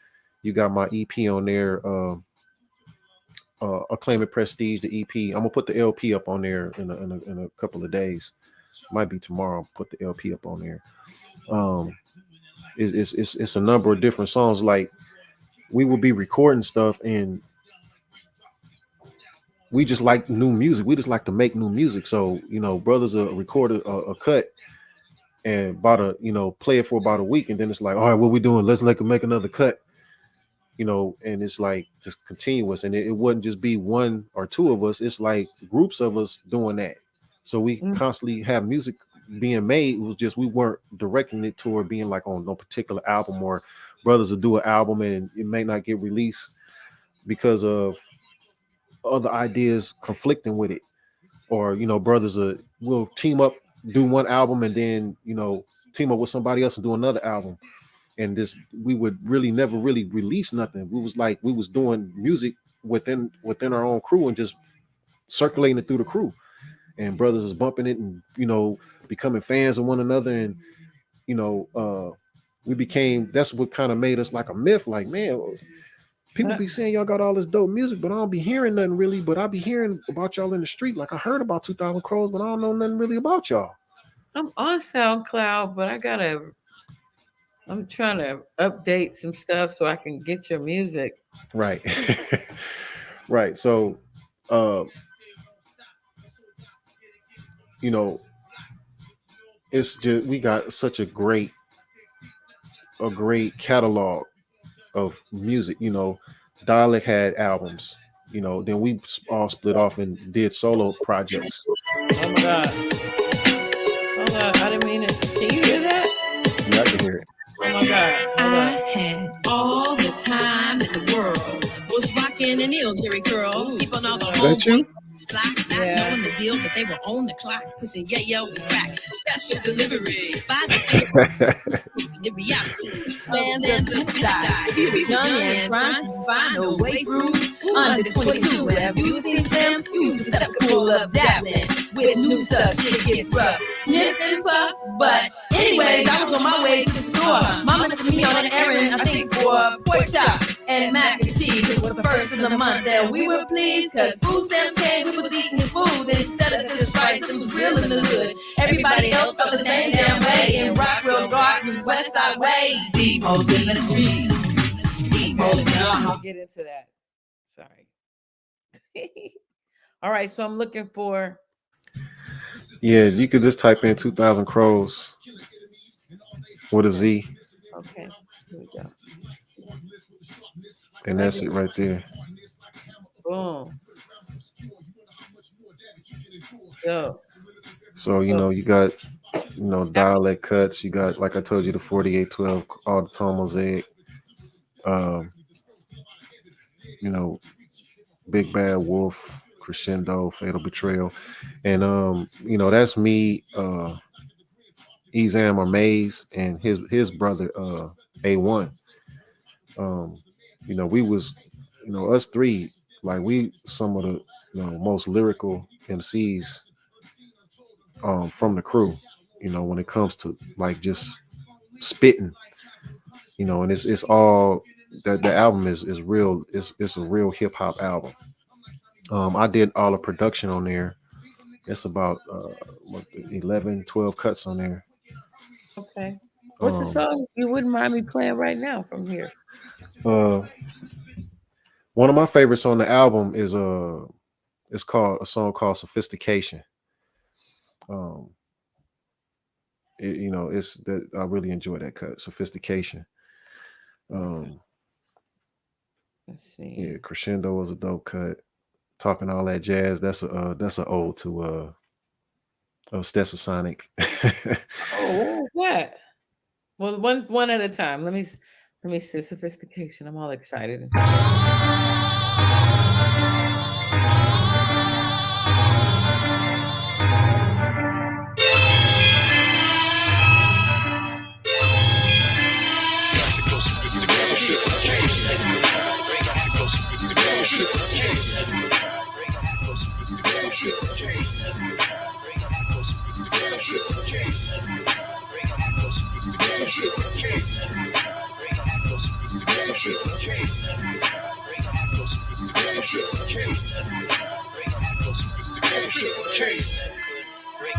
You got my EP on there, Acclaim It Prestige, the EP. I'm gonna put the LP up on there in a couple of days. Might be tomorrow. I'll put the LP up on there. It's a number of different songs. Like, we will be recording stuff, and we just like new music. We just like to make new music. So brothers will record a cut and play it for about a week, and then it's like, all right, what we doing? Let's make another cut. And it's like just continuous, and it wouldn't just be one or two of us. It's like groups of us doing that. So we constantly have music being made. It was just we weren't directing it toward being like on no particular album, or brothers will do an album and it may not get released because of other ideas conflicting with it, or brothers will team up, do one album, and then team up with somebody else and do another album. And we would really never really release nothing. We was doing music within our own crew and just circulating it through the crew. And brothers is bumping it and becoming fans of one another, and that's what kind of made us like a myth. Like, man, people be saying y'all got all this dope music, but I don't be hearing nothing really. But I be hearing about y'all in the street. Like, I heard about 2000 Crows, but I don't know nothing really about y'all. I'm on SoundCloud, but I'm trying to update some stuff so I can get your music. Right. Right. So it's just, we got such a great catalog of music. Dialect had albums, then we all split off and did solo projects. Oh my God. Hold on, I didn't mean it. Can you hear that? Yeah, I can hear it. Oh my God. I had all the time in the world. Was rocking an Illusory girl. Keeping all the homeboys block, not knowing the deal that they were on the clock, pushing yayo and crack. Special delivery by the city. The reality. And then the side. You be young and trying to find a way through. Under 22, have you seen them? Use the step pull up dabbling. With new stuff, shit gets rough. Sniff and puff, but anyways, I was on my way to the store. Mama sent me on an errand, I think for pork chops and mac and cheese. It was the first of the month that we were pleased, cause food stamps came, we was eating food. They said it just right, it was real in the hood. Everybody else felt the same damn way. In Rockville Gardens, West Side Way. Depots in the streets. Depots in the I'll get into that. Sorry. All right, so I'm looking for. Yeah, you could just type in 2000 Crows with a Z. Okay, here we go. And that's it right there. Boom. Yo. So, you know, you got, you know, dialect cuts. You got, like I told you, the 4812 all the tone mosaic. You know, Big Bad Wolf, Crescendo, Fatal Betrayal. And you know, that's me, Ezam or Maze and his brother A1. You know, we was, you know, us three, like we some of the, you know, most lyrical MCs from the crew, you know, when it comes to like just spitting, you know, and it's all that the album is real, it's a real hip hop album. I did all the production on there. It's about 11, 12 cuts on there. Okay. What's the song you wouldn't mind me playing right now from here? One of my favorites on the album is it's called a song called Sophistication. You know, it's that I really enjoy that cut, Sophistication. Let's see. Yeah, Crescendo was a dope cut. Talking all that jazz, that's an ode to Stetsasonic. Oh, what was that? Well, one at a time. Let me see Sophistication. I'm all excited.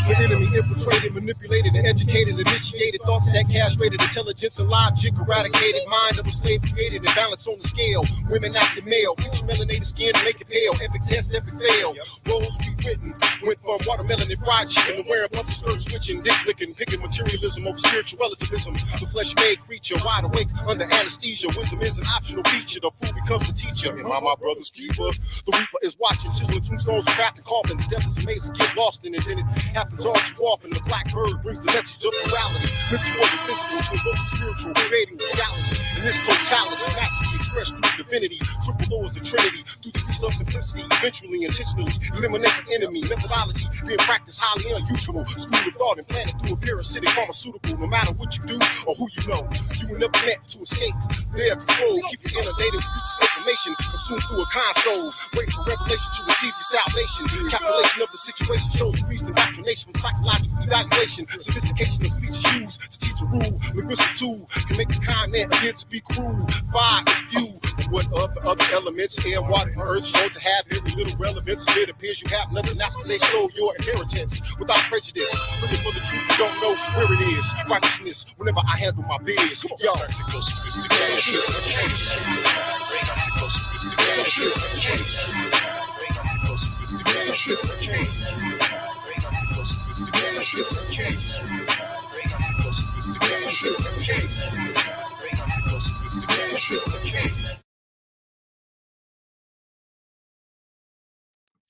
The enemy infiltrated, manipulated, and educated, initiated thoughts that castrated intelligence and logic, eradicated mind of a slave created and balance on the scale. Women acting male, get your melanated skin to make it pale. Epic test, epic fail. Roles rewritten, went from watermelon and fried chicken to wearing pumps and skirts, switching, dick licking, picking materialism over spiritual relativism. The flesh-made creature, wide awake under anesthesia. Wisdom is an optional feature. The fool becomes a teacher. Am I my brother's keeper? The reaper is watching, chiseling tombstones, crafting coffins. Death is amazing, get lost in it, and it happens all too often. The black bird brings the message of duality, mental and physical, to evoke the spiritual, creating reality. In this totality, naturally expressed through divinity, triple O is the Trinity, through the use of simplicity, eventually, intentionally, eliminate the enemy. Methodology being practiced highly unusual, school of thought implanted through a parasitic pharmaceutical. No matter what you do or who you know, you were never meant to escape their control. Keep you inundated with useless information, consumed through a console, waiting for revelation to receive your salvation. Calculation of the situation shows increased indoctrination from psychological evaluation. Sophistication of speech is used to teach a rule. Linguistic tool can make a comment appear to be cruel. Fire is few, but what of the other elements? Air, water, and earth show to have very little relevance. If it appears you have nothing, that's because they stole your inheritance without prejudice. Looking for the truth, you don't know where it is. Righteousness, whenever I handle my biz. Yo, practical sophistication. Practical sophistication. Practical sophistication.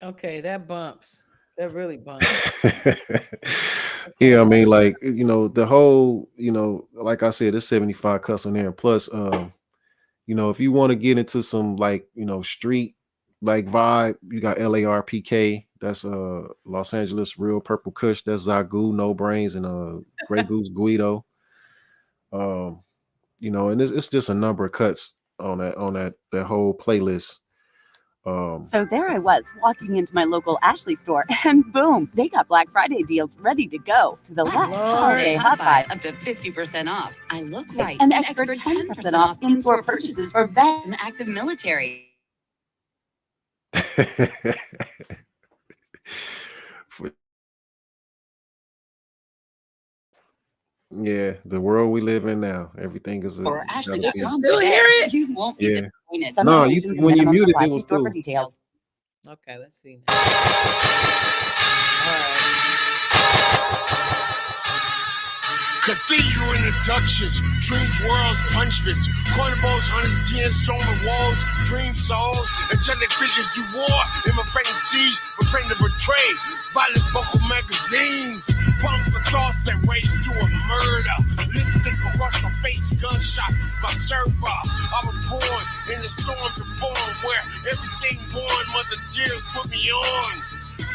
Okay, that bumps. That really bumps. Yeah, I mean, like, you know, the whole, you know, like I said, there's 75 cuts on there. Plus, you know, if you want to get into some, like, you know, street like vibe, you got LARPK. That's Los Angeles Real Purple Kush. That's Zagu, No Brains, and Grey Goose Guido. You know, and it's just a number of cuts on that whole playlist. So there I was, walking into my local Ashley store, and boom, they got Black Friday deals ready to go. To the left, holiday hot buy up to 50% off. I look right. An expert 10% off in-store purchases for vets and active military. Yeah, the world we live in now, everything is Or Ashley, You can still hear it? you won't be yeah. disappointed. No, Substitutions and when you minimum muted, supply. it See was store for cool. details. Okay, let's see. All right. Cathedral introductions, dreams, worlds, punishments, cornerballs, hunters, DNs, storming walls, dream souls, angelic visions you wore, in my fantasies, refrain to betray, violent vocal magazines, pump the thoughts that race to a murder, lipstick across my face, gunshot, my server, I was born in the storm to form, where everything born, mother dear put me on.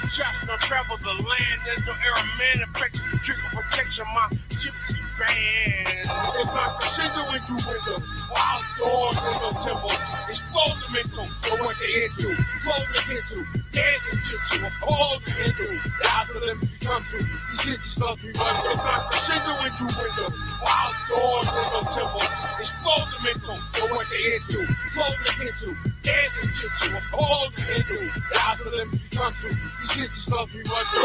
Just not travel the land, there's no error manifest, trigger protection, my gypsy band. It's not crescendo into windows, wild doors in those temples, explode the mental, or what they into, flow the into, dance into, appall the into, die for them to become true, these cities love me right, it's not crescendo into windows, wild doors in those temples, explode the mental, or what they into, flow the into, dance into, appall the into, die for them to become true,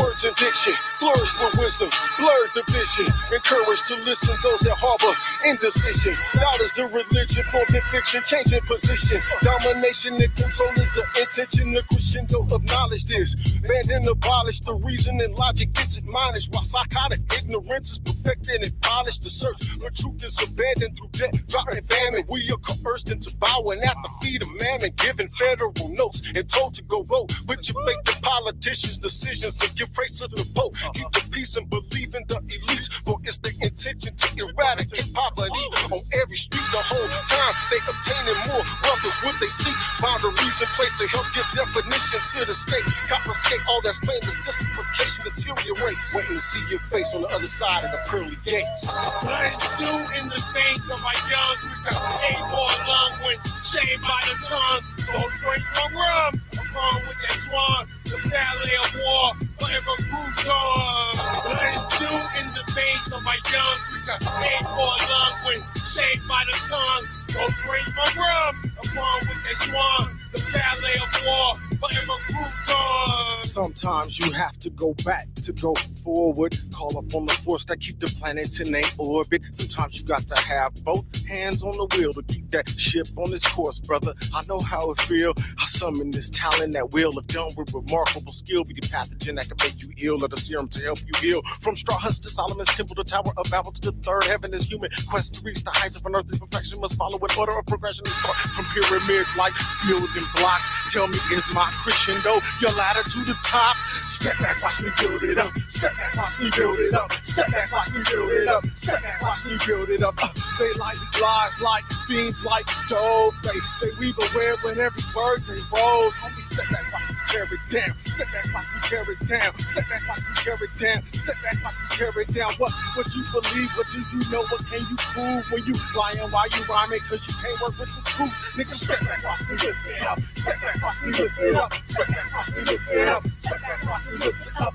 words and diction, flourish with wisdom, blurred the vision, encouraged to listen those that harbor indecision. Doubt is the religion, forming fiction, changing position. Domination and control is the intention, the crescendo of knowledge is. Banned and abolished, the reason and logic gets admonished, while psychotic ignorance is perfected and polished. The search for truth is abandoned through death, drought and famine. We are coerced into bowing at the feet of mammon, given federal notes and told to go vote. With your faith the politicians' decisions to give praise to the Pope. Keep the peace and believe in the elites, for it's the intention to eradicate poverty on every street. The whole time they obtaining more wealth is what they seek. Boundaries in place to help give definition to the state. Confiscate all that's claimed as justification deteriorates. Waiting to see your face on the other side of the pearly gates. Blood is new in the veins of my young with the 8-ball lung when shaved by the tongue. Don't drink my rum, along with that swan. The ballet of war forever moves on. Blood is new in the veins of my young with the 8-ball lung when shaved by the tongue. Don't drink my rum, along with that swan. The ballet of war forever moves on. Sometimes you have to go back to go forward. Call up on the force that keep the planet in their orbit. Sometimes you got to have both hands on the wheel to keep that ship on its course, brother. I know how it feel. I summon this talent that will, if done with remarkable skill, be the pathogen that can make you ill, or the serum to help you heal. From straw huts to Solomon's temple, the Tower of Babel to the third heaven is human. Quest to reach the heights of an earthly perfection must follow an order of progression and start from pyramids like building blocks. Tell me, is my crescendo your ladder to the top? Step back, watch me build it up. Step back, watch me build it up. Step back, watch me build it up. Step back, watch me build it up. They like lies, like fiends, like dope. They weave a web when every word they roll. Homie, step back, watch me tear it down. Step back, watch me tear it down. Step back, watch me tear it down. Step back, watch me tear it down. What you believe? What do you know? What can you prove when you lying? Why you rhyming? Cause you can't work with the truth. Nigga, step back, watch me lift it up. Step back, watch me lift it up. Step back, watch me lift it up. Step back, watch me lift it up.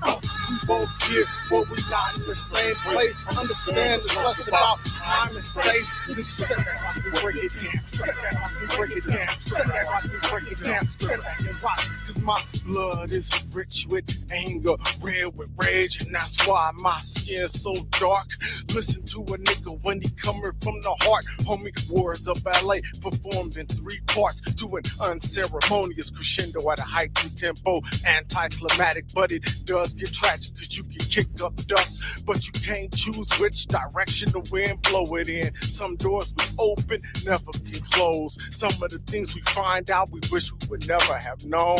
We both here, but we not in the same place. Understand it's less about time and space. Nigga, step back, watch me break it down. Step back, watch me break it down. Step back, watch me break it down. Step back and watch, cause my blood is rich with anger, red with rage, and that's why my skin's so dark. Listen to a nigga when he coming from the heart. Homie, war is a ballet performed in 3 parts to an unceremonious crescendo at a heightened tempo. Anticlimactic, but it does get tragic, cause you can kick up dust, but you can't choose which direction the wind blow it in. Some doors we open, never can close. Some of the things we find out we wish we would never have known.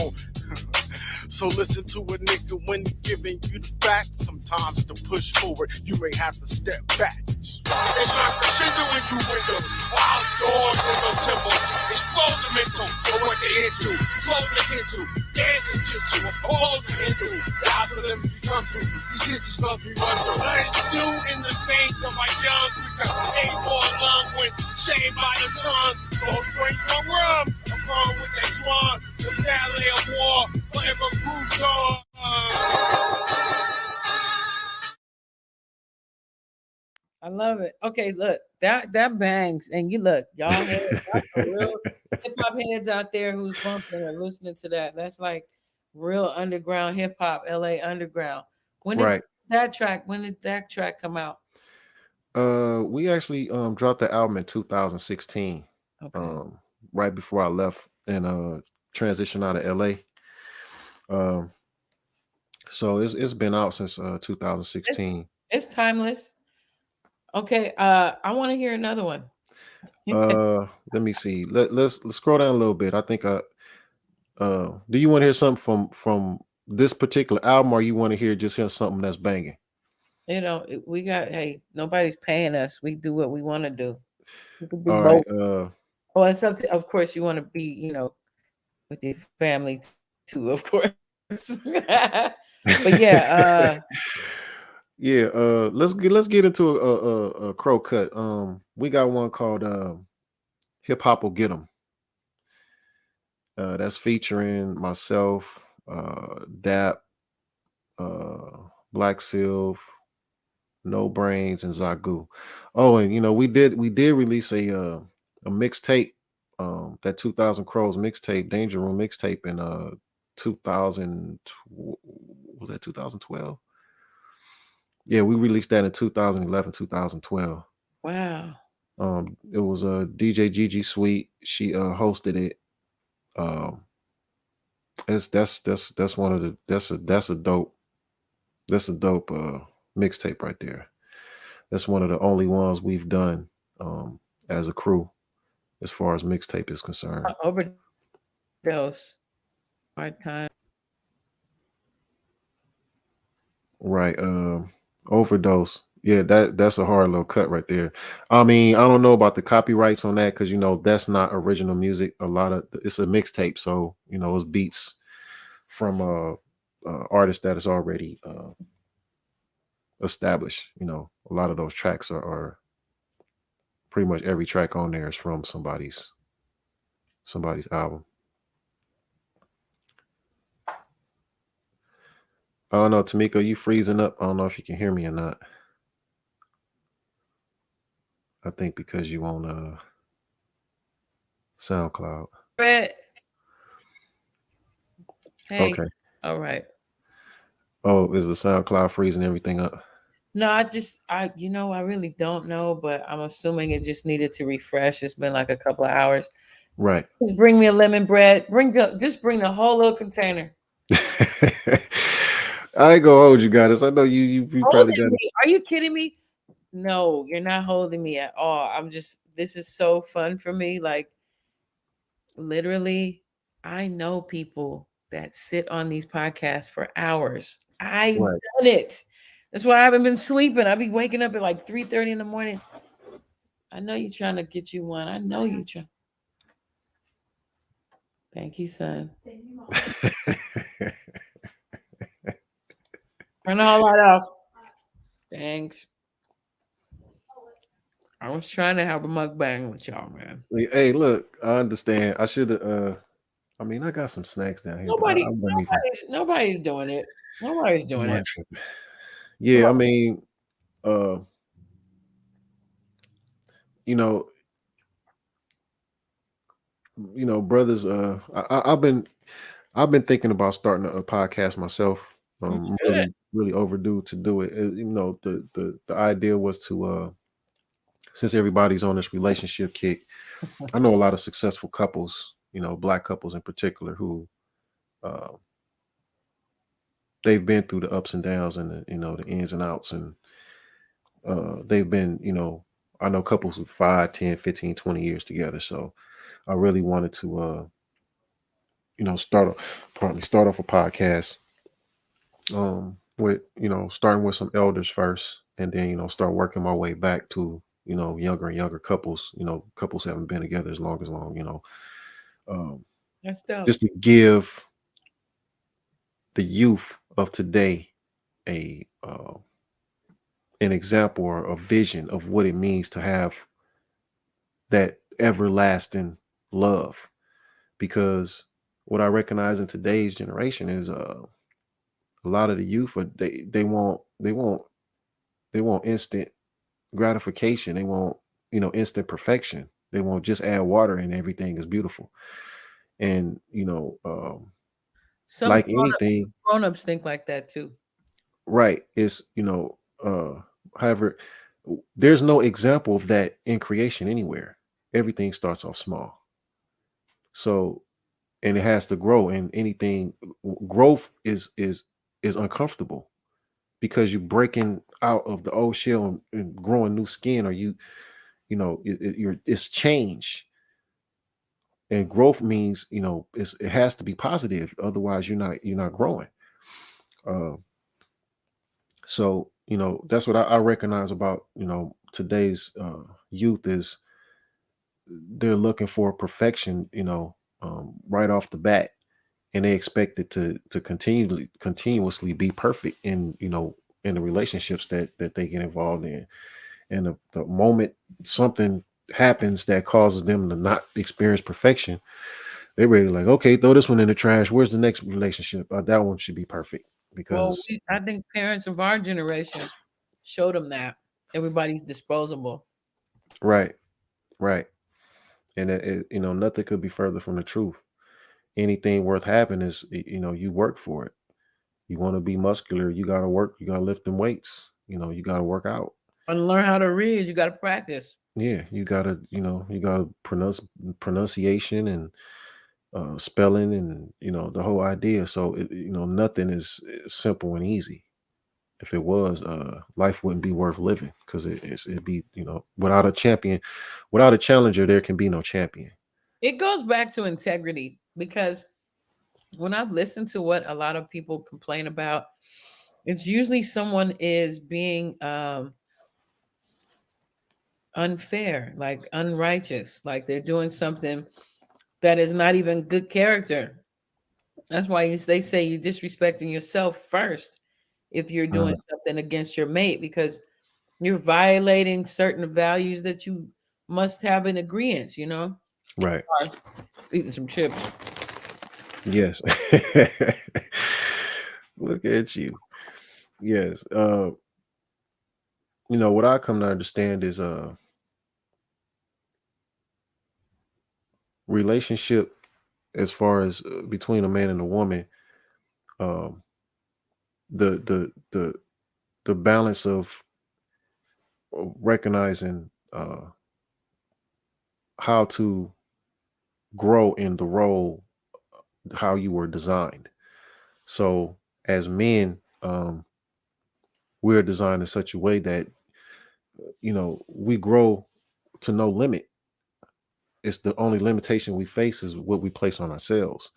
So listen to a nigga when he giving you the facts. Sometimes to push forward, you may have to step back. It's not crescendo into windows, wild doors in those temples. Explode the mental, or what they into. Flow the into, dance into, appall the into. Die for them to become true. These cities love me right. The blood is new in the veins of my young. We got 8-ball lung when shaved by the tongue. Don't drink my rum, along with that swan. The ballet of war forever moves on. I love it. Okay, look, that bangs, and you look, y'all have real hip hop heads out there who's bumping or listening to that. That's like real underground hip hop, LA underground. When did Right. that track? When did that track come out? We actually dropped the album in 2016. Okay. Right before I left and transitioned out of LA. Um, so it's been out since 2016. It's timeless. Okay. I want to hear another one. Let me see. Let's scroll down a little bit. I think do you want to hear something from this particular album, or you want to hear just hear something that's banging? You know, we got, hey, nobody's paying us. We do what we want to do. We can do All both. right. Well, it's up to, of course, you want to be, with your family too, of course. But yeah, Yeah, let's get into a crow cut. We got one called Hip Hop Will Get 'Em. That's featuring myself, Dap, Black Sylv, No Brains, and Zagu. Oh, and we did release a mixtape, that 2000 Crows mixtape, Danger Room mixtape in 2000, was that 2012? Yeah, we released that in 2011, 2012. wow. It was a DJ Gigi Sweet. She hosted it. That's one of the that's a dope mixtape right there. That's one of the only ones we've done as a crew as far as mixtape is concerned. Overdose. Hard time. Right. Overdose. Yeah, that's a hard little cut right there. I mean, I don't know about the copyrights on that because that's not original music. A lot of it's a mixtape, so it's beats from artists that is already established. A lot of those tracks are pretty much every track on there is from somebody's album. I don't know, Tomeicko, you freezing up. I don't know if you can hear me or not. I think because you on SoundCloud. Hey. Okay. All right. Oh, is the SoundCloud freezing everything up? No, I really don't know, but I'm assuming it just needed to refresh. It's been like a couple of hours. Right. Just bring me a lemon bread. Just bring the whole little container. I ain't gonna hold you, guys. I know you probably got it. Are you kidding me? No, you're not holding me at all. This is so fun for me. Like, literally, I know people that sit on these podcasts for hours. I've done it. That's why I haven't been sleeping. I'll be waking up at like 3:30 in the morning. I know you're trying to get you one. I know you're trying. Thank you, son. Turn the whole lot off. Thanks. I was trying to have a mukbang with y'all, man. Hey, look, I understand. I should have. I mean, I got some snacks down here. Nobody's doing it. Nobody's doing it. Yeah, I mean, brothers. I've been thinking about starting a podcast myself. Really overdue to do it. The idea was to since everybody's on this relationship kick, I know a lot of successful couples, Black couples in particular, who they've been through the ups and downs and the ins and outs, and they've been, I know couples with 5, 10, 15, 20 years together. So I really wanted to start off a podcast with starting with some elders first, and then start working my way back to younger and younger couples. Couples haven't been together as long. That's dope. Just to give the youth of today an example or a vision of what it means to have that everlasting love. Because what I recognize in today's generation is a lot of the youth they want instant gratification. They want instant perfection. They want just add water and everything is beautiful. And some like anything, grown-ups think like that too. right? It's however, there's no example of that in creation anywhere. Everything starts off small. So, and it has to grow, and anything growth is uncomfortable because you're breaking out of the old shell and growing new skin, or it's change. And growth means, it has to be positive, otherwise you're not growing. So that's what I recognize about today's youth is they're looking for perfection, right off the bat, and they expect it to continuously be perfect in the relationships that they get involved in. And the moment something happens that causes them to not experience perfection, they're ready, like, okay, throw this one in the trash. Where's the next relationship? That one should be perfect Well, because I think parents of our generation showed them that everybody's disposable. right, and nothing could be further from the truth. Anything worth having is you work for it. You want to be muscular, you got to work. You got to lift them weights. You got to work out. And learn how to read. You got to practice. Yeah, you got to pronunciation and spelling and the whole idea. So nothing is simple and easy. If it was, life wouldn't be worth living because it'd be without a champion, without a challenger, there can be no champion. It goes back to integrity, because when I've listened to what a lot of people complain about, it's usually someone is being unfair, like unrighteous, like they're doing something that is not even good character. That's why they say you're disrespecting yourself first if you're doing something against your mate, because you're violating certain values that you must have in agreement, Right. Eating some chips. Yes. Look at you. Yes. What I come to understand is relationship as far as between a man and a woman, um the the the the balance of recognizing how to grow in the role, how you were designed. So as men, we're designed in such a way that we grow to no limit. It's the only limitation we face is what we place on ourselves.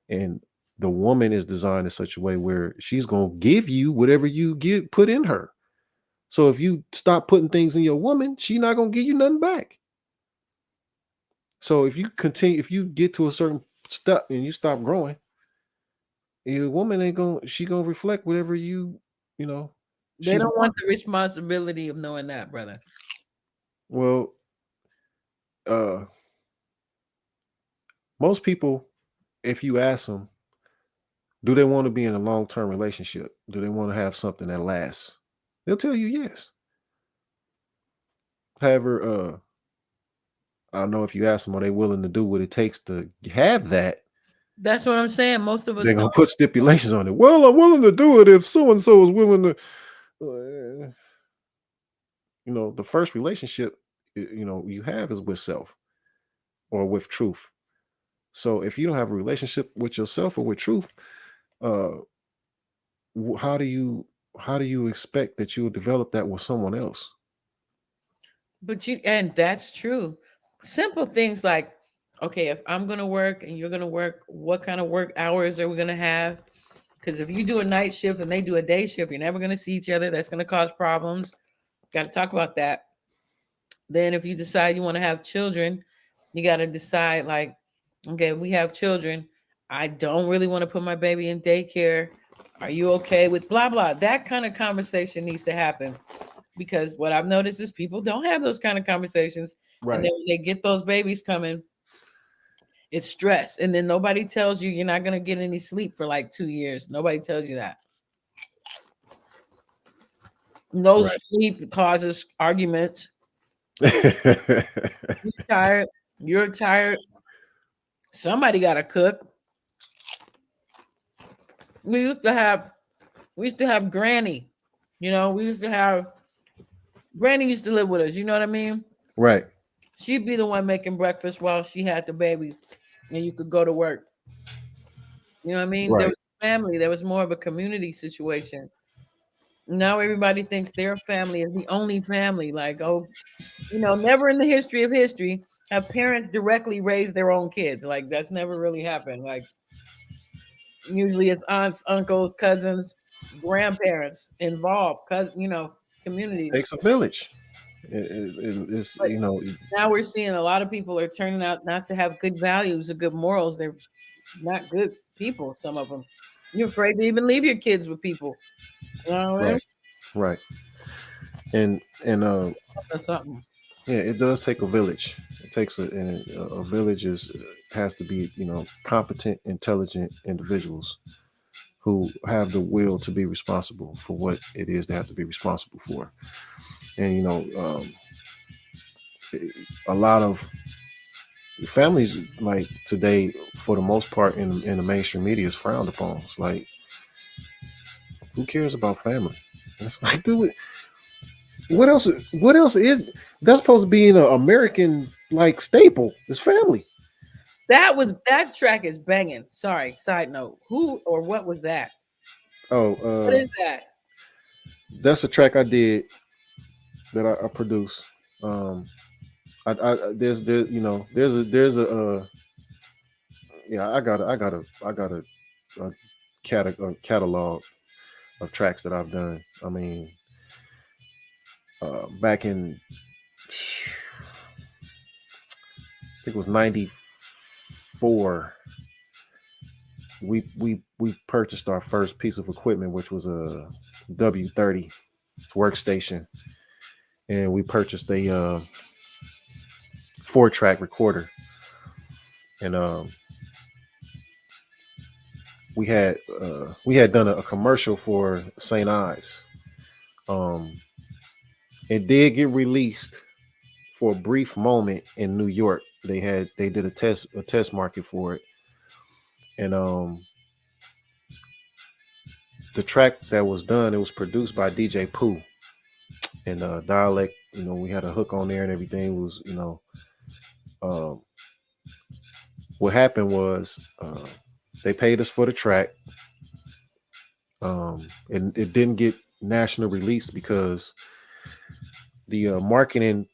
And the woman is designed in such a way where she's going to give you whatever you put in her. So if you stop putting things in your woman, she's not going to give you nothing back. So if you get to a certain step and you stop growing, your woman she gonna reflect whatever They don't want the responsibility of knowing that, brother. Well, most people, if you ask them, do they want to be in a long-term relationship? Do they want to have something that lasts? They'll tell you yes. However, I don't know if you ask them, are they willing to do what it takes to have that? That's what I'm saying. Most of us They're gonna don't. put stipulations on it. Well, I'm willing to do it if so and so is willing to. The first relationship, you have is with self or with truth. So if you don't have a relationship with yourself or with truth, how do you expect that you'll develop that with someone else? And that's true. Simple things like, okay, if I'm going to work and you're going to work, what kind of work hours are we going to have? Because if you do a night shift and they do a day shift, you're never going to see each other. That's going to cause problems. Got to talk about that. Then if you decide you want to have children, you got to decide, like, okay, we have children. I don't really want to put my baby in daycare. Are you okay with blah, blah? That kind of conversation needs to happen. Because what I've noticed is people don't have those kind of conversations. Right. And then when they get those babies coming, it's stress. And then nobody tells you you're not going to get any sleep for like 2 years. Nobody tells you that. No sleep causes arguments. You're tired. You're tired. Somebody got to cook. We used to have Granny. We used to have Granny used to live with us. You know what I mean? Right. She'd be the one making breakfast while she had the baby, and you could go to work. You know what I mean? There Right. was family. There was more of a community situation. Now everybody thinks their family is the only family. Like, oh, never in the history of history have parents directly raised their own kids. Like, that's never really happened. Like, usually it's aunts, uncles, cousins, grandparents involved, communities. Takes a village. It's But now we're seeing a lot of people are turning out not to have good values or good morals. They're not good people. Some of them. You're afraid to even leave your kids with people. You know what I mean? right. Right. And That's something. yeah, it does take a village. It takes a village has to be competent, intelligent individuals who have the will to be responsible for what it is they have to be responsible for. And a lot of families like today, for the most part, in the mainstream media, is frowned upon. It's like, who cares about family? It's like, dude, what else? What else is that's supposed to be an American like staple? Is family. That track is banging. Sorry, side note. Who or what was that? Oh, What is that? that's a track I did that I produced. There's a yeah, I got a catalog of tracks that I've done. I mean, back in I think it was '94. We purchased our first piece of equipment, which was a W30 workstation, and we purchased a 4-track recorder, and we had done a commercial for St. Ives. It did get released for a brief moment in New York. They did a test market for it, and the track that was done, it was produced by DJ Pooh and Dialect. We had a hook on there and everything. It was what happened was they paid us for the track. And it didn't get national release because the marketing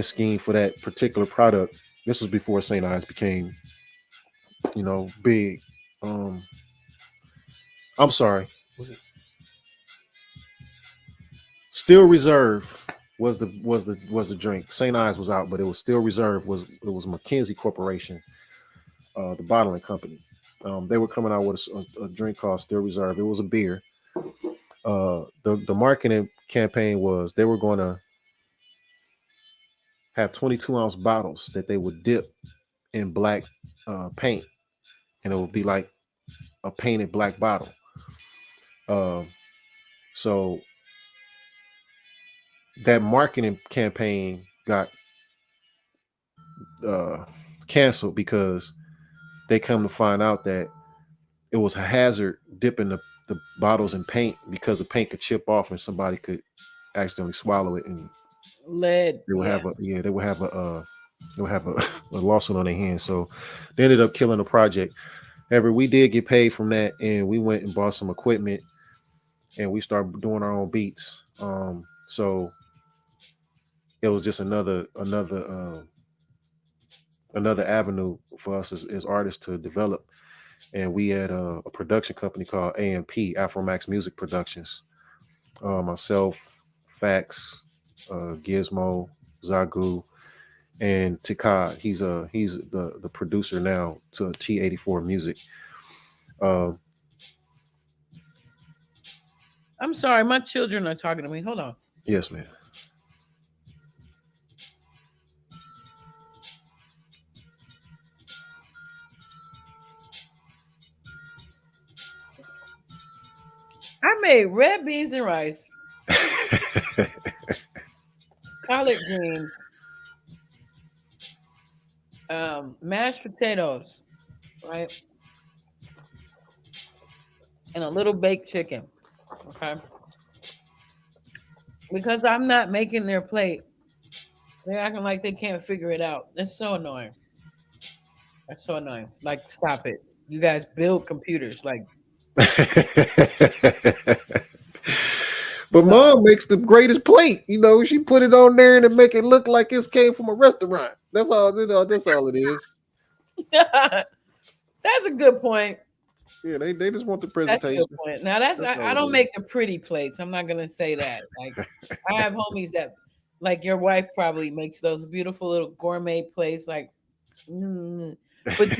scheme for that particular product. This was before St. Ives became, big. I'm sorry. Was it Still Reserve was the drink. St. Ives was out, but it was Still Reserve. It was McKinsey Corporation, the bottling company. They were coming out with a drink called Still Reserve. It was a beer. The marketing campaign was they were going to have 22-ounce bottles that they would dip in black paint, and it would be like a painted black bottle. So that marketing campaign got canceled because they come to find out that it was a hazard dipping the bottles in paint because the paint could chip off and somebody could accidentally swallow it, and lead. They would have a lawsuit on their hands. So they ended up killing the project. However, we did get paid from that, and we went and bought some equipment, and we started doing our own beats. So it was just another avenue for us as artists to develop. And we had a production company called AMP, Afromax Music Productions. Myself, Fax, Gizmo, Zagu, and Tikad. He's the producer now to T84 Music. I'm sorry, my children are talking to me. Hold on. Yes, man. I made red beans and rice, collard greens, mashed potatoes, right, and a little baked chicken. Okay. because I'm not making their plate. They're acting like they can't figure it out. That's so annoying. That's so annoying. Like, stop it. You guys build computers. Like, But mom makes the greatest plate. You know, she put it on there and it make it look like it came from a restaurant. That's all. That's all it is. that's a good point. Yeah, they just want the That's a presentation. good point. Now I don't make the pretty plates. I'm not gonna say that. Like, I have homies that, like your wife probably makes those beautiful little gourmet plates. Like, but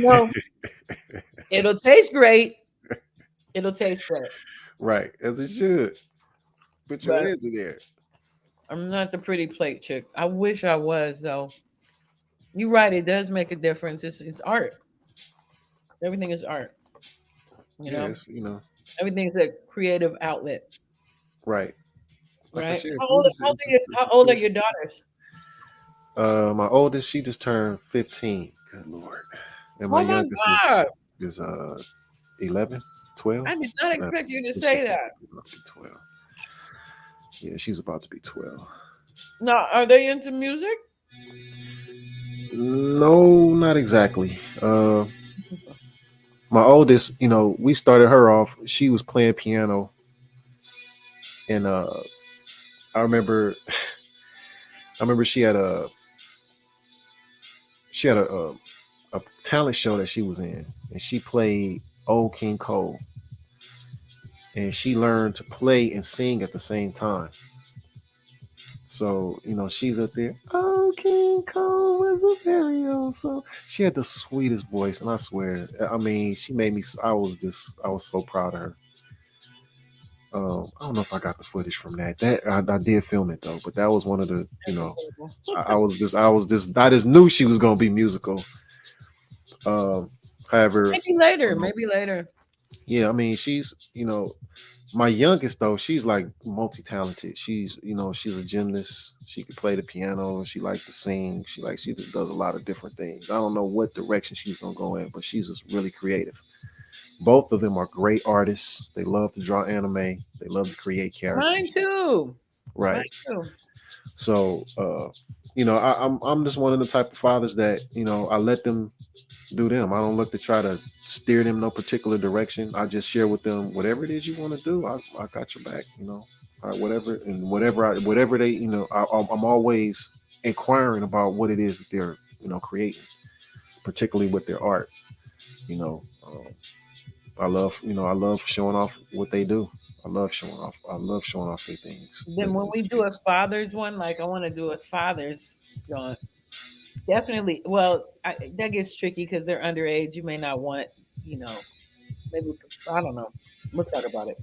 it'll taste great. It'll taste great. Right, as it should. Put your But hands in there. I'm not the pretty plate chick. I wish I was though. You're right. It does make a difference. It's art. Everything is art. Yes, Everything's a creative outlet. Right. Like Right. said, How old are your daughters? My oldest, she just turned 15. Good Lord. And my youngest is 11, 12. I did not expect you to say that. 12. Yeah, she's about to be 12. Now, are they into music? No, not exactly. My oldest, we started her off. She was playing piano, and I remember she had a talent show that she was in, and she played Old King Cole, and she learned to play and sing at the same time. So, she's up there. Oh, King Cole was a very old soul. She had the sweetest voice, and I swear, I mean, she made me. I was so proud of her. I don't know if I got the footage from that. I did film it though, but that was one of the. I just knew she was gonna be musical. However, maybe later. Yeah, I mean, she's my youngest though, she's like multi-talented. She's she's a gymnast. She can play the piano. She likes to sing. She just does a lot of different things. I don't know what direction she's gonna go in, but she's just really creative. Both of them are great artists. They love to draw anime. They love to create characters. Mine too. Right. Mine too. So I'm just one of the type of fathers that I let them do them. I don't look to try to steer them no particular direction. I just share with them whatever it is you want to do. I got your back. Whatever they I'm always inquiring about what it is that they're creating, particularly with their art. I love showing off what they do. I love showing off their things. Then when we do a father's one, like I want to do a father's joint. Definitely. Well, that gets tricky because they're underage. You may not want, maybe I don't know. We'll talk about it.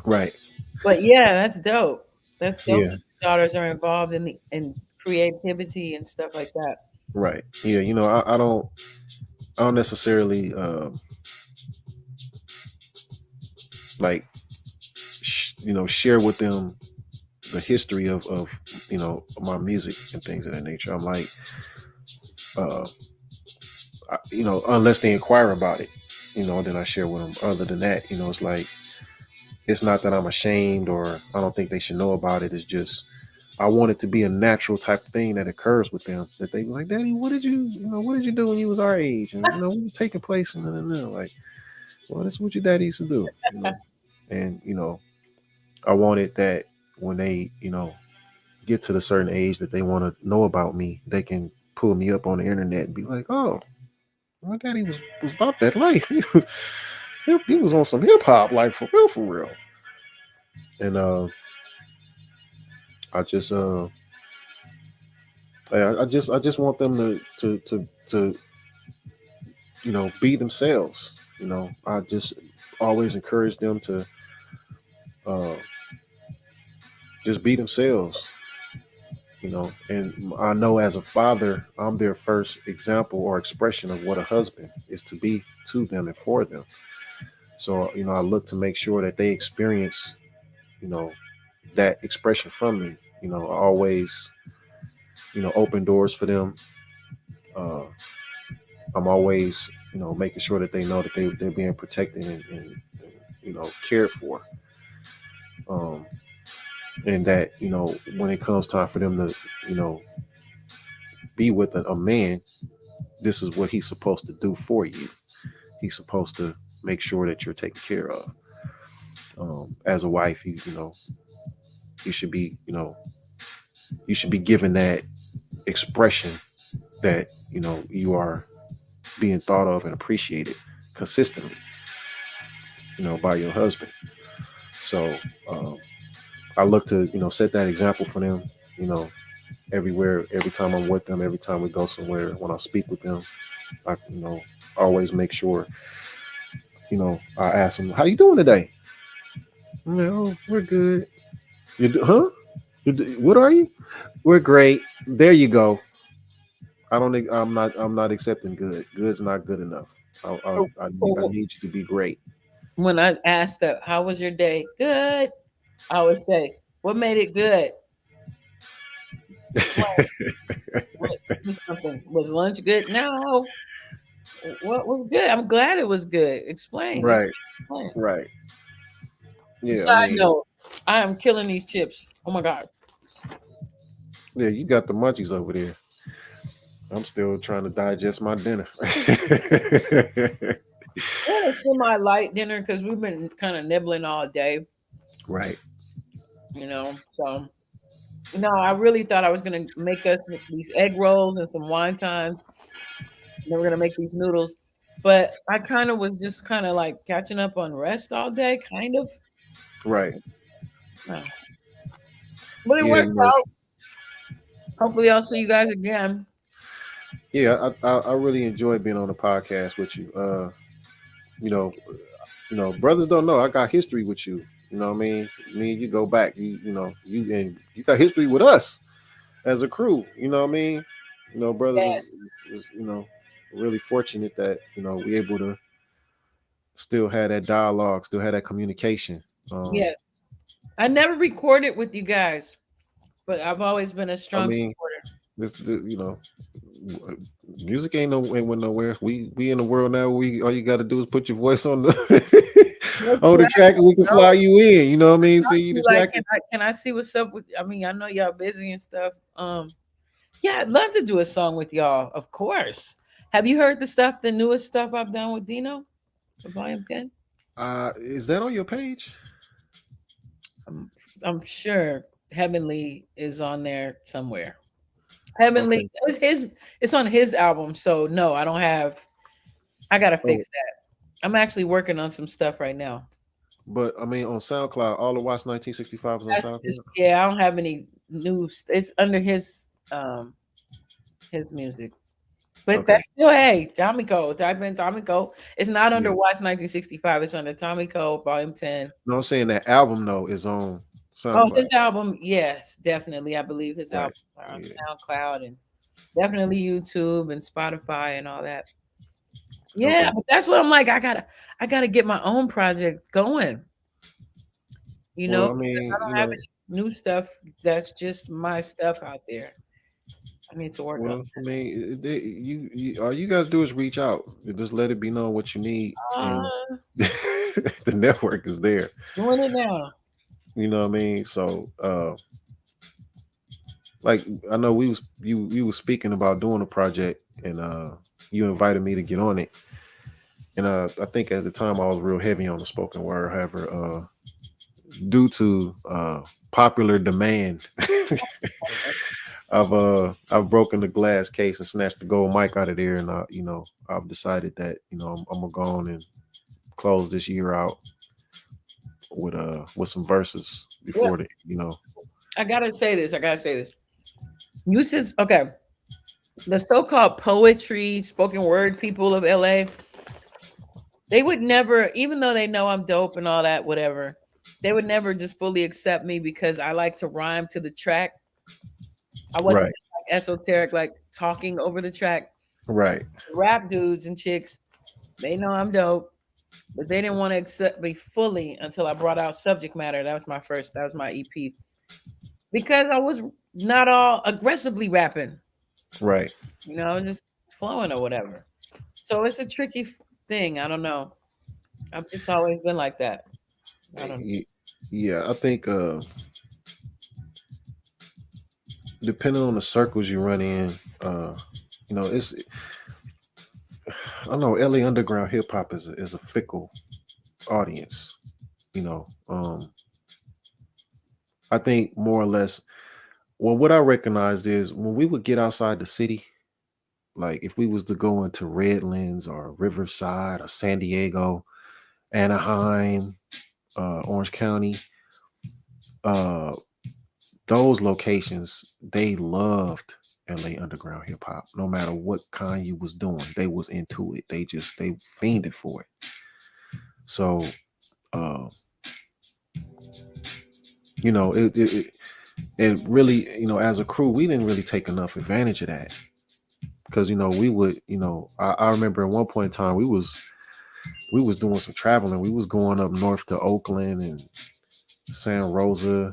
Right. But yeah, that's dope. That's dope. Yeah. Daughters are involved in creativity and stuff like that. Right. Yeah. I don't necessarily share with them the history of my music and things of that nature. I'm like, unless they inquire about it, then I share with them. Other than that, it's like, it's not that I'm ashamed or I don't think they should know about it. It's just, I want it to be a natural type of thing that occurs with them, that they be like, Daddy, what did you do when you was our age? And what was taking place? And like, well, this is what your daddy used to do. And, I wanted that when they, get to the certain age that they want to know about me, they can pull me up on the internet and be like, oh, my daddy was about that life. He was on some hip hop, like for real. And I just want them to be themselves. I just always encourage them to just be themselves. And I know as a father, I'm their first example or expression of what a husband is to be to them and for them. So, I look to make sure that they experience, that expression from me. I always, open doors for them. I'm always, making sure that they know that they're being protected and cared for. and that when it comes time for them to be with a man, this is what he's supposed to do for you. He's supposed to make sure that you're taken care of. As a wife, you should be given that expression that you are being thought of and appreciated consistently, by your husband. So I look to set that example for them. Everywhere, every time I'm with them, every time we go somewhere, when I speak with them, I always make sure I ask them, "How you doing today?" No, we're good. Huh? What are you? We're great. There you go. I don't think I'm not accepting good. Good's not good enough. I need you to be great. When I asked that, how was your day? Good. I would say, what made it good? What, something was lunch good? No. What was good? I'm glad it was good. Explain. Right. Explain. Right. Yeah, Side note, I am killing these chips. Oh my god. Yeah, you got the munchies over there. I'm still trying to digest my dinner. It's semi light dinner because we've been kind of nibbling all day. Right. So I really thought I was gonna make us these egg rolls and some wontons. Then we're gonna make these noodles, but I kind of was just kind of like catching up on rest all day, kind of. Right. No. But it Yeah, worked out. Hopefully, I'll see you guys again. Yeah, I really enjoyed being on the podcast with you. Brothers don't know I got history with you. You know what I mean? Me and you go back. You got history with us as a crew. You know what I mean? Brothers is really fortunate that we able to still have that dialogue, still have that communication. Yes, I never recorded with you guys, but I've always been a strong supporter. Music ain't nowhere. We in the world now. All you got to do is put your voice on the on the track, and we can fly you in. You know what I mean? See you the track. Can I see what's up with? I mean, I know y'all busy and stuff. Yeah, I'd love to do a song with y'all. Of course. Have you heard the newest stuff I've done with Dino, for Volume 10? Is that on your page? I'm sure Heavenly is on there somewhere. Heavenly, okay. It's on his album. So no, I don't have. I gotta fix that. I'm actually working on some stuff right now. But I mean, on SoundCloud, all the Watts 1965 is on SoundCloud. Yeah, I don't have any news. It's under his music. But that's still, hey, TOMEICKO. Type in TOMEICKO. It's not under Watts 1965. It's under TOMEICKO Volume 10. No, I'm saying that album though is on SoundCloud. Oh, his album, yes, definitely. I believe his album on SoundCloud and definitely YouTube and Spotify and all that. Yeah, but that's what I'm like. I gotta get my own project going. Well, I mean, I don't have any new stuff. That's just my stuff out there. I need to work on. I mean, you all you gotta do is reach out. Just let it be known what you need. And the network is there. Doing it now. You know what I mean? So, like I know we was speaking about doing a project, and you invited me to get on it. And I think at the time I was real heavy on the spoken word. However, due to popular demand, I've broken the glass case and snatched the gold mic out of there, and I've decided that I'm gonna go on and close this year out with some verses before I gotta say this. You said okay. The so-called poetry, spoken word people of LA, they would never, even though they know I'm dope and all that, whatever, they would never just fully accept me because I like to rhyme to the track. I wasn't just like esoteric, like talking over the track. Right. Rap dudes and chicks, they know I'm dope, but they didn't want to accept me fully until I brought out Subject Matter. That was my EP. Because I was not all aggressively rapping. Right. Just flowing or whatever. So it's a tricky thing. I don't know. I've just always been like that. I don't know. Yeah, I think depending on the circles you run in, you know, it's I don't know, LA underground hip hop is a fickle audience. You know, I think more or less. Well, what I recognized is when we would get outside the city, like if we was to go into Redlands or Riverside or San Diego, Anaheim, Orange County, uh, those locations, they loved LA underground hip hop. No matter what kind you was doing, they was into it. They fiended for it. So, uh, you know, it really, you know, as a crew, we didn't really take enough advantage of that because you know we would, you know, I remember at one point in time we was doing some traveling. We was going up north to Oakland and Santa Rosa,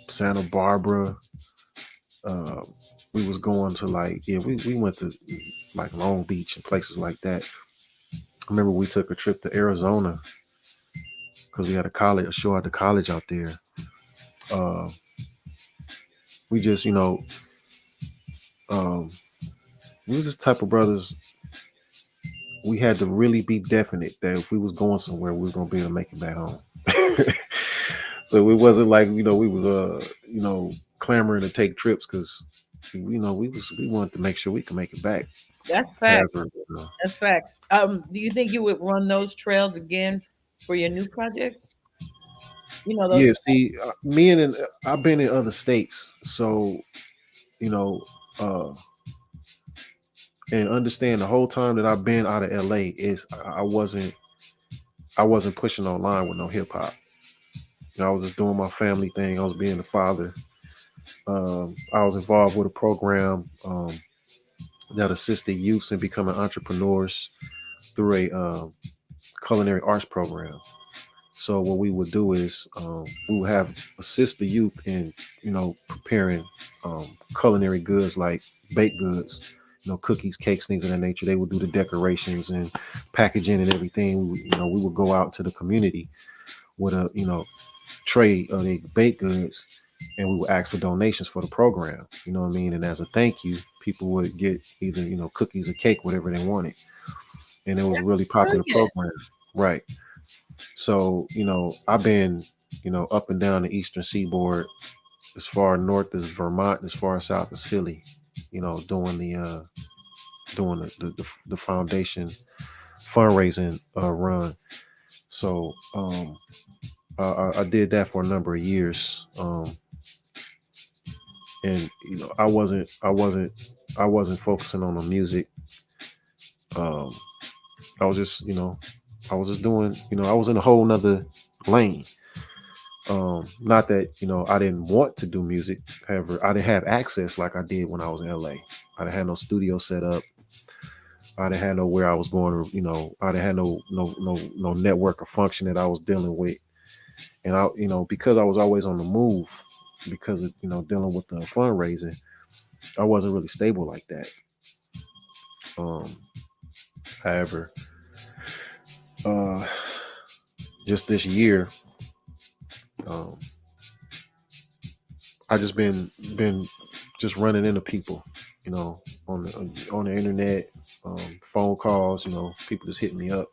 Santa Barbara. Uh, we was going to like, yeah, we went to like Long Beach and places like that. I remember we took a trip to Arizona because we had a show at the college out there. Uh, we just, you know, um, we was this type of brothers. We had to really be definite that if we was going somewhere, we was gonna be able to make it back home. So it wasn't like, you know, we was you know, clamoring to take trips because you know we wanted to make sure we could make it back. That's facts. However, you know, That's facts. Do you think you would run those trails again for your new projects? You know those. yeah, see, I've been in other states, so you know, and understand the whole time that I've been out of LA is I wasn't pushing online with no hip hop. You know, I was just doing my family thing. I was being a father. I was involved with a program that assisted youths in becoming entrepreneurs through a culinary arts program. So what we would do is we would have assist the youth in, you know, preparing culinary goods like baked goods, you know, cookies, cakes, things of that nature. They would do the decorations and packaging and everything. You know, we would go out to the community with a, you know, tray of the baked goods, and we would ask for donations for the program. You know what I mean? And as a thank you, people would get either, you know, cookies or cake, whatever they wanted. And it was a really popular program. Right. So, you know, I've been, you know, up and down the eastern seaboard, as far north as Vermont, as far south as Philly, you know, doing the foundation fundraising run. So I did that for a number of years. And you know, I wasn't focusing on the music. I was just, you know, I was just doing, you know, I was in a whole nother lane. Not that, you know, I didn't want to do music. However, I didn't have access like I did when I was in LA. I didn't have no studio set up. I didn't have no where I was going to, you know, I didn't have no network or function that I was dealing with. And I, you know, because I was always on the move, because of, you know, dealing with the fundraising, I wasn't really stable like that. However, just this year, I just been just running into people, you know, on the internet, phone calls, you know, people just hitting me up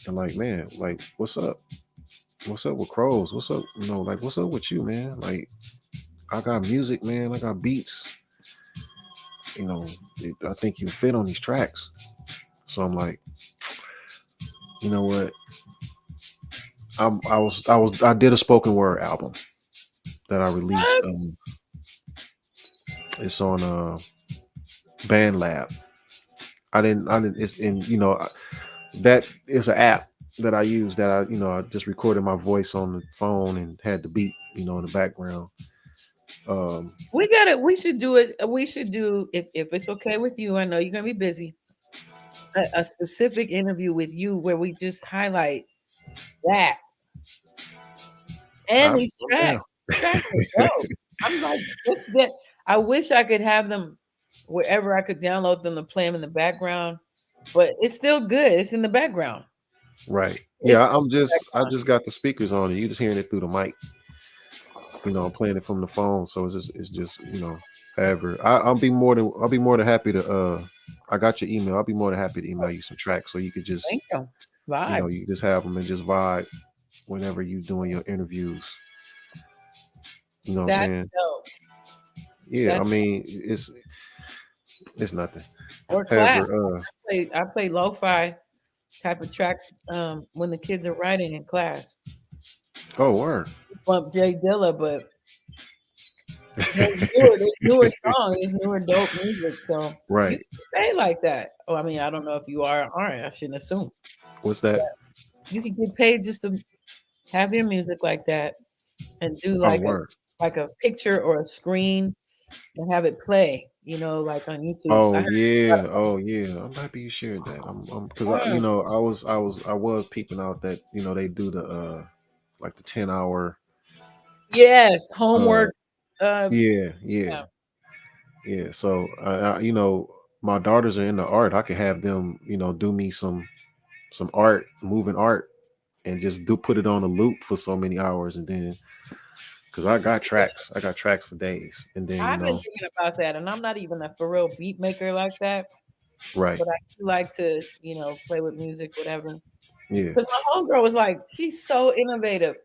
and like, man, like, what's up? What's up with Crows? What's up? You know, like, what's up with you, man? Like, I got music, man. I got beats. You know, I think you fit on these tracks. So I'm like, you know what? I did a spoken word album that I released. It's on Band Lab. I didn't. It's in, you know, that is an app that I use that I, you know, I just recorded my voice on the phone and had the beat, you know, in the background. We should do it. We should do, if it's okay with you. I know you're gonna be busy. A specific interview with you where we just highlight that and these tracks. Tracks are dope. I'm like, what's that? I wish I could have them wherever I could download them to play them in the background, but it's still good. It's in the background. Right. Yeah, I just got the speakers on and you just hearing it through the mic. I'm playing it from the phone, so it's just however. I'll be more than happy to. I got your email. I'll be more than happy to email you some tracks so you could just Thank you. Vibe. you just have them and just vibe whenever you doing your interviews. You know what I'm That's saying? dope. Yeah, That's I mean it's nothing. or class. However, I play lo-fi type of tracks when the kids are writing in class. oh word. Bump Jay Dilla, but there's newer songs, there's newer dope music. So you Right. can say like that. Oh, I mean, I don't know if you are or aren't. I shouldn't assume. What's that? You can get paid just to have your music like that and do Oh like word. a picture or a screen and have it play. Like on YouTube. I Oh heard yeah, oh yeah. I'm happy you shared that. I'm because I was peeping out that they do the like the 10-hour. yes, uh homework. Uh, yeah, yeah. yeah. So my daughters are into art. I could have them do me some art, moving art, and just put it on a loop for so many hours, and then because I got tracks for days, and then I've been thinking about that, and I'm not even a for real beat maker like that, right, but I do like to, play with music, whatever. yeah, Because my homegirl was like, she's so innovative.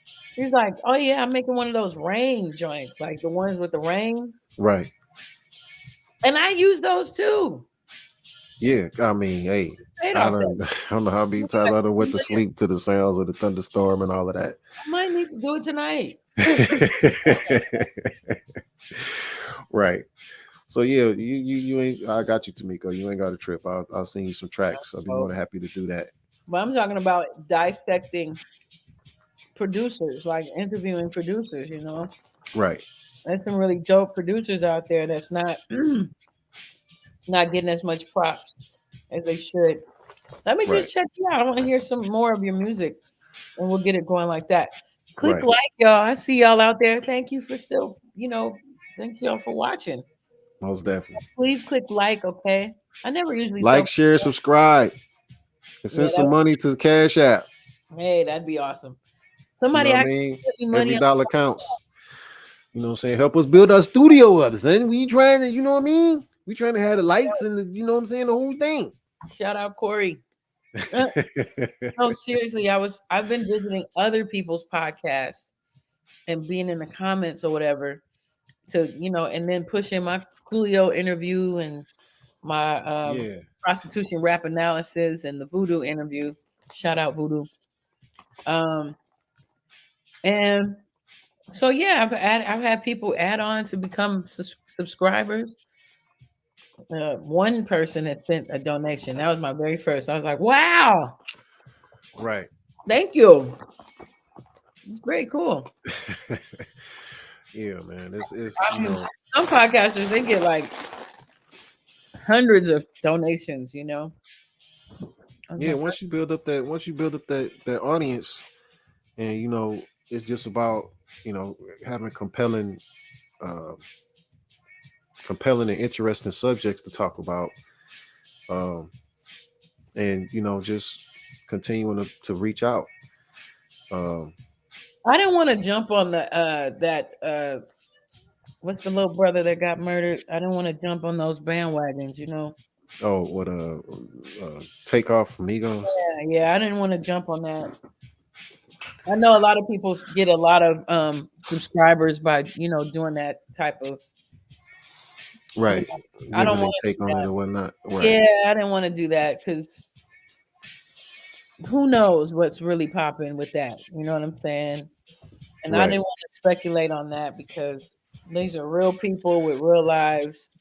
She's like, oh yeah, I'm making one of those rain joints, like the ones with the rain, right. and I use those too. Yeah, I mean, hey, Paid I off that. don't know how many times I done went to sleep to the sounds of the thunderstorm and all of that. I might need to do it tonight. Right. So yeah, you ain't. I got you, Tomeko. You ain't got a trip. I'll send you some tracks. I'll be more than happy to do that. But I'm talking about dissecting producers, like interviewing producers. Right. There's some really dope producers out there that's not not getting as much props as they should. Let me Right. just check you out. I want to hear some more of your music, and we'll get it going like that. Click Right. like, y'all. I see y'all out there. Thank you for still, thank y'all for watching. Most definitely. Please click like, okay? I never usually Like, tell share, people. subscribe, and send Yeah, some money to the Cash App. hey, that'd be awesome. You Somebody know what I actually mean? put me money Every on. dollar counts. You know what I'm saying? Help us build our studio up. Then we trying to, you know what I mean? We trying to have the lights and you know what I'm saying, the whole thing. Shout out Corey. No, seriously, I've been visiting other people's podcasts and being in the comments or whatever to, and then pushing my Coolio interview and my Yeah. prostitution rap analysis and the Voodoo interview. Shout out Voodoo. And so yeah, I've had people add on to become subscribers. One person had sent a donation. That was my very first. I was like, wow, Right. thank you. It's very cool. Yeah, man. It's some podcasters, they get like hundreds of donations, yeah, once you build up that audience, and it's just about having compelling and interesting subjects to talk about, and just continuing to reach out. I didn't want to jump on that what's the little brother that got murdered? I didn't want to jump on those bandwagons, Oh, what take off from Migos? Yeah, I didn't want to jump on that. I know a lot of people get a lot of subscribers by doing that type of right. I don't Giving want their take on it and whatnot. Right. Yeah, I didn't want to do that because who knows what's really popping with that? You know what I'm saying? And I Right. didn't want to speculate on that because these are real people with real lives.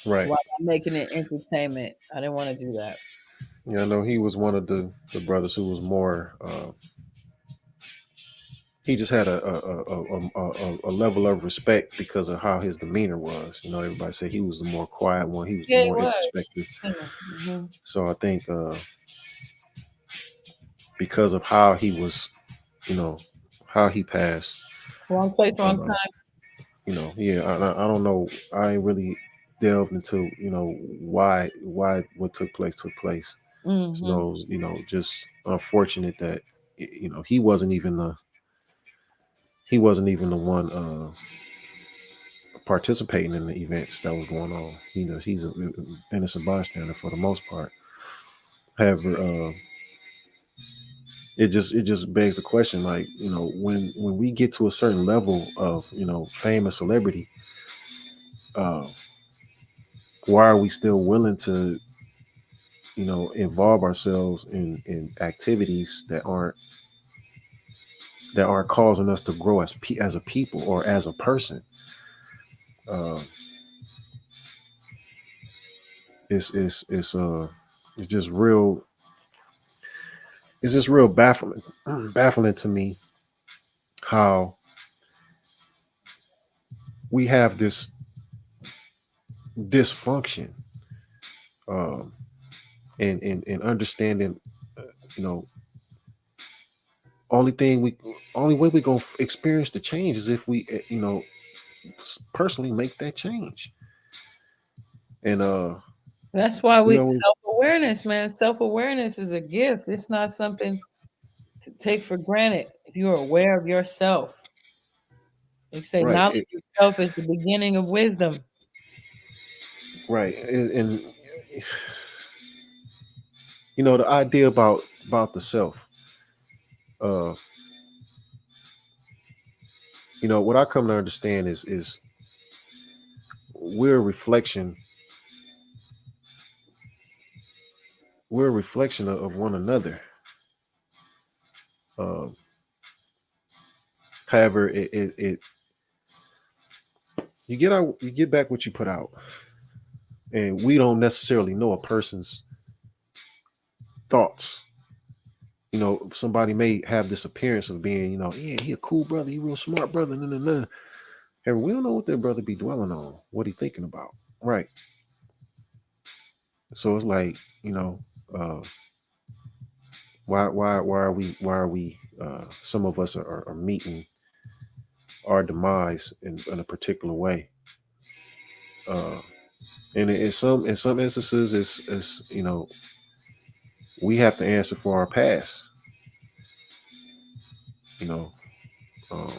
Right. While I'm making it entertainment, I didn't want to do that. Yeah, I know he was one of the brothers who was more. He just had a level of respect because of how his demeanor was. Everybody said he was the more quiet one. He was the more introspective. Mm-hmm. So I think because of how he was, how he passed. Wrong place, wrong time. Yeah, I don't know. I ain't really delved into, why what took place. Mm-hmm. So, just unfortunate that, he wasn't even he wasn't even the one participating in the events that was going on. He's an innocent bystander for the most part. However, it just begs the question, like, when we get to a certain level of fame and celebrity, uh, why are we still willing to involve ourselves in activities that aren't causing us to grow as a people or as a person? Uh, it's just real. It's just real baffling to me how we have this dysfunction, um, and understanding. You know, only way we gonna experience the change is if we, personally make that change. And That's why you we know, self-awareness, man. Self-awareness is a gift. It's not something to take for granted. If you're aware of yourself, they say right, knowledge of self is the beginning of wisdom. right, and the idea about the self. Uh, what I come to understand is we're a reflection. We're a reflection of one another. Um, However, you get back what you put out, and we don't necessarily know a person's thoughts. Somebody may have this appearance of being, yeah, he a cool brother, he real smart brother, nah. And we don't know what that brother be dwelling on, what he thinking about, right? So it's like, uh, why are we some of us are meeting our demise in a particular way, and in some instances, it's we have to answer for our past. You know, um,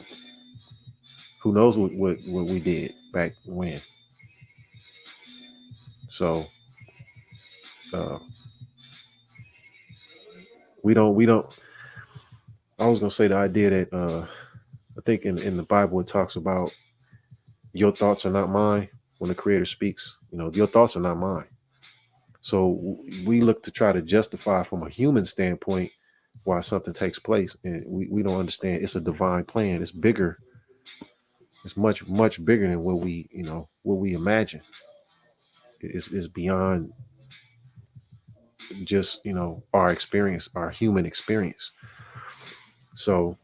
who knows what we did back when? So uh, we don't. I was gonna say the idea that I think in the Bible it talks about your thoughts are not mine. When the Creator speaks, your thoughts are not mine. So we look to try to justify from a human standpoint why something takes place, and we don't understand it's a divine plan. It's bigger. It's much bigger than what we imagine. It's beyond just our experience, our human experience. So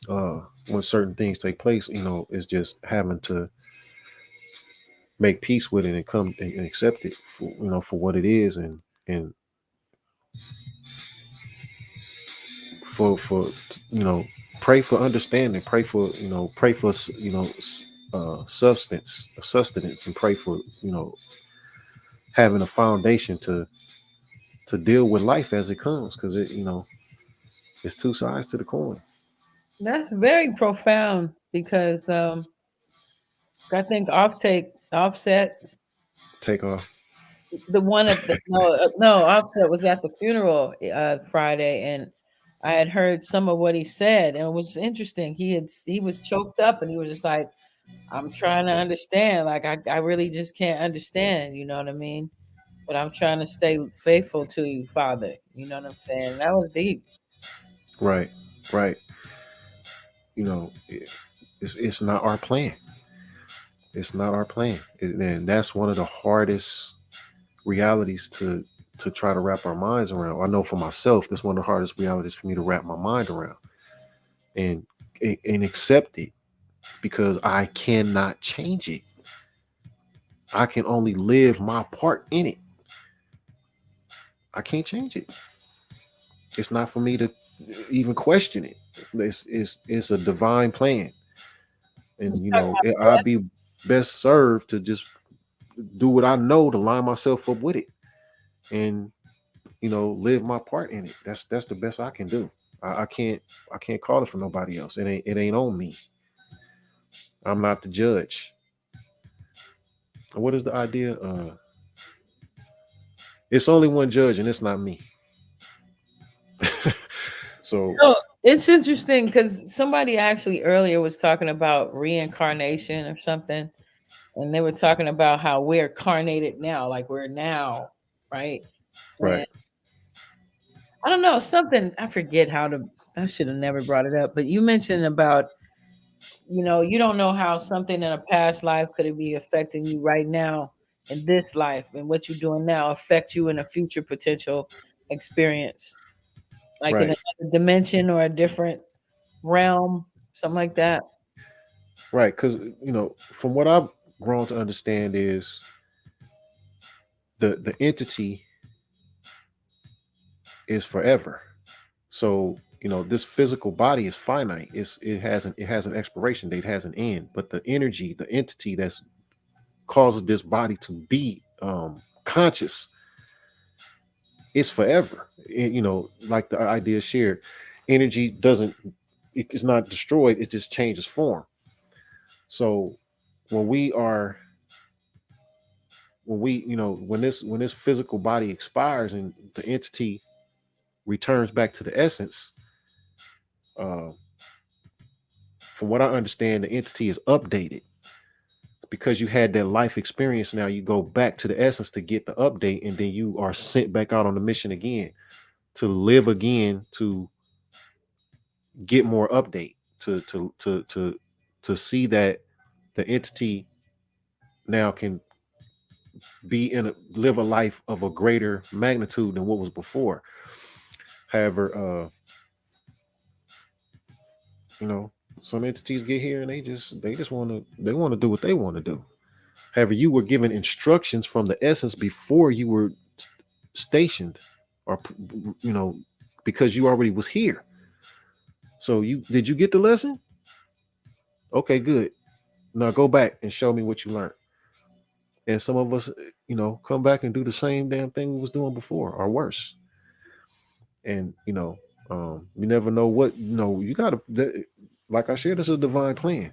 when certain things take place, it's just having to make peace with it and come and accept it for what it is, and for pray for understanding, pray for sustenance, and pray for having a foundation to deal with life as it comes, because it's two sides to the coin. That's very profound because I think Offset, Take off. the one at the no Offset was at the funeral Friday, and I had heard some of what he said, and it was interesting. He was choked up, and he was just like, "I'm trying to understand. Like I really just can't understand. You know what I mean? But I'm trying to stay faithful to you, Father. You know what I'm saying? That was deep." Right, right. It's not our plan. It's not our plan, and that's one of the hardest realities to try to wrap our minds around. I know for myself, that's one of the hardest realities for me to wrap my mind around, and and accept it, because I cannot change it. I can only live my part in it. I can't change it. It's not for me to even question it. It's a divine plan, and I'd be best served to just do what I know to line myself up with it, and live my part in it. That's the best I can do. I can't call it for nobody else. It ain't on me. I'm not the judge. What is the idea? It's only one judge, and it's not me. So it's interesting because somebody actually earlier was talking about reincarnation or something, and they were talking about how we're carnated now, like we're now, right? And right, I don't know, something I forget how to. I should have never brought it up, but you mentioned about you don't know how something in a past life could be affecting you right now in this life, and what you're doing now affect you in a future potential experience, like in right, another dimension or a different realm, something like that. right. Because from what I've grown to understand is the entity is forever. So this physical body is finite. It has an expiration date, has an end. But the energy, the entity that's causes this body to be conscious, is forever. Like the idea shared, energy doesn't. It's not destroyed. It just changes form. So when we are when this physical body expires and the entity returns back to the essence, uh, from what I understand, the entity is updated because you had that life experience. Now you go back to the essence to get the update, and then you are sent back out on the mission again to live again, to get more update, to see that the entity now can live a life of a greater magnitude than what was before. However, some entities get here and they just want to do what they want to do. However, you were given instructions from the essence before you were stationed, or because you already was here. So did you get the lesson? Okay, good. Now go back and show me what you learned. And some of us, come back and do the same damn thing we was doing before or worse. And you never know what you gotta, like I shared, this is a divine plan.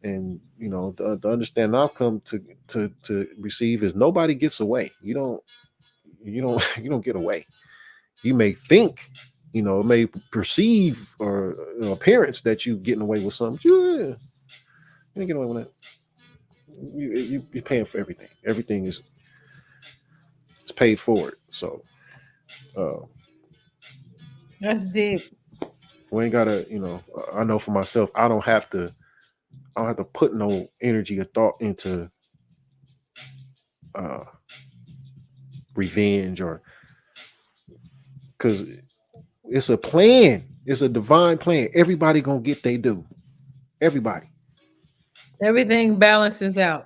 And the understanding I've come to receive is nobody gets away. You don't get away. You may think, it may perceive or appearance that you getting away with something. You ain't getting away with that. You're paying for everything. Everything is paid forward. So That's deep. we ain't gotta, I know for myself, I don't have to put no energy or thought into revenge, or because it's a plan. It's a divine plan. Everybody gonna get they due. Everybody. Everything balances out.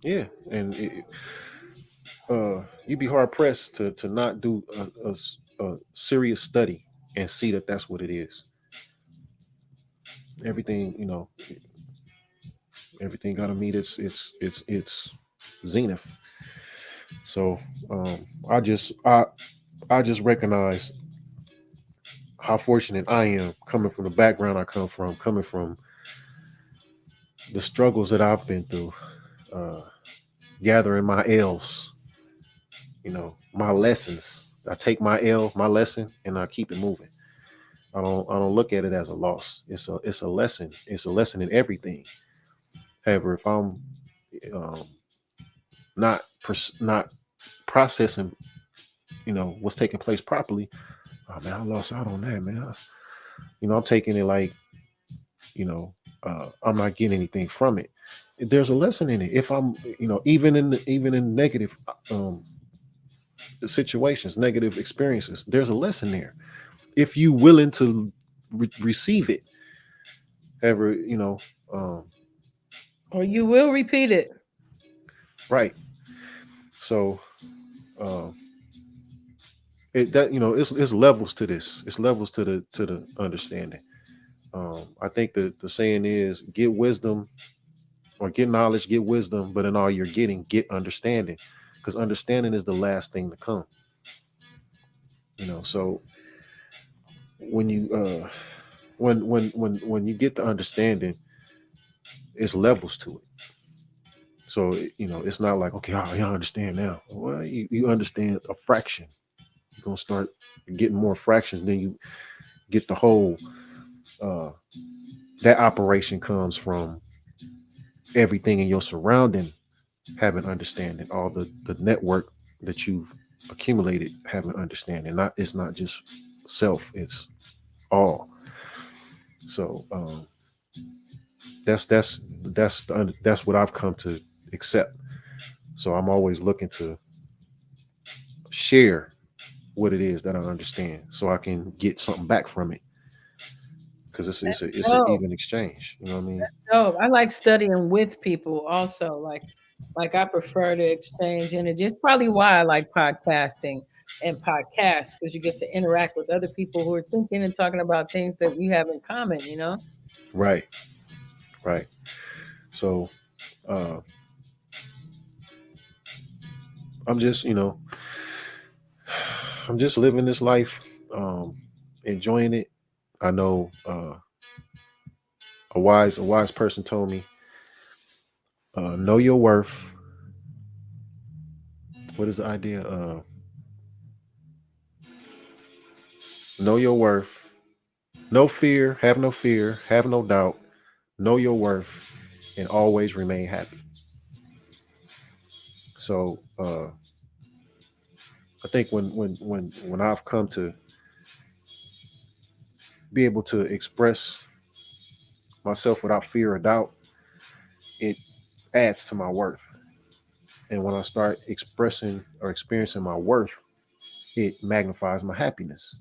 Yeah, and you'd be hard pressed to not do a serious study and see that that's what it is. Everything, everything got to meet its zenith. So I just recognize how fortunate I am, coming from the background I come from, coming from the struggles that I've been through, gathering my L's, my lessons. I take my my lesson, and I keep it moving. I don't look at it as a loss. It's a lesson. It's a lesson in everything. However, if I'm not processing, what's taking place properly, oh man, I lost out on that, man. I'm taking it like, I'm not getting anything from it. There's a lesson in it. If I'm, even in negative situations, negative experiences, there's a lesson there. If you willing to receive it, ever, or you will repeat it. Right. So, it's levels to this. It's levels to the understanding. I think the saying is, get wisdom, or get knowledge, get wisdom, but in all you're getting, get understanding, because understanding is the last thing to come. So when you when you get the understanding, it's levels to it. So it's not like, okay, y'all understand now. Well, you understand a fraction. You're gonna start getting more fractions, then you get the whole. That operation comes from everything in your surrounding having understanding, all the network that you've accumulated having understanding. It's not just self, it's all. So that's what I've come to accept. So I'm always looking to share what it is that I understand, so I can get something back from it. Because it's an Oh, even exchange. You know what I mean? no, I like studying with people also. Like I prefer to exchange energy. It's probably why I like podcasting and podcasts, because you get to interact with other people who are thinking and talking about things that you have in common. Right. Right. So uh I'm just, I'm just living this life, enjoying it. I know a wise person told me, know your worth. What is the idea? Know your worth. No fear, have no doubt, know your worth, and always remain happy. So I think when I've come to be able to express myself without fear or doubt, it adds to my worth. And when I start expressing or experiencing my worth, it magnifies my happiness.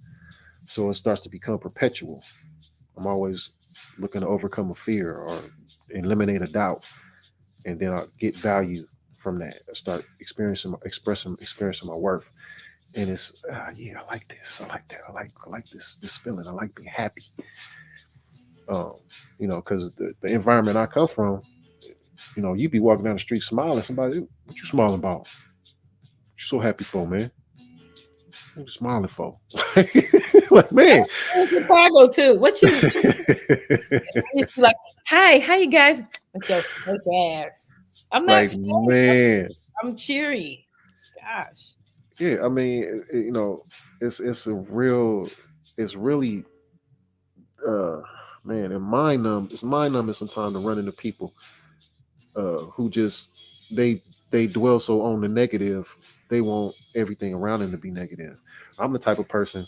So it starts to become perpetual. I'm always looking to overcome a fear or eliminate a doubt, and then I get value from that. I start experiencing my worth, and it's yeah, I like this, I like that, I like this feeling. I like being happy. Um, because the environment I come from, you be walking down the street smiling. Somebody, what you smiling about? What you so happy for, man? What you smiling for? Like, man. In Chicago too. What you? I used to be like, "Hi, how you guys?" With your fake ass. I'm not Like, fake. man. I'm cheery. Gosh. Yeah, I mean, it's really man, and mind numbing sometimes to run into people who just they dwell so on the negative, they want everything around them to be negative. I'm the type of person,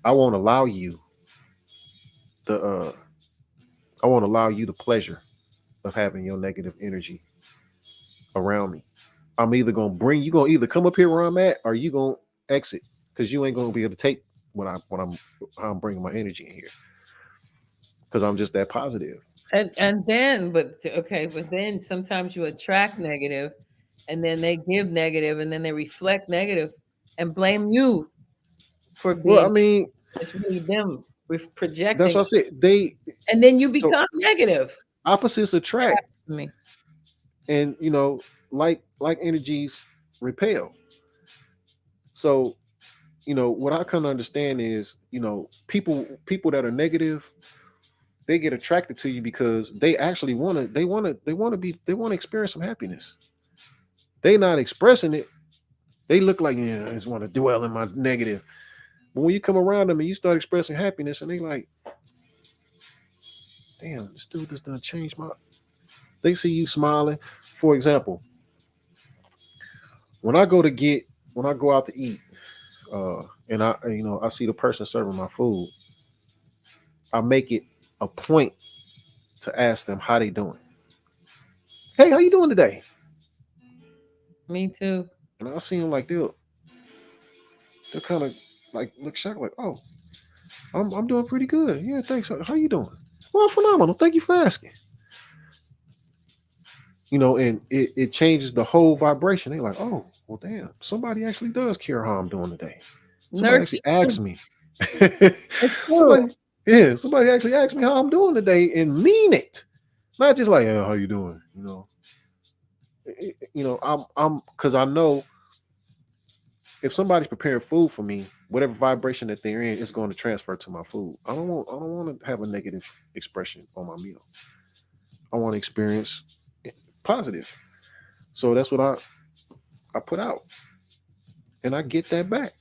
I won't allow you the I won't allow you the pleasure of having your negative energy around me. I'm either gonna either come up here where I'm at, or you gonna exit, because you ain't gonna be able to take how I'm bringing my energy in here, because I'm just that positive. And then, but then sometimes you attract negative, and then they give negative, and then they reflect negative, and blame you for Well, I being. mean, It's really them that's projecting, what I said. and then you So become negative. opposites attract, To me. and like energies repel. So what I come to understand is, people that are negative, they get attracted to you because they actually want to experience some happiness. They not expressing it. They look like, yeah, I just want to dwell in my negative. But when you come around them and you start expressing happiness, and they like, damn, this dude just done changed my. They see you smiling. For example, when I go out to eat, and I see the person serving my food, I make it a point to ask them how they doing. Hey, how you doing today? Me too. And I see them like they're kind of like look shocked, like, oh, I'm doing pretty good. Yeah, thanks. How you doing? Well, phenomenal. Thank you for asking. And it changes the whole vibration. They're like, oh, well, damn, somebody actually does care how I'm doing today. Somebody Nurses actually asked too. me. It's true. somebody actually asked me how I'm doing today and mean it. Not just like, how you doing? I'm because I know if somebody's preparing food for me, whatever vibration that they're in is going to transfer to my food. I don't want to have a negative expression on my meal. I want to experience positive. So that's what I put out, and I get that back.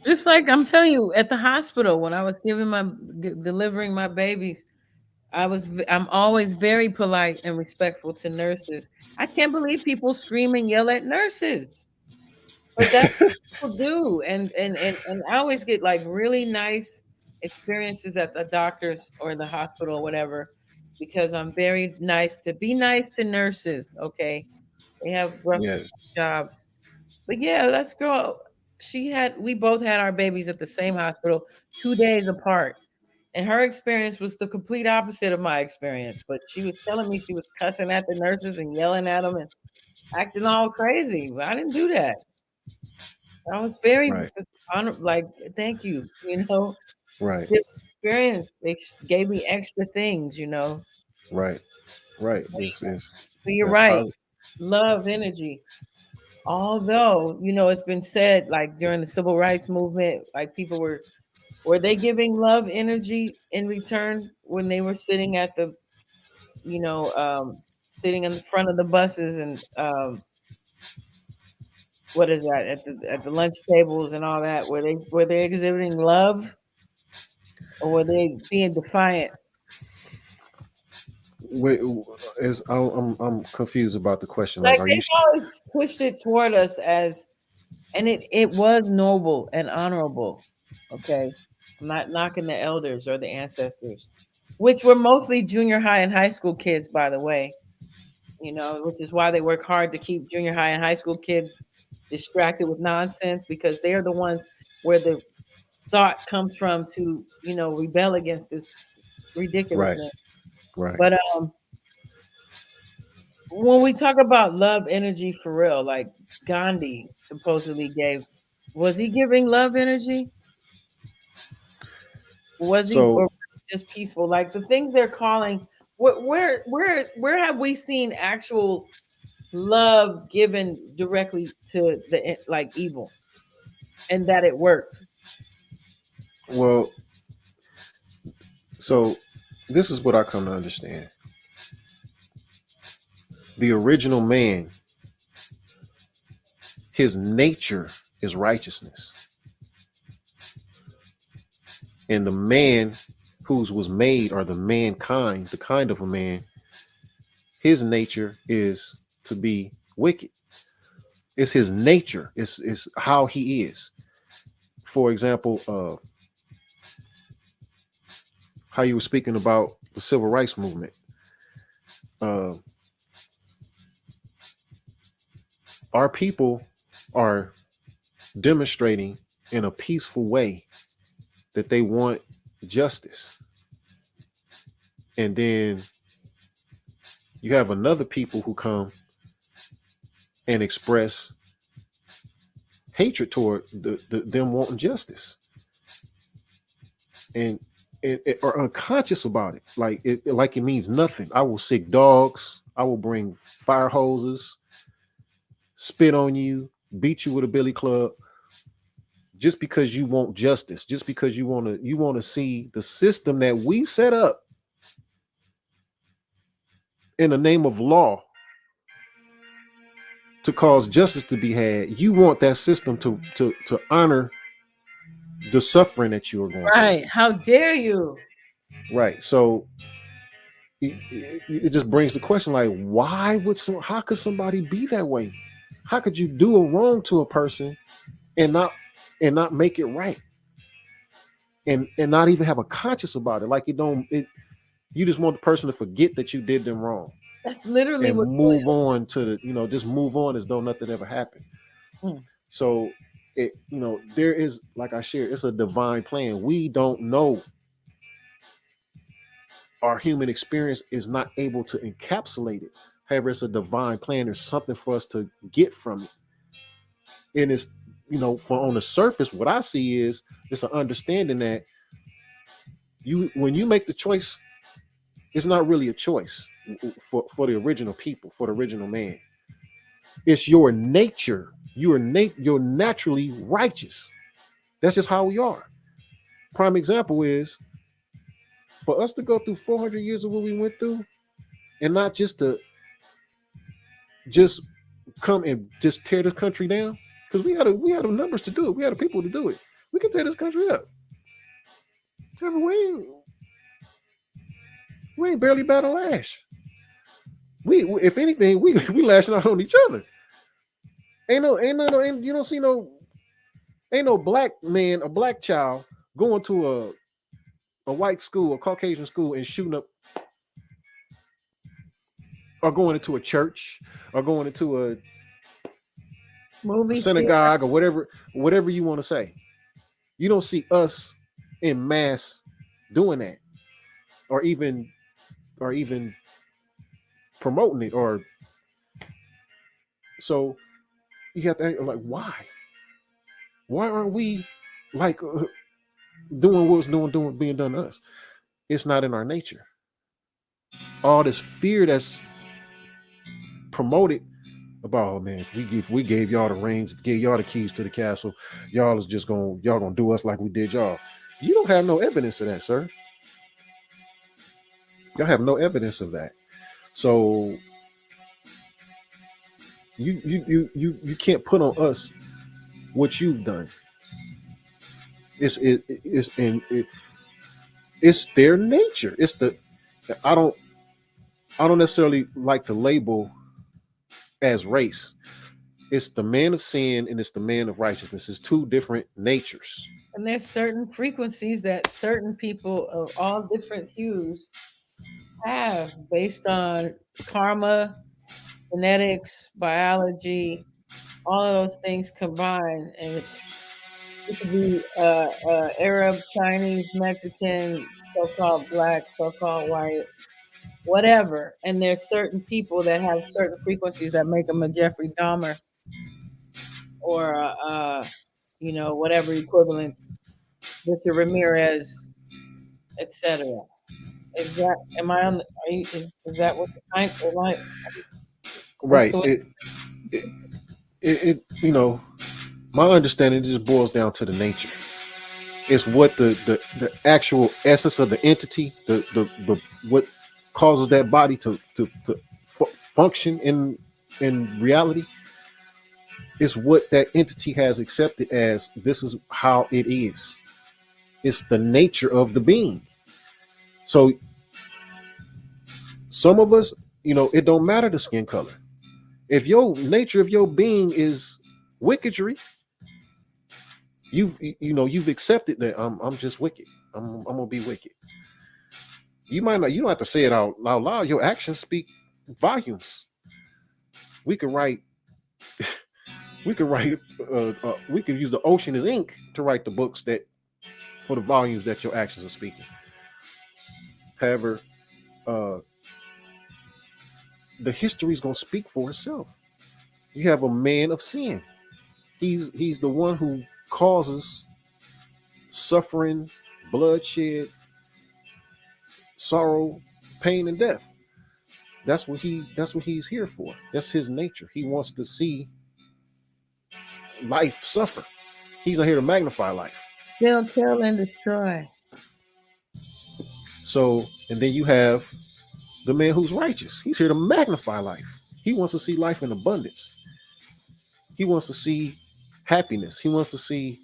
Just like I'm telling you, at the hospital when I was delivering my babies, I'm always very polite and respectful to nurses. I can't believe people scream and yell at nurses, but that's what people do. And I always get like really nice experiences at the doctors or the hospital or whatever, because I'm very nice to be nice to nurses. Okay, they have rough Yes. jobs. But yeah, let's go. We both had our babies at the same hospital 2 days apart. And her experience was the complete opposite of my experience. But she was telling me she was cussing at the nurses and yelling at them and acting all crazy. But I didn't do that. I was very Right. like, thank you, Right. different experience. They gave me extra things, Right. Right. It's So you're that right. positive. Love energy. Although, it's been said like during the civil rights movement, like people were they giving love energy in return when they were sitting at the, sitting in the front of the buses and what is that at the lunch tables and all that? Were they exhibiting love or were they being defiant? Wait, I'm confused about the question. Like, Like are you? they've always pushed it toward us as, and it was noble and honorable. Okay, I'm not knocking the elders or the ancestors, which were mostly junior high and high school kids, by the way. Which is why they work hard to keep junior high and high school kids distracted with nonsense, because they're the ones where the thought comes from to, rebel against this Right. ridiculousness. Right. But when we talk about love energy for real, like Gandhi supposedly was he giving love energy? Was he, So or just peaceful? Like the things they're calling, where have we seen actual love given directly to the like evil, and that it worked? well, so this is what I come to understand. The original man, his nature is righteousness. And the man whose was made, or the mankind, the kind of a man, his nature is to be wicked. It's his nature. It's how he is. For example, how you were speaking about the civil rights movement. Our people are demonstrating in a peaceful way that they want justice. And then you have another people who come and express hatred toward them wanting justice, and are unconscious about it. Like it means nothing. I will sick dogs. I will bring fire hoses, spit on you, beat you with a billy club, just because you want justice, just because you want to see the system that we set up in the name of law to cause justice to be had. You want that system to honor the suffering that you are going through. Right? How dare you? Right. So it just brings the question, like, how could somebody be that way? How could you do a wrong to a person and not make it right, and not even have a conscience about it? Like, you just want the person to forget that you did them wrong That's literally and what move on to just move on as though nothing ever happened. So there is, like I shared, it's a divine plan. We don't know. Our human experience is not able to encapsulate it. However, it's a divine plan. There's something for us to get from it. And it's, on the surface, what I see is it's an understanding that when you make the choice, it's not really a choice for the original people, for the original man. It's your nature. You're naturally righteous. That's just how we are. Prime example is for us to go through 400 years of what we went through, and not just to just come and just tear this country down, because we had the numbers to do it. We had the people to do it. We can tear this country up. We ain't barely battle lash. We if anything, we lashing out on each other. Ain't you don't see ain't no black man, a black child going to a white school, a Caucasian school, and shooting up, or going into a church, or going into a synagogue, or whatever you want to say. You don't see us in mass doing that, or even promoting it, or so you have to ask, like, why aren't we like doing what's being done to us? It's not in our nature. All this fear that's promoted about, oh man, if we gave y'all the reins, gave y'all the keys to the castle, y'all gonna do us like we did y'all. You don't have no evidence of that, sir. Y'all have no evidence of that. So you can't put on us what you've done. It's their nature. I don't necessarily like to label as race. It's the man of sin and it's the man of righteousness. It's two different natures. And there's certain frequencies that certain people of all different hues have based on karma, genetics, biology, all of those things combined. And it could be Arab, Chinese, Mexican, so-called black, so-called white, whatever. And there's certain people that have certain frequencies that make them a Jeffrey Dahmer or whatever equivalent, Mr. Ramirez, etc. Am I on? Is that what right? It my understanding just boils down to the nature. It's what the actual essence of the entity, the what causes that body to function in reality. Is what that entity has accepted as this is how it is. It's the nature of the being. So some of us, it don't matter the skin color. If your nature of your being is wickedry, you've accepted that I'm just wicked. I'm gonna be wicked. You might not. You don't have to say it out loud. Your actions speak volumes. We can write. We could write. We could use the ocean as ink to write the books that for the volumes that your actions are speaking. However, the history is gonna speak for itself. You have a man of sin. He's the one who causes suffering, bloodshed, sorrow, pain, and death. That's what he's here for. That's his nature. He wants to see life suffer. He's not here to magnify life. Kill, and destroy. So, and then you have the man who's righteous. He's here to magnify life. He wants to see life in abundance. He wants to see happiness. He wants to see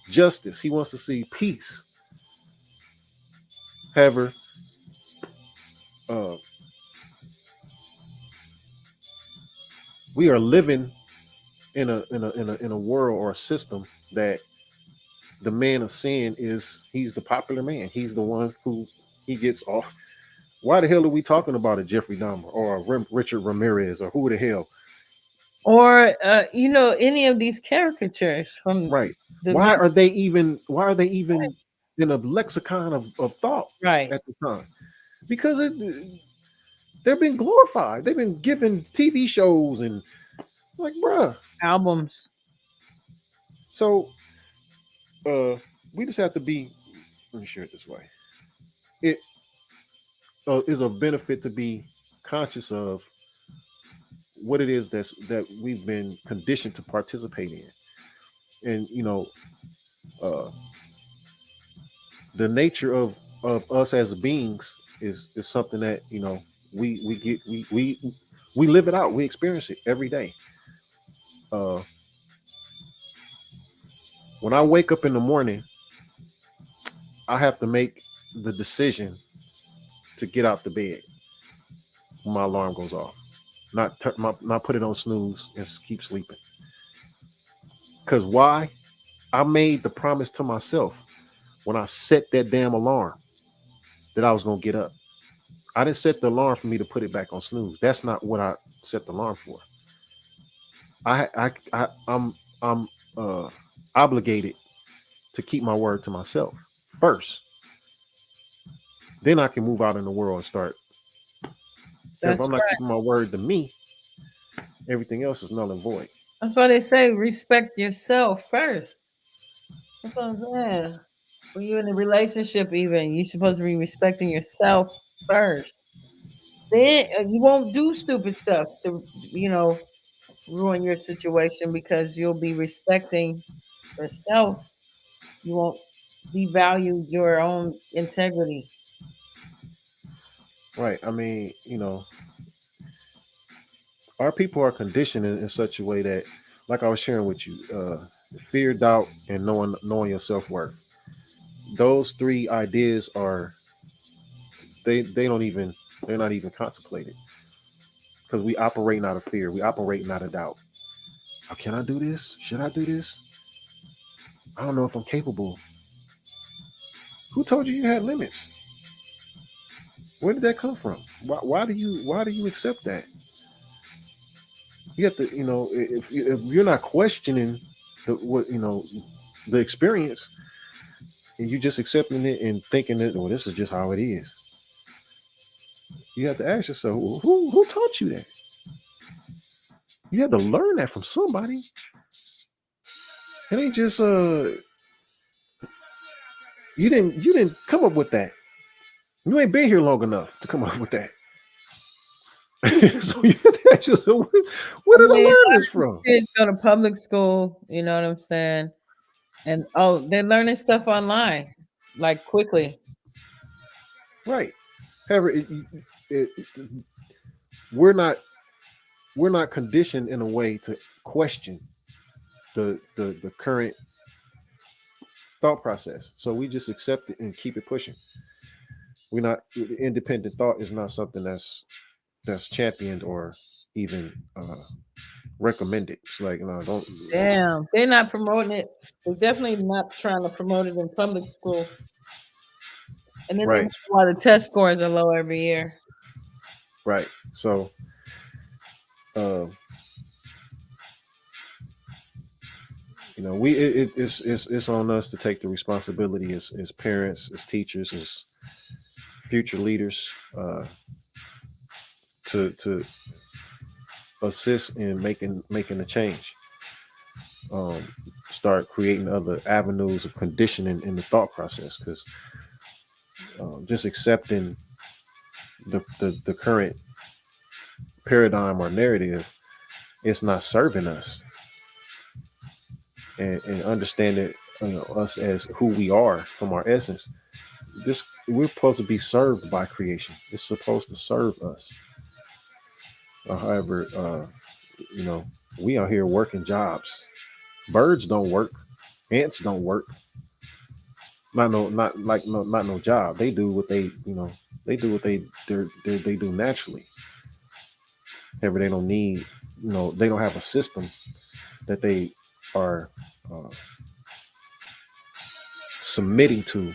justice. He wants to see peace. However, we are living in a world or a system that the man of sin he's the popular man. He's the one who he gets off. Why the hell are we talking about a Jeffrey Dahmer or a Richard Ramirez or who the hell? Or any of these caricatures from right. Why are they even in a lexicon of thought at the time? Because they've been glorified. They've been given TV shows and like, bruh, albums. So we just have to be, let me share it this way. It is a benefit to be conscious of what it is that we've been conditioned to participate in. And uh, the nature of us as beings is something that we live it out. We experience it every day. Uh, when I wake up in the morning, I have to make the decision to get out the bed when my alarm goes off. Not put it on snooze and keep sleeping. Cause why? I made the promise to myself when I set that damn alarm that I was gonna get up. I didn't set the alarm for me to put it back on snooze. That's not what I set the alarm for. I'm obligated to keep my word to myself first. Then I can move out in the world and start. If I'm not keeping my word to me, everything else is null and void. That's why they say respect yourself first. That's what I'm saying. When you're in a relationship, even you're supposed to be respecting yourself first. Then you won't do stupid stuff to ruin your situation because you'll be respecting yourself. You won't devalue your own integrity. Right. I mean, our people are conditioned in such a way that, like I was sharing with you, fear, doubt, and knowing your self-worth. Those three ideas are they're not even contemplated because we operate out of fear. We operate out of doubt. Oh, can I do this? Should I do this? I don't know if I'm capable. Who told you had limits? Where did that come from? Why do you accept that? You have to, if you're not questioning the experience, and you just accepting it and thinking that, well, this is just how it is. You have to ask yourself, well, who taught you that? You had to learn that from somebody. It ain't just you didn't come up with that. You ain't been here long enough to come up with that. So you have to ask yourself, where did I learn this from? Kids go to public school, you know what I'm saying? And they're learning stuff online, like quickly. Right. However, we're not conditioned in a way to question the current thought process. So we just accept it and keep it pushing. We're not independent thought is not something that's championed or even recommended. It's like, don't. Damn, they're not promoting it. They're definitely not trying to promote it in public school. And then they Right. know why the test scores are low every year. Right. So it's on us to take the responsibility as parents, as teachers, as future leaders, to assist in making the change. Start creating other avenues of conditioning in the thought process, because just accepting the current paradigm or narrative, it's not serving us. And understanding us as who we are from our essence, we're supposed to be served by creation. It's supposed to serve us. However, we are here working jobs. Birds don't work. Ants don't work. Not no job. They do what they do naturally. However, they don't need, they don't have a system that they are submitting to.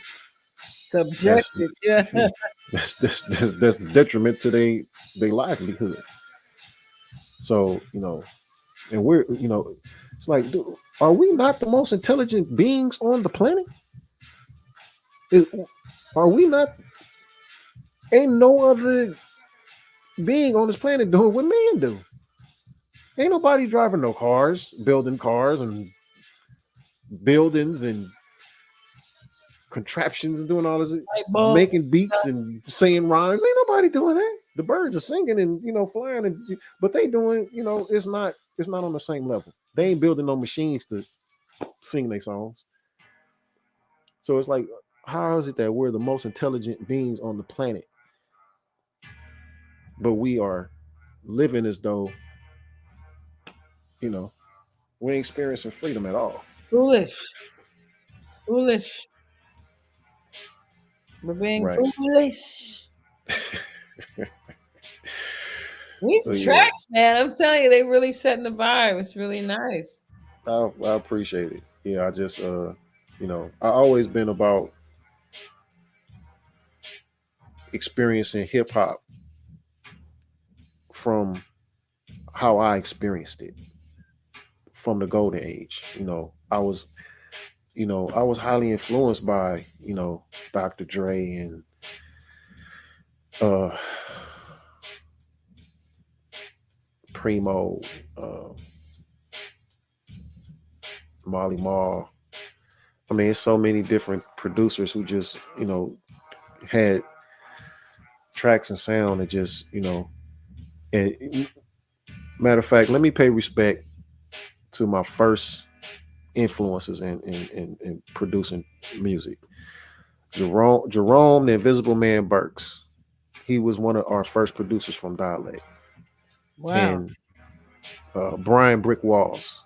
Subjected, yeah. That's detriment to their livelihood. So, and we're, it's like, dude, are we not the most intelligent beings on the planet? Are we not? Ain't no other being on this planet doing what man do. Ain't nobody driving no cars, building cars and buildings and contraptions and doing all this, making beats and saying rhymes. Ain't nobody doing that. The birds are singing and flying, but they doing, it's not on the same level. They ain't building no machines to sing their songs. So it's like, how is it that we're the most intelligent beings on the planet, but we are living as though, you know, we ain't experiencing freedom at all? Foolish. Foolish. We're being Right. foolish. These So yeah, tracks, man, I'm telling you, they really setting the vibe. It's really nice. I appreciate it. Yeah, I just I always been about experiencing hip hop from how I experienced it from the golden age. I was highly influenced by, Dr. Dre and uh Primo, uh Molly Mall. I mean, it's so many different producers who just, had tracks and sound that just, and matter of fact, let me pay respect to my first influences in producing music. Jerome, the Invisible Man Burks. He was one of our first producers from Dialect. Wow. And Brian Brick Walls.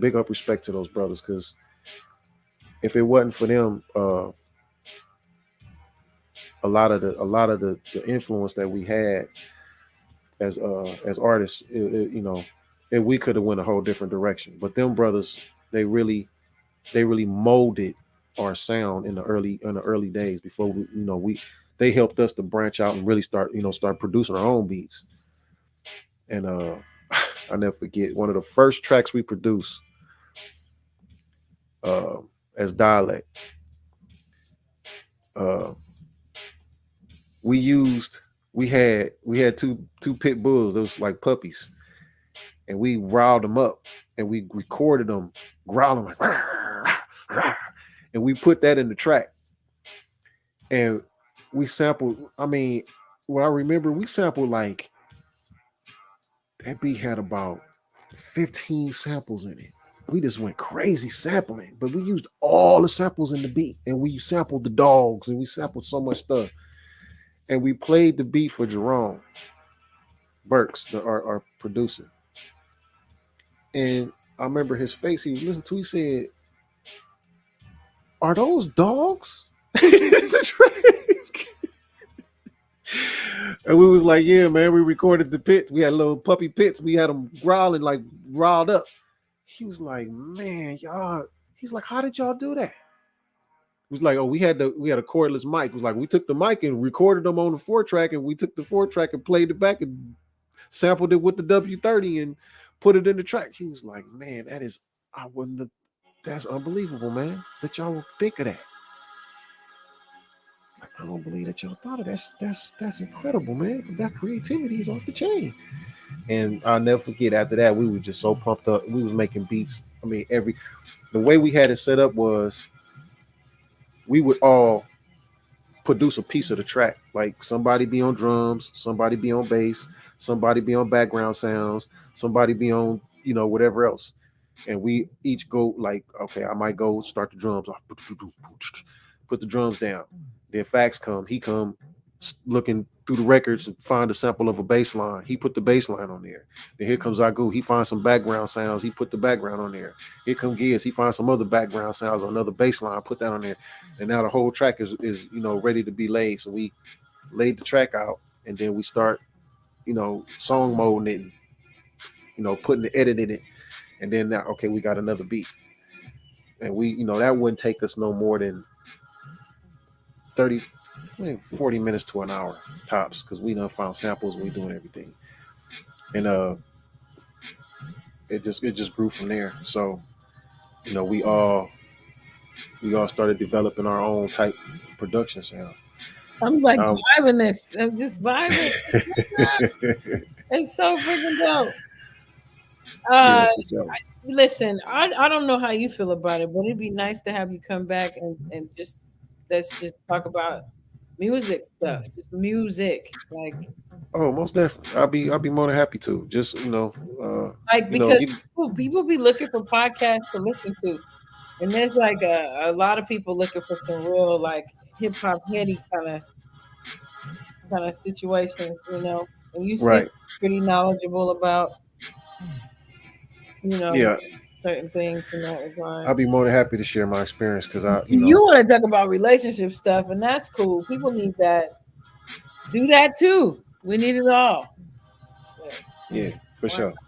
Big up respect to those brothers, because if it wasn't for them, a lot of the influence that we had as artists, we could have went a whole different direction. But them brothers, they really molded our sound in the early days before they helped us to branch out and really start producing our own beats. And I never forget one of the first tracks we produced as Dialect. We had two pit bulls, those like puppies, and we riled them up and we recorded them growling like and we put that in the track. And we sampled, I mean, what I remember, we sampled like that beat had about 15 samples in it. We just went crazy sampling, but we used all the samples in the beat, and we sampled the dogs, and we sampled so much stuff. And we played the beat for Jerome Burks, our producer. And I remember his face, he was listening to, he said, "Are those dogs?" And we was like, "Yeah, man, we recorded the pit. We had little puppy pits. We had them growling, like riled up." He was like, "Man, y'all," he's like, "How did y'all do that?" It was like, "Oh, we had a cordless mic." It was like, we took the mic and recorded them on the 4-track, and we took the 4-track and played it back and sampled it with the W30 and put it in the track. He was like, "Man, that's unbelievable, man, that y'all would think of that." Like, I don't believe that y'all thought of that. That's incredible, man. That creativity is off the chain. And I'll never forget, after that, we were just so pumped up. We was making beats. I mean, the way we had it set up was we would all produce a piece of the track. Like somebody be on drums, somebody be on bass, somebody be on background sounds, somebody be on, whatever else. And we each go like, okay, I might go start the drums off, put the drums down. Then Fax he come looking through the records and find a sample of a bass line. He put the bass line on there. Then here comes Agu. He finds some background sounds. He put the background on there. Here comes Giz. He finds some other background sounds on another bass line. Put that on there. And now the whole track is ready to be laid. So we laid the track out, and then we start, song moding it, putting the edit in it. And then now, okay, we got another beat. And we, that wouldn't take us no more than 40 minutes to an hour tops, because we done found samples and we doing everything. And it just grew from there. So, we all started developing our own type production sound. I'm like vibing this. I'm just vibing. It's so freaking dope. Listen, I don't know how you feel about it, but it'd be nice to have you come back and just let's just talk about music stuff, just music, like. Oh, most definitely. I'll be more than happy to. Just because people be looking for podcasts to listen to, And there's like a lot of people looking for some real like hip hop heady kind of situations, you know. And you seem Right. pretty knowledgeable about, you know, Yeah. certain things in that regard. I'll be more than happy to share my experience because You want to talk about relationship stuff, and that's cool. People need that. Do that too. We need it all. But yeah, for why sure. not?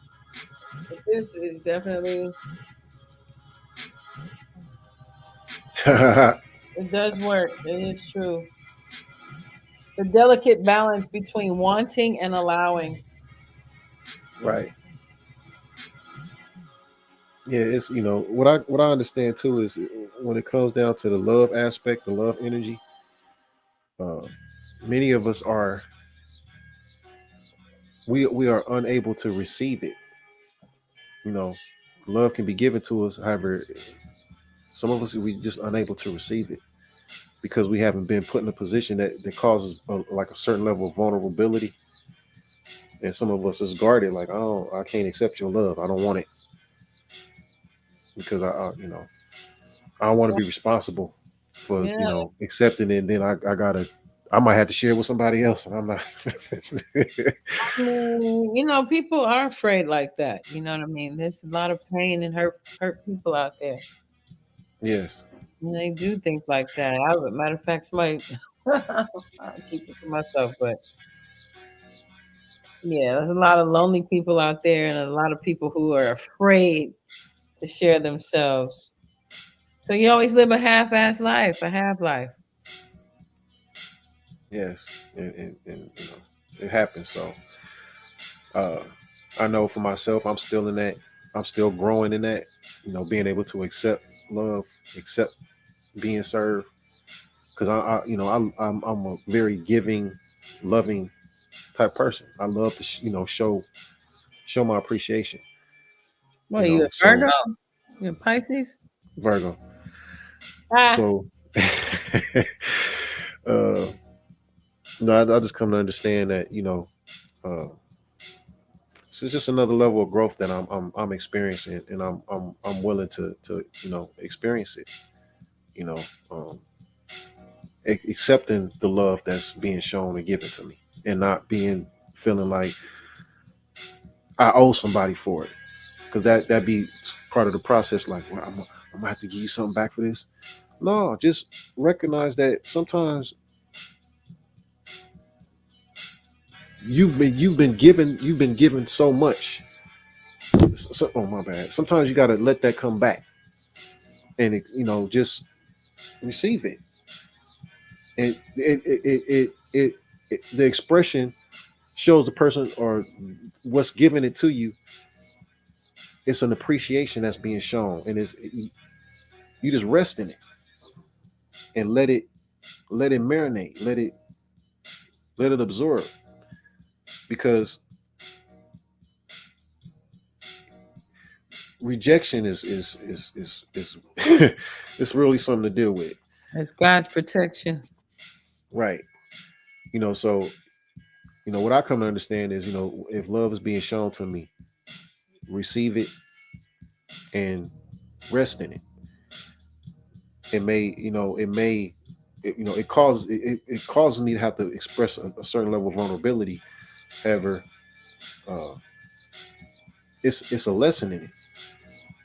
But this is definitely, it does work. It is true. The delicate balance between wanting and allowing. Right. Yeah, it's what I understand too is when it comes down to the love aspect, the love energy, uh, many of us are we are unable to receive it. You know, love can be given to us, however, some of us we just unable to receive it because we haven't been put in a position that causes like a certain level of vulnerability, and some of us is guarded like I can't accept your love, I don't want it because I don't want to be responsible for Yeah. accepting it. And then I might have to share it with somebody else, and I'm not. I mean, you know, people are afraid like that. You know what I mean? There's a lot of pain and hurt people out there. Yes. And they do think like that. Matter of fact, somebody I keep it to myself, but yeah, there's a lot of lonely people out there and a lot of people who are afraid to share themselves. So you always live a half-ass life, a half life. Yes, and it happens. So uh, I know for myself, I'm still in that. I'm still growing in that. Being able to accept love, accept being served, because I'm a very giving, loving type person. I love to show my appreciation. What are you, a So Virgo? You a Pisces? Virgo. Ah. So no, I just come to understand that uh, this is just another level of growth that I'm experiencing, and I'm willing to experience it. You know, um, accepting the love that's being shown and given to me, and not feeling like I owe somebody for it, because that be part of the process. Like, well, I'm gonna have to give you something back for this. No, just recognize that sometimes you've been given so much. Oh my bad. Sometimes you got to let that come back, and just receive it. And the expression shows the person or what's giving it to you. It's an appreciation that's being shown, and you just rest in it and let it marinate, let it absorb, because rejection is it's really something to deal with. It's God's protection. Right. So what I come to understand is, if love is being shown to me, receive it and rest in it. It causes me to have to express a certain level of vulnerability. However, it's a lesson in it.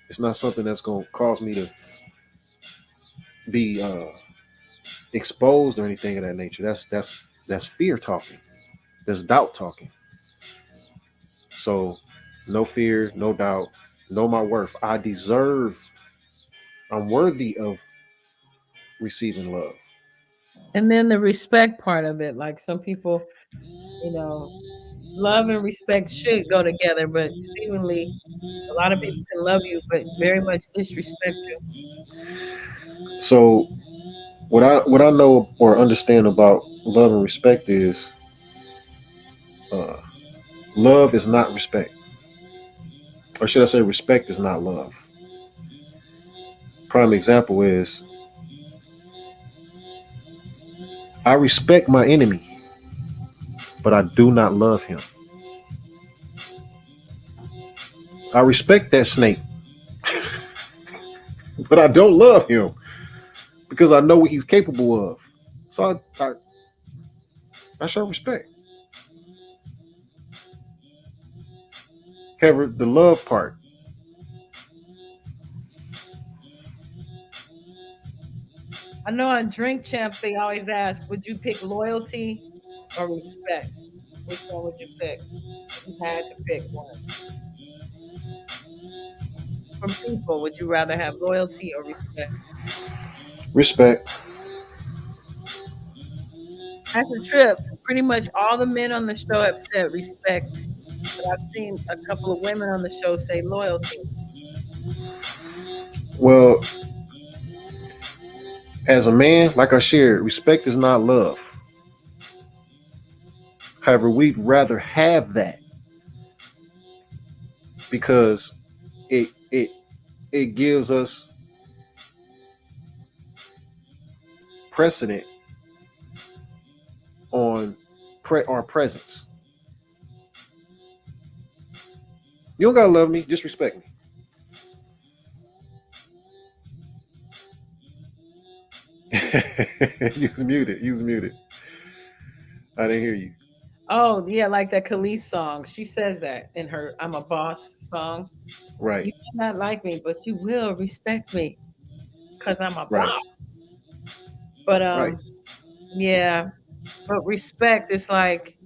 It's not something that's going to cause me to be exposed or anything of that nature. That's fear talking. That's doubt talking. So no fear, no doubt, know my worth. I'm worthy of receiving love. And then the respect part of it, like some people, love and respect should go together, but seemingly a lot of people can love you but very much disrespect you. So what I know or understand about love and respect is love is not respect, or should I say respect is not love. Prime example is I respect my enemy, but I do not love him. I respect that snake, but I don't love him because I know what he's capable of. So I show respect. However, the love part. I know on Drink Champs they always ask, would you pick loyalty or respect? Which one would you pick? If you had to pick one. From people, would you rather have loyalty or respect? Respect. That's a trip. Pretty much all the men on the show have said respect, but I've seen a couple of women on the show say loyalty. Well, as a man, like I shared, respect is not love. However, we'd rather have that because it gives us precedent on our presence. You don't gotta love me, just respect me. You was muted. You was muted. I didn't hear you. Oh yeah, like that Khalees song. She says that in her "I'm a Boss" song. Right. You may not like me, but you will respect me because I'm a Right. boss. But Right. yeah. But respect is like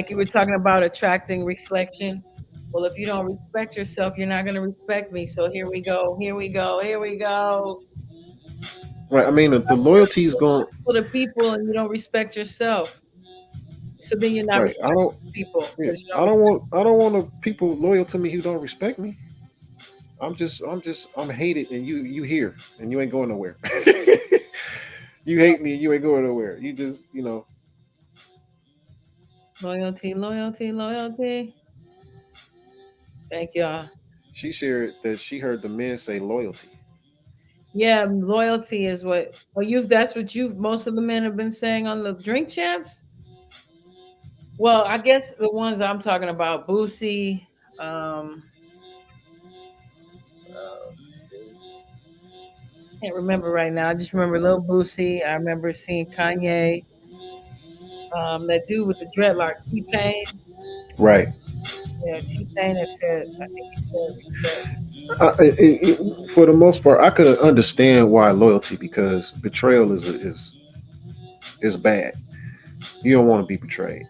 you were talking about attracting reflection. Well, if you don't respect yourself, you're not gonna respect me. So here we go. Here we go. Here we go. Right. I mean, the loyalty is going. For the people, and you don't respect yourself. So then you're not Right. I respecting don't. people Yeah. because you don't respect. I don't want people loyal to me who don't respect me. I'm hated, and you here, and you ain't going nowhere. You hate me, and you ain't going nowhere. You just, Loyalty, loyalty, loyalty. Thank y'all. She shared that she heard the men say loyalty. Yeah, loyalty is what. Oh, that's what you've. Most of the men have been saying on the Drink Champs. Well, I guess the ones I'm talking about, Boosie. Um, can't remember right now. I just remember Lil Boosie. I remember seeing Kanye. That dude with the dreadlock, T Pain. Right. Yeah, T Pain has said. I think he said respect. For the most part, I could understand why loyalty, because betrayal is bad. You don't want to be betrayed.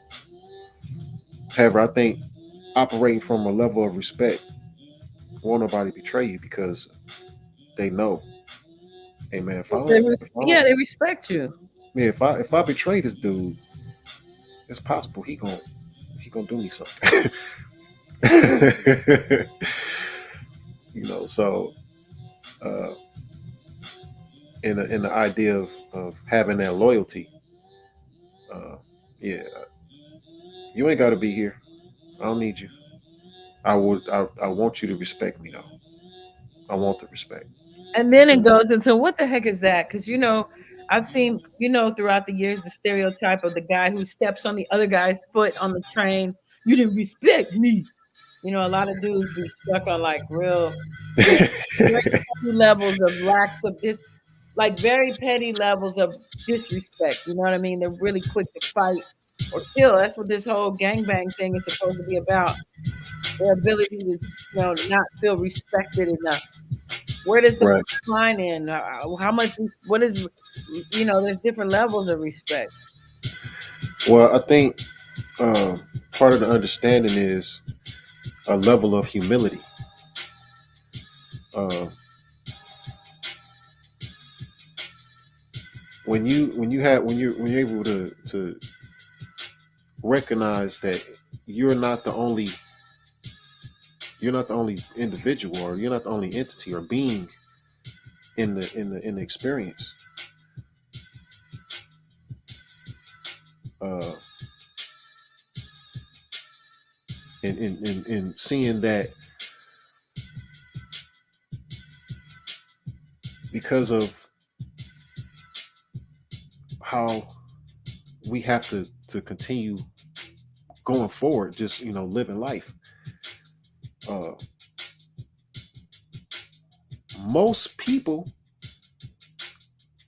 However, I think operating from a level of respect, won't nobody betray you because they know, hey man, Yeah, they respect you. Yeah, if I betray this dude, it's possible he gonna do me something. So uh, in the idea of having that loyalty, yeah, you ain't got to be here. I don't need you. I want you to respect me though. I want the respect. And then it goes into what the heck is that? Because I've seen throughout the years the stereotype of the guy who steps on the other guy's foot on the train. You didn't respect me. A lot of dudes be stuck on like real very petty levels of lacks of this, like very petty levels of disrespect. You know what I mean? They're really quick to fight or kill. That's what this whole gangbang thing is supposed to be about. Their ability to, not feel respected enough. Where does the Right. line in? How much? What is? There's different levels of respect. Well, I think part of the understanding is a level of humility. Uh, when you're able to recognize that you're not the only individual, or you're not the only entity or being in the experience. Uh, and seeing that because of how we have to continue going forward, just living life. most people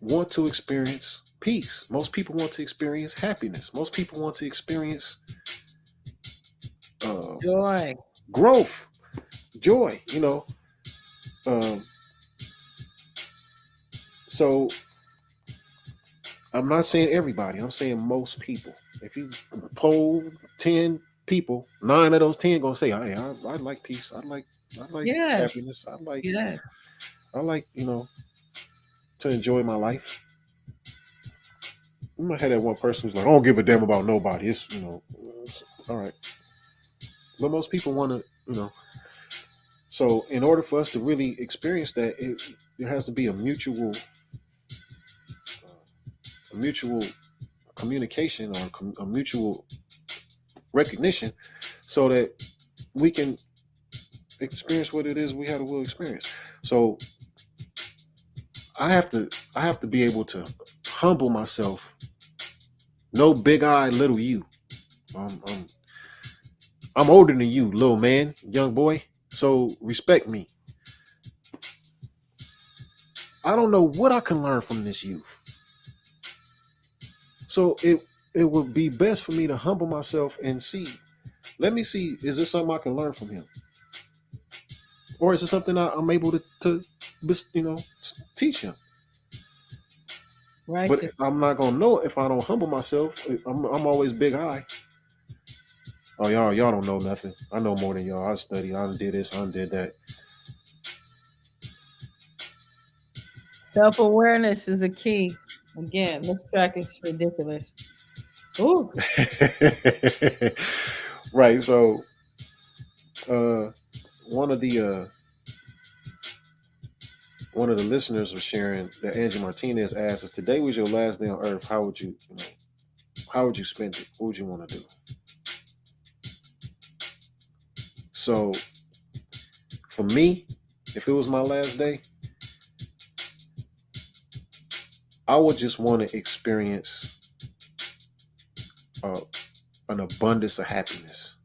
want to experience peace. Most people want to experience happiness. Most people want to experience joy, growth, joy. So I'm not saying everybody. I'm saying most people. If you poll 10 people, 9 of those 10 gonna say, "Hey, I like peace. I like yes, happiness. I like yes. to enjoy my life." You might have that one person who's like, "I don't give a damn about nobody." It's all right. But most people want to. So in order for us to really experience that, there has to be a mutual communication or a mutual recognition, so that we can experience what it is we had a will experience. So I have to be able to humble myself. No big eye, little you. I'm older than you, little man, young boy. So respect me. I don't know what I can learn from this youth. So it would be best for me to humble myself and see. Let me see, is this something I can learn from him? Or is it something I'm able to teach him? Right. But I'm not gonna know if I don't humble myself. I'm always big eye. Oh, y'all don't know nothing. I know more than y'all. I studied. I did this. I did that. Self-awareness is a key. Again, this track is ridiculous. Ooh. Right. So, one of the listeners was sharing that Angie Martinez asked, if today was your last day on Earth, how would you spend it? What would you want to do? So, for me, if it was my last day, I would just want to experience an abundance of happiness.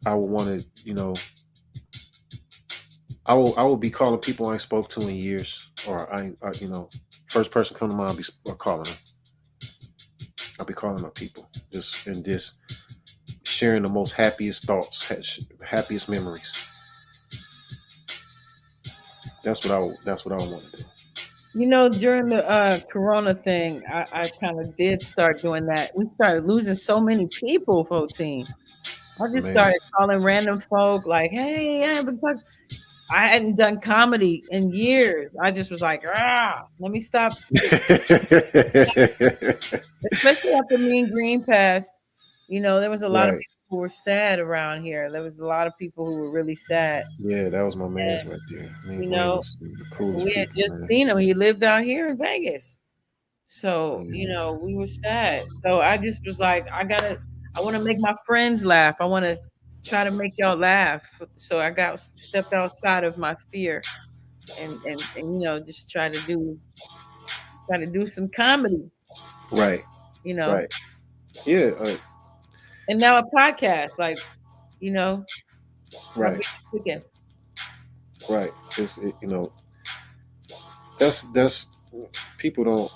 I would want to, I will be calling people I ain't spoke to in years, or first person come to mind, I'll be calling them. I'll be calling my people, just sharing the most happiest thoughts, happiest memories. That's what I want to do. During the Corona thing, I kind of did start doing that. We started losing so many people, 14. I just Man. started calling random folk like, "Hey, I hadn't done comedy in years. I just was like, let me stop." Especially after me and Green passed, there was a lot of Right. people who were sad around here. There was a lot of people who were really sad. Yeah, that was my man's And, right there. you Green know, was the coolest we had people, just man. seen him. He lived out here in Vegas. So, Mm. we were sad. So I just was like, I want to make my friends laugh. I want to try to make y'all laugh. So I stepped outside of my fear and just try to do some comedy, Right. Right. Yeah. And now a podcast, like, my Right. baby chicken. Right. That's people don't.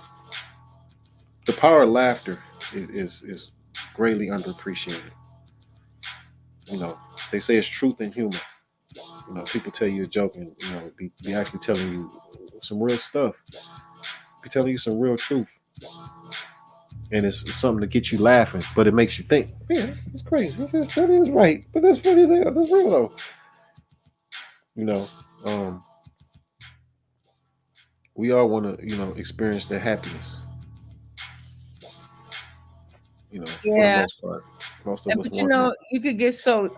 The power of laughter is greatly underappreciated. They say it's truth in humor. People tell you a joke and be actually telling you some real stuff. Be telling you some real truth, and it's something to get you laughing, but it makes you think. Man, that's crazy. That is right, but that's funny. That's real though. We all want to experience that happiness. For the Yeah. most part, most of us But want to. you could get so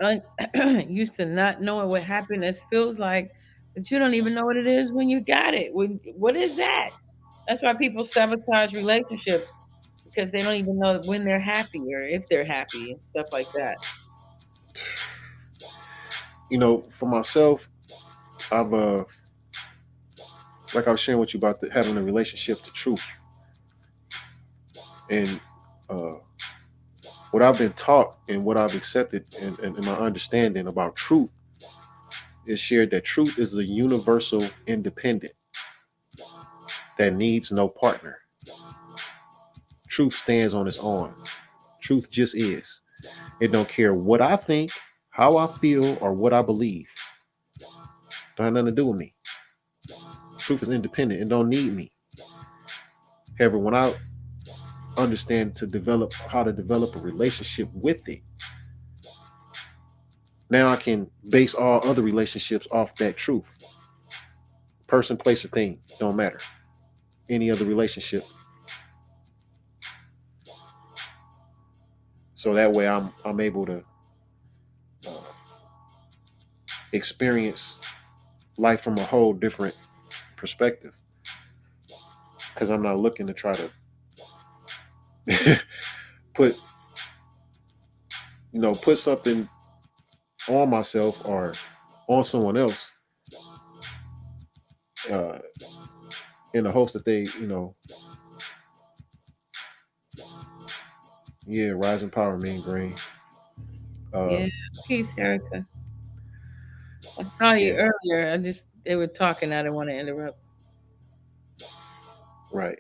used to not knowing what happiness feels like that you don't even know what it is when you got it. What is that? That's why people sabotage relationships because they don't even know when they're happy or if they're happy and stuff like that. For myself, I've like I was sharing with you about having a relationship to truth, and what I've been taught and what I've accepted and my understanding about truth is shared that truth is a universal independent that needs no partner. Truth stands on its own. Truth just is. It don't care what I think, how I feel, or what I believe. Don't have nothing to do with me. Truth is independent. It don't need me. However, when I understand to develop how to develop a relationship with it, now I can base all other relationships off that truth. Person, place, or thing, don't matter. Any other relationship. So that way I'm able to experience life from a whole different perspective. Because I'm not looking to try to put something on myself or on someone else in the hopes that they, rising power, mean green. Yeah, peace, Erica. I saw you earlier. They were talking. I didn't want to interrupt. Right.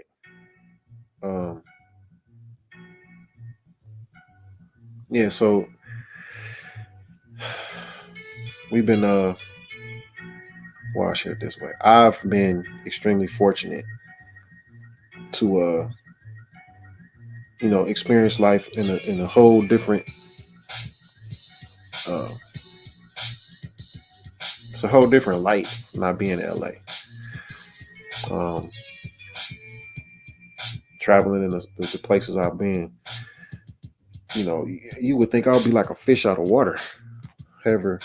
So we've been well, I'll share it this way. I've been extremely fortunate to experience life in a whole different it's a whole different light not being in LA. Traveling in the places I've been, you would think I'll be like a fish out of water. However,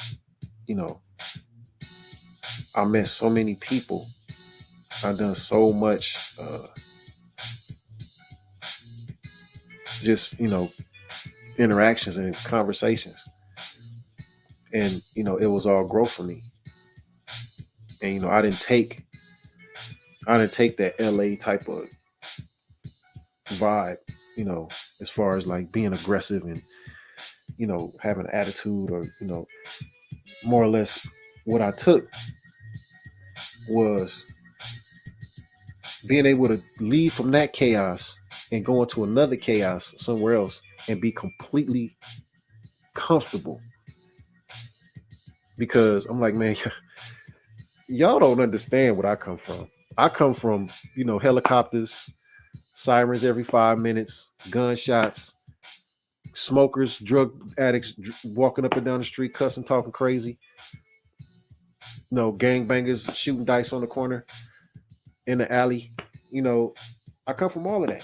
I met so many people. I've done so much just interactions and conversations, and it was all growth for me. And I didn't take that LA type of vibe, as far as like being aggressive and having an attitude, or more or less what I took was being able to leave from that chaos and go into another chaos somewhere else and be completely comfortable. Because I'm like, man, y'all don't understand what I come from. I come from, helicopters, sirens every 5 minutes, gunshots, smokers, drug addicts walking up and down the street, cussing, talking crazy. Gangbangers shooting dice on the corner, in the alley. I come from all of that.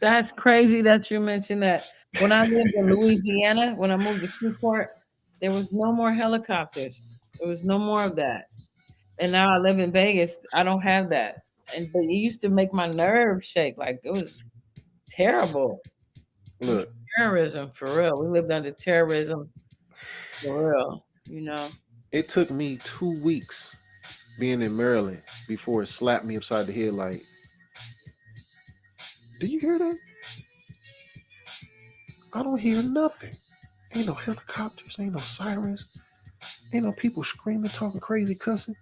That's crazy that you mentioned that. When I lived in Louisiana, when I moved to Freeport, there was no more helicopters. There was no more of that. And now I live in Vegas. I don't have that. But it used to make my nerves shake. Like it was terrible. Look, terrorism for real. We lived under terrorism for real. It took me 2 weeks being in Maryland before it slapped me upside the head. Like, do you hear that? I don't hear nothing. Ain't no helicopters, ain't no sirens, ain't no people screaming, talking crazy, cussing.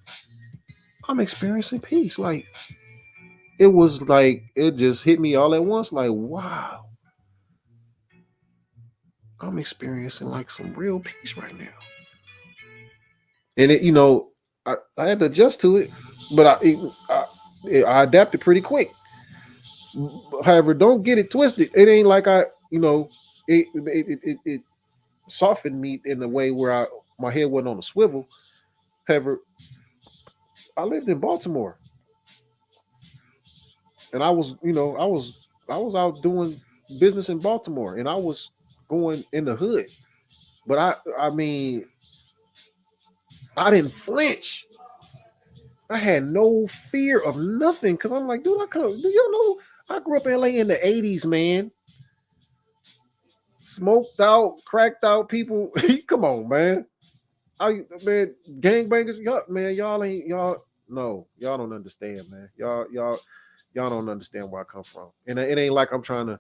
I'm experiencing peace. Like, it was like, it just hit me all at once. Like, wow. I'm experiencing like some real peace right now. And I had to adjust to it, but I adapted pretty quick. However, don't get it twisted. It ain't like it softened me in a way where my head wasn't on a swivel. However, I lived in Baltimore, and I was out doing business in Baltimore, and I was going in the hood. But I mean, I didn't flinch. I had no fear of nothing because I'm like, dude, do you know I grew up in LA in the 80s, man. Smoked out, cracked out people. Come on, man. Man, gangbangers, y'all don't understand, man. Y'all don't understand where I come from. And it ain't like I'm trying to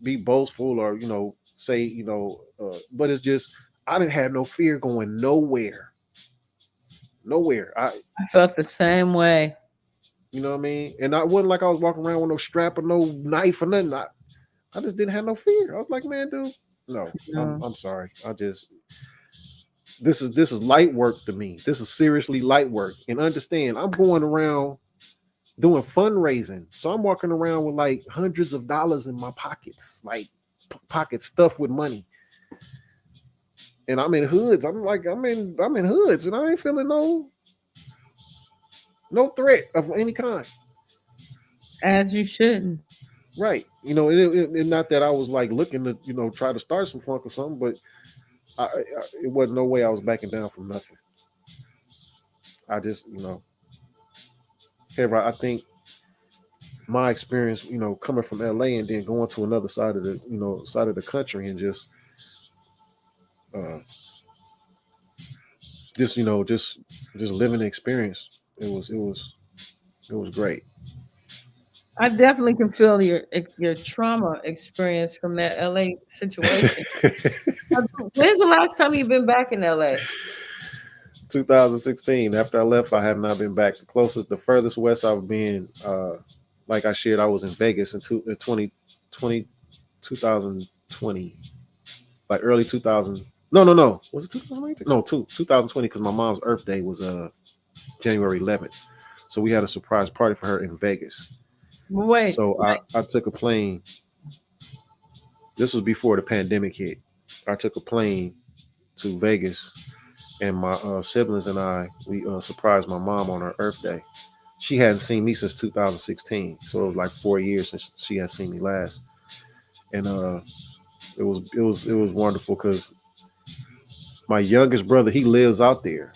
be boastful or say, but it's just I didn't have no fear going nowhere. nowhere. I felt the same way. You know what I mean? And I wasn't like I was walking around with no strap or no knife or nothing. I just didn't have no fear. I was like, man, dude, no. I'm sorry. This is light work to me. This is seriously light work. And understand, I'm going around doing fundraising. So I'm walking around with like hundreds of dollars in my pockets, like pockets stuffed with money. And I'm in hoods. I'm in hoods, and I ain't feeling no threat of any kind. As you shouldn't. Right. You know, it not that I was like looking to, try to start some funk or something, but it wasn't no way I was backing down from nothing. I just, I think my experience, coming from LA and then going to another side of the country and just living the experience. It was great. I definitely can feel your trauma experience from that LA situation. When's the last time you've been back in LA? 2016. After I left, I have not been back. The furthest west I've been, like I shared, I was in Vegas in 2020, like early 2000. No. Was it 2019? No, 2020, because my mom's Earth Day was January 11th. So we had a surprise party for her in Vegas. Wait. So I took a plane. This was before the pandemic hit. I took a plane to Vegas, and my siblings and we surprised my mom on her Earth Day. She hadn't seen me since 2016, so it was like 4 years since she had seen me last. And it was wonderful because my youngest brother, he lives out there,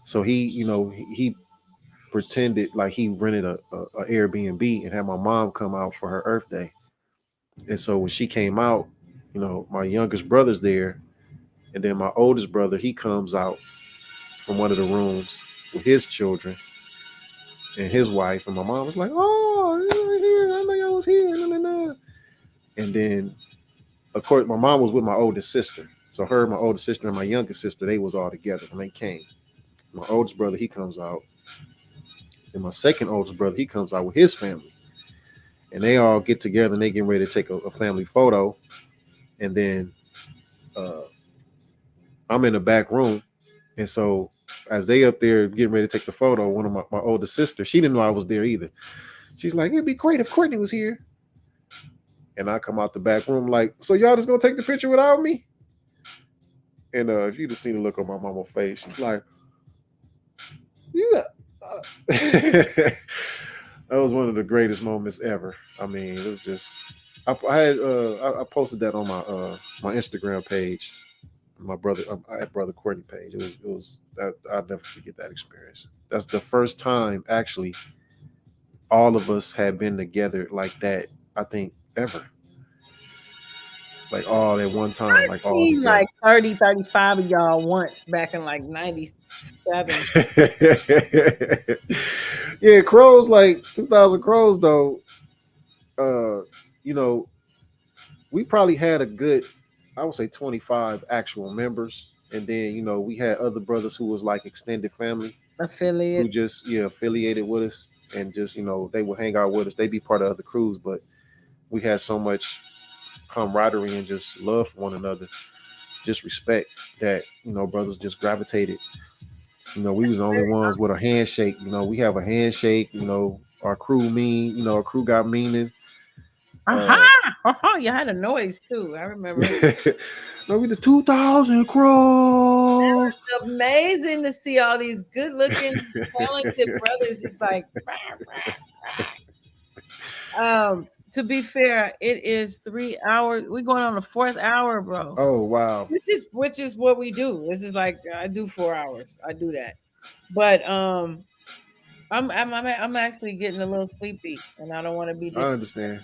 so he pretended like he rented a Airbnb and had my mom come out for her Earth Day. And so when she came out, my youngest brother's there, and then my oldest brother, he comes out from one of the rooms with his children and his wife, and my mom was like, "Oh, you're here! I know y'all was here." And then, of course, my mom was with my oldest sister, so her, my oldest sister, and my youngest sister, they was all together when they came. My oldest brother, he comes out, and my second oldest brother, he comes out with his family, and they all get together and they getting ready to take a family photo, and then I'm in the back room, and so as they up there getting ready to take the photo, one of my oldest sister, she didn't know I was there either. She's like, "It'd be great if Courtney was here." And I come out the back room like, "So y'all just gonna take the picture without me?" And if you just seen the look on my mama's face, she's like, "Yeah." That was one of the greatest moments ever. I mean, it was just, I posted that on my Instagram page, my brother at Brother Courtney page. It was that I'll never forget that experience. That's the first time actually all of us had been together like that, I think, ever. Like all at one time, I've like all seen together. like 30, 35 of y'all once back in like 97. Yeah, Crows, like 2,000 Crows though. We probably had a good, I would say 25 actual members. And then, we had other brothers who was like extended family Affiliate. who just affiliated with us, and just they would hang out with us. They'd be part of other crews, but we had so much camaraderie and just love for one another, just respect, that brothers just gravitated. We was the only ones with a handshake. We have a handshake. Our crew our crew got meaning. You had a noise too. I remember. No, we the 2,000 Crows. It's amazing to see all these good-looking, talented brothers just like. To be fair, it is 3 hours. We're going on the 4th hour, bro. Oh wow! Which is what we do. This is like I do 4 hours. I do that, but I'm actually getting a little sleepy, and I don't want to be. I understand.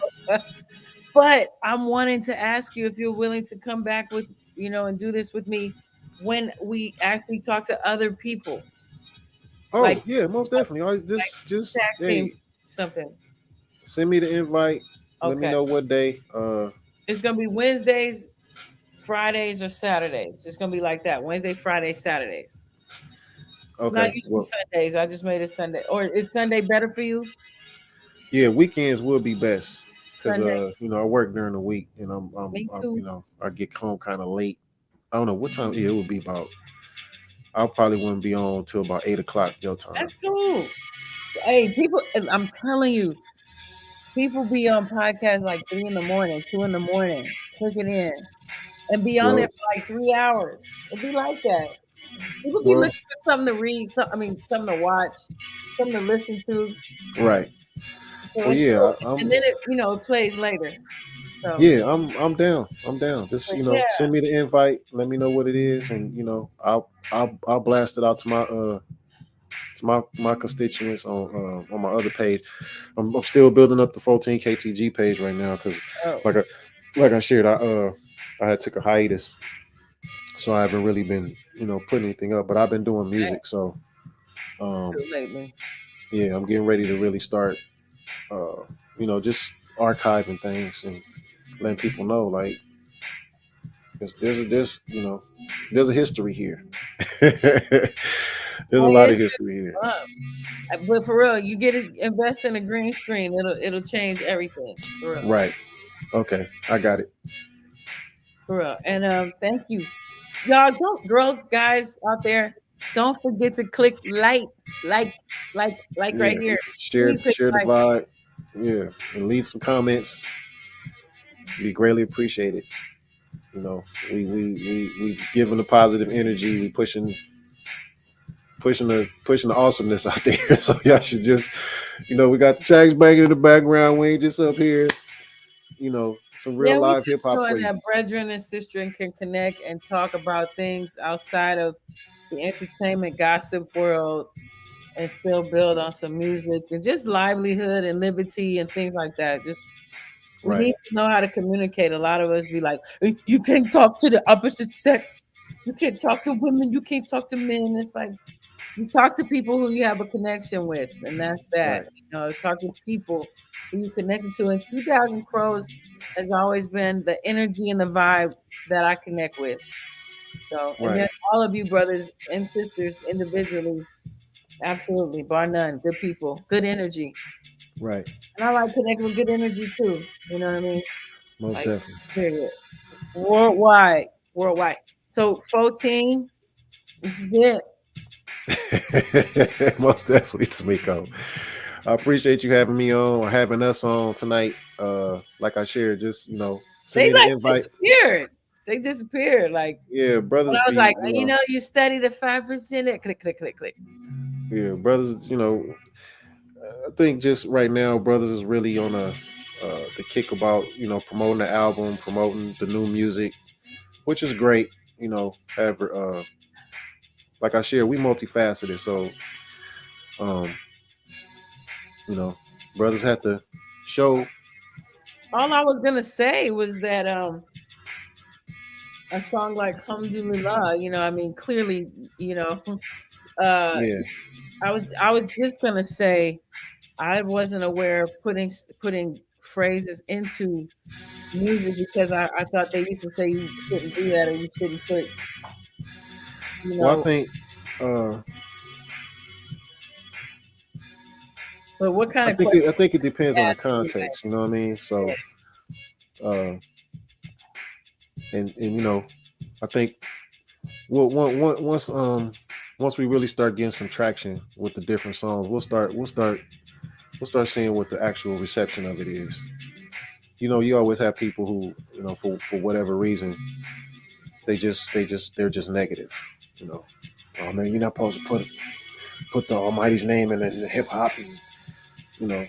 But I'm wanting to ask you if you're willing to come back with and do this with me when we actually talk to other people. Oh yeah, most definitely. Just hey, something. Send me the invite. Okay. Let me know what day. It's gonna be Wednesdays, Fridays, or Saturdays. It's gonna be like that. Wednesday, Friday, Saturdays. Not Okay. usually Well, Sundays. I just made it Sunday. Or is Sunday better for you? yeah, weekends will be best because Sunday. I work during the week and Me I'm too. I get home kind of late. I don't know what time. Yeah, it would be about. I probably wouldn't be on till about 8 o'clock your time. That's cool. Hey, people, I'm telling you, people be on podcasts like 3 in the morning, 2 in the morning, click it in, and be on there Well, for like 3 hours. It be like that. People be well, looking for something to read, something to watch, something to listen to. right. So Well, it's yeah, cool. I'm And then it plays later. So yeah, I'm down. I'm down. Just but yeah, send me the invite. Let me know what it is, and I'll blast it out to my constituents on my other page. I'm still building up the 14 KTG page right now because oh, like I like I shared, I had took a hiatus, so I haven't really been putting anything up. But I've been doing man, music, so um too lately. yeah, I'm getting ready to really start uh just archiving things and letting people know like there's a history here. There's a Oh, lot of it's history here. fun. But for real, you get it, invest in a green screen. It'll change everything. For real. Right. Okay. I got it. For real. And thank you. Y'all don't girls, guys out there, don't forget to click like, like right Yeah. here. Share Please click share the like. vibe. Yeah. And leave some comments. Be greatly appreciated. You know, we giving the positive energy. We pushing the awesomeness out there. So y'all should just, we got the tracks banging in the background. We ain't just up here. Some real Yeah, we live just hip hop doing for you. that brethren and sister and can connect and talk about things outside of the entertainment gossip world and still build on some music and just livelihood and liberty and things like that. Just we Right. need to know how to communicate. A lot of us be like, you can't talk to the opposite sex. You can't talk to women. You can't talk to men. It's like you talk to people who you have a connection with, and that's that. Right. Talk to people who you connected to. And 2000 Crows has always been the energy and the vibe that I connect with. So, and Right. then all of you brothers and sisters individually, absolutely, bar none, good people, good energy. Right. And I like connecting with good energy too. You know what I mean? Most Like, definitely. period. Worldwide. Worldwide. So 14, this is it. Most definitely, Tamiko. I appreciate you having me on or having us on tonight. Like I shared, just send They me the like invite. disappeared. They disappeared. Like Yeah, when brothers I was be, like, you study the 5%. Click, click, click, click. yeah, brothers. I think just right now, brothers is really on the kick about promoting the album, promoting the new music, which is great. However, like I shared, we multifaceted, so um, brothers have to show. All I was gonna say was that a song like Alhamdulillah, I mean, clearly, uh Yeah, I was just gonna say I wasn't aware of putting phrases into music because I thought they used to say you shouldn't do that or you shouldn't put, you well, I know, think uh, but what kind I of think it, I question think it depends on the ask anyway? context. You know what I mean? So, Yeah. uh, and I think well, once we really start getting some traction with the different songs, we'll start seeing what the actual reception of it is. You always have people who for whatever reason they're just negative. You know, oh man, you're not supposed to put the Almighty's name in the hip hop, and you know,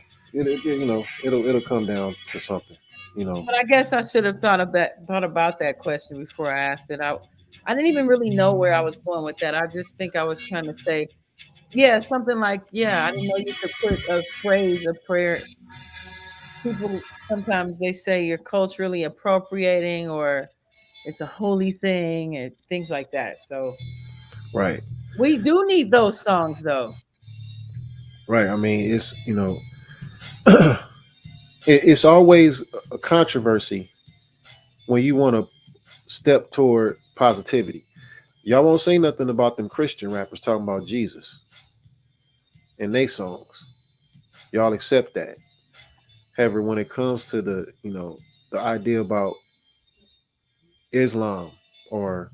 it'll come down to something. You know, But I guess I should have thought about that question before I asked it. I didn't even really know where I was going with that. I just think I was trying to say, yeah, something like, yeah, I didn't know you could put a phrase, a prayer. People sometimes they say you're culturally appropriating or it's a holy thing and things like that. So right, we do need those songs though. right. I mean, it's it's always a controversy when you want to step toward positivity. Y'all won't say nothing about them Christian rappers talking about Jesus in their songs. Y'all accept that. However, when it comes to the, the idea about Islam or,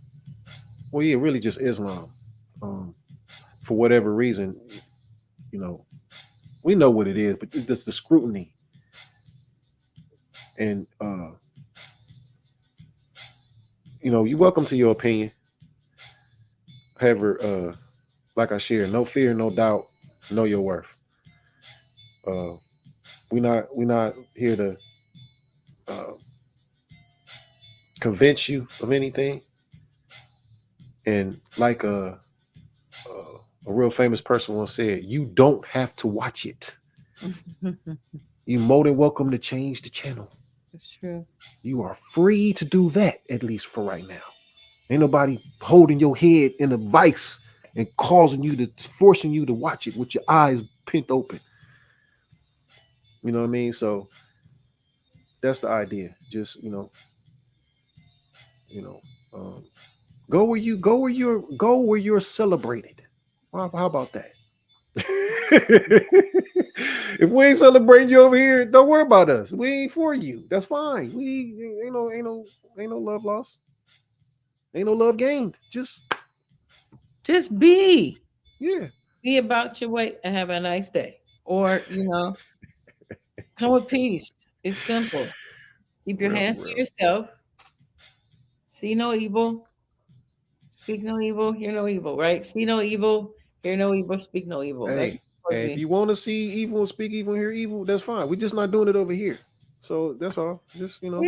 well, yeah, really just Islam, um, for whatever reason, you know, we know what it is, but it's just the scrutiny and, you're welcome to your opinion. However, like I share, no fear, no doubt, know your worth. Uh, we're not here to uh, convince you of anything. And like a real famous person once said, you don't have to watch it. You're more than welcome to change the channel. That's true. You are free to do that, at least for right now. Ain't nobody holding your head in a vice and forcing you to watch it with your eyes pinned open. You know what I mean? So that's the idea. Just go where you're celebrated. How about that? If we ain't celebrating you over here, don't worry about us. We ain't for you. That's fine. We ain't no love lost. Ain't no love gained. Just be. Yeah. Be about your way and have a nice day. Or, come with peace. It's simple. Keep your hands to yourself. See no evil. Speak no evil. Hear no evil, right? See no evil. Hear no evil. Speak no evil. That's Hey, if you want to see evil, speak evil, hear evil, that's fine. We're just not doing it over here. So that's all. Just find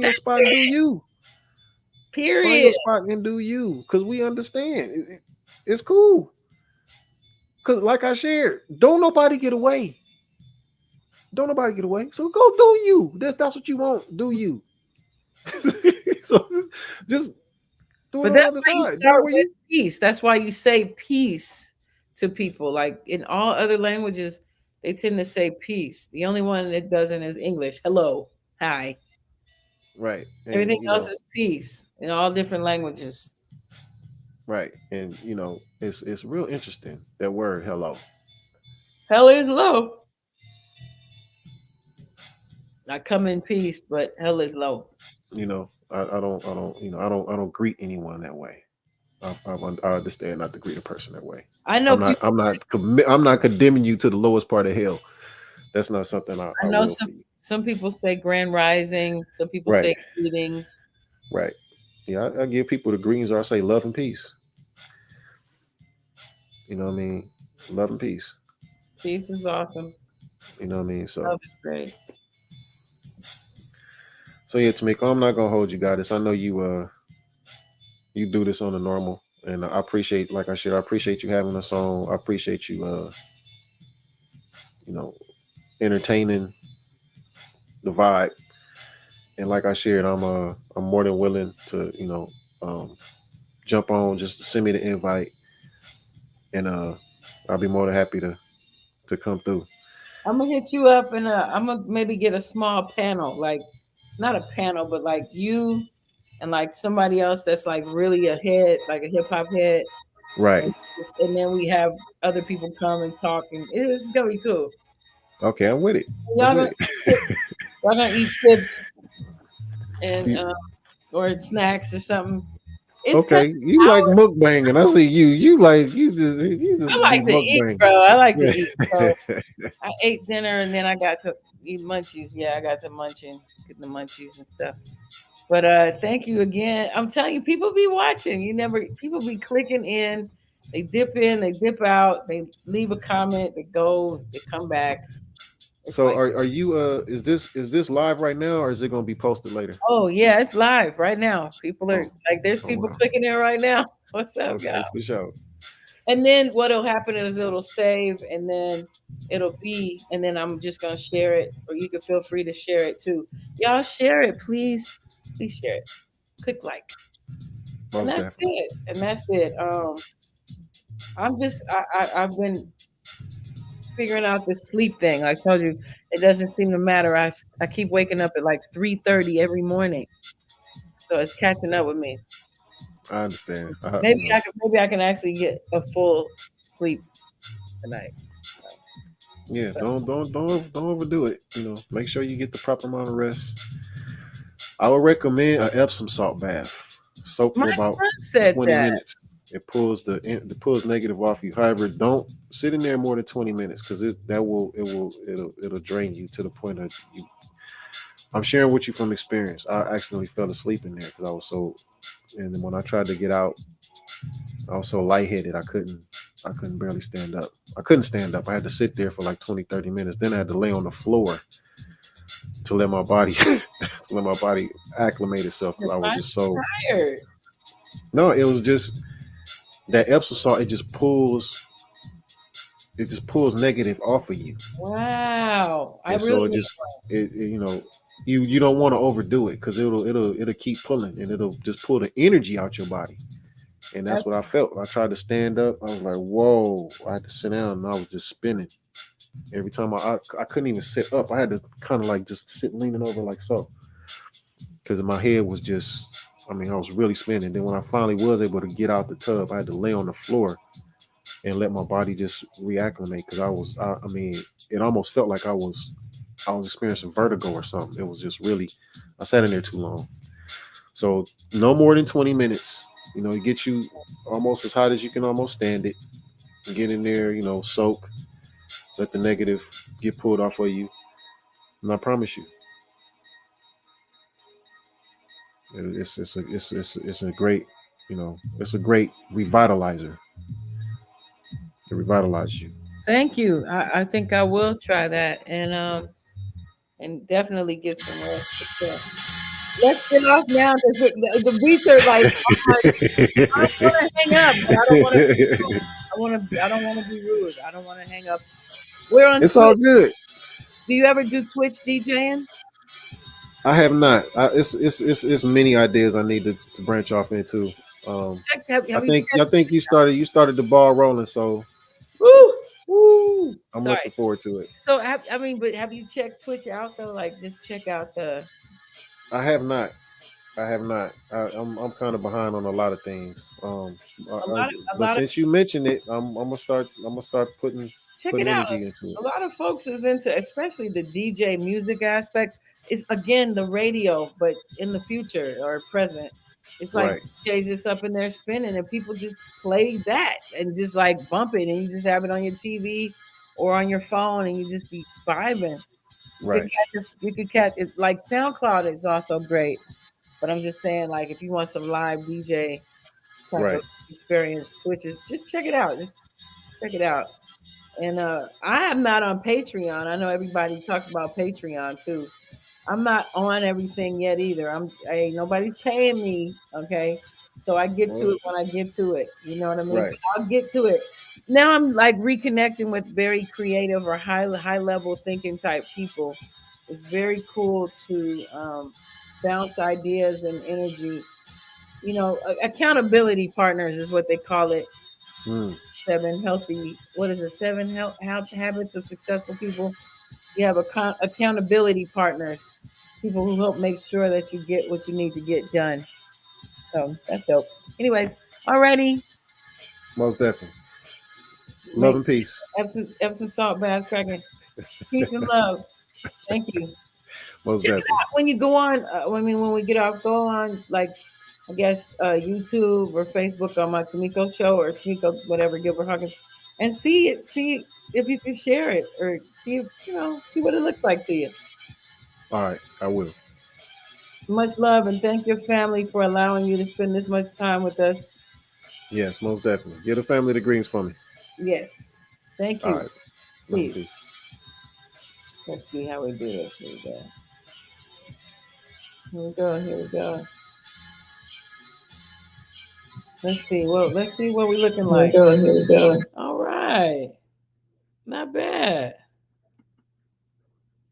your spot and do you. Period. Find your spot and do you, because we understand. It's cool. Because like I shared, don't nobody get away. Don't nobody get away. So go do you. That's what you want. Do you. So just do it on the other side. Start with peace. That's why you say peace to people. Like in all other languages, they tend to say peace. The only one that doesn't is English. Hello, hi. Right. And, everything else is peace in all different languages. Right. And it's real interesting, that word hello. Hell is low. I come in peace, but hell is low. I don't greet anyone that way. I understand not to greet a person that way. I know. I'm not condemning you to the lowest part of hell. That's not something I know. will Some people say grand rising. Some people say greetings. Right. Yeah, I give people the greetings, or I say love and peace. You know what I mean? Love and peace. Peace is awesome. You know what I mean? So love is great. So yeah, TOMEICKO, I'm not gonna hold you, Goddess. I know you do this on the normal, and I appreciate, like I said, I appreciate you having us on. I appreciate you entertaining the vibe. And like I shared, I'm more than willing to jump on. Just send me the invite, and I'll be more than happy to come through. I'm gonna hit you up, and I'm gonna maybe get a small panel, like not a panel, but like you and like somebody else that's like really a head, like a hip hop head, right? And then we have other people come and talk, and it's gonna be cool. Okay, I'm with it. Y'all gonna eat chips and or snacks or something. It's okay, you like mukbanging. I see you. You just. I like to eat, bro. I like to eat. So I ate dinner and then I got to eat munchies. Yeah, I got to get the munchies and stuff. But thank you again. I'm telling you, people be watching. People be clicking in. They dip in, they dip out, they leave a comment, they go, they come back. So are you is this live right now, or is it going to be posted later? Oh yeah, it's live right now. People are there's people clicking in right now. What's up, y'all? For sure. And then what'll happen is it'll save, and then and then I'm just gonna share it, or you can feel free to share it too. Y'all share it, please. Please share it. Click like. And that's it. And that's it. I've been figuring out this sleep thing. I told you, it doesn't seem to matter. I keep waking up at like 3:30 every morning. So it's catching up with me. I understand. Maybe I can actually get a full sleep tonight. Yeah, don't overdo it. Make sure you get the proper amount of rest. I would recommend an Epsom salt bath. Soak My for about son said 20 that. minutes. It pulls negative off you. However, don't sit in there more than 20 minutes because it'll drain you to the point of you. I'm sharing with you from experience. I accidentally fell asleep in there because I was so. And then when I tried to get out, I was so lightheaded I couldn't barely stand up. I couldn't stand up. I had to sit there for like 20, 30 minutes. Then I had to lay on the floor to let my body acclimate itself because I was just so tired. No, it was just that Epsom salt. It just pulls negative off of you. Wow. And so you don't want to overdo it because it'll keep pulling and it'll just pull the energy out your body. And that's what I felt. I tried to stand up. I was like, whoa. I had to sit down and I was just spinning. Every time I couldn't even sit up. I had to kind of like just sit leaning over like so. Because my head was just, I was really spinning. Then when I finally was able to get out the tub, I had to lay on the floor and let my body just reacclimate. Because it almost felt like I was experiencing vertigo or something. It was just really, I sat in there too long. So no more than 20 minutes. It gets you almost as hot as you can almost stand it. Get in there, soak, let the negative get pulled off of you. And I promise you, it's a great, it's a great revitalizer. It revitalizes you. Thank you. I think I will try that and definitely get some rest. Let's get off now. The beats are like, I don't want to hang up, but I don't want to. I don't want to be rude. I don't want to hang up. We're on. It's Twitch. all good. Do you ever do Twitch DJing? I have not. It's many ideas I need to branch off into. I think you started the ball rolling, so woo. I'm Sorry. looking forward to it. So but have you checked Twitch out though? Like, just check out the. I have not. I'm kind of behind on a lot of things. But since you mentioned it, I'm gonna start putting Check it out. energy into it. A lot of folks is into, especially the DJ music aspect. It's again the radio, but in the future or present. It's like Right. DJs just up in there spinning, and people just play that and just like bump it, and you just have it on your TV or on your phone, and you just be vibing. Right. You could catch it. Like SoundCloud is also great, but I'm just saying, like, if you want some live DJ type Right. of experience, Twitch is just check it out. Just check it out. And I am not on Patreon. I know everybody talks about Patreon too. I'm not on everything yet either. Nobody's paying me, okay? So I get to it when I get to it. You know what I mean? Right. I'll get to it. Now I'm like reconnecting with very creative or high level thinking type people. It's very cool to bounce ideas and energy. Accountability partners is what they call it. 7 healthy, what is it? 7 habits of successful people. You have accountability partners, people who help make sure that you get what you need to get done. So that's dope. Anyways, alrighty. Most definitely. Love and peace. Epsom salt bath cracking. Peace and love. Thank you. Most Check it definitely. out when you go on. When we get off, go on like I guess YouTube or Facebook on my TOMEICKO show or TOMEICKO whatever Gilbert Hawkins, and see it. See if you can share it or see if see what it looks like to you. All right, I will. Much love and thank your family for allowing you to spend this much time with us. Yes, most definitely. Give the family the greens for me. Yes, thank you. All right. Peace. Let's see how we do this. Here we go. Here we go. Here we go. Let's see what we're looking like. Here we go. All right. Not bad.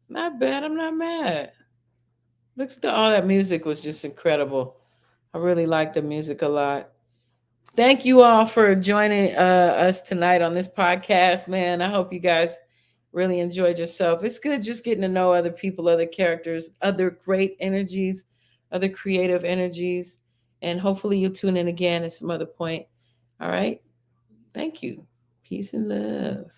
Not bad. I'm not mad. All that music was just incredible. I really like the music a lot. Thank you all for joining us tonight on this podcast, man. I hope you guys really enjoyed yourself. It's good just getting to know other people, other characters, other great energies, other creative energies. And hopefully you'll tune in again at some other point. All right. Thank you. Peace and love.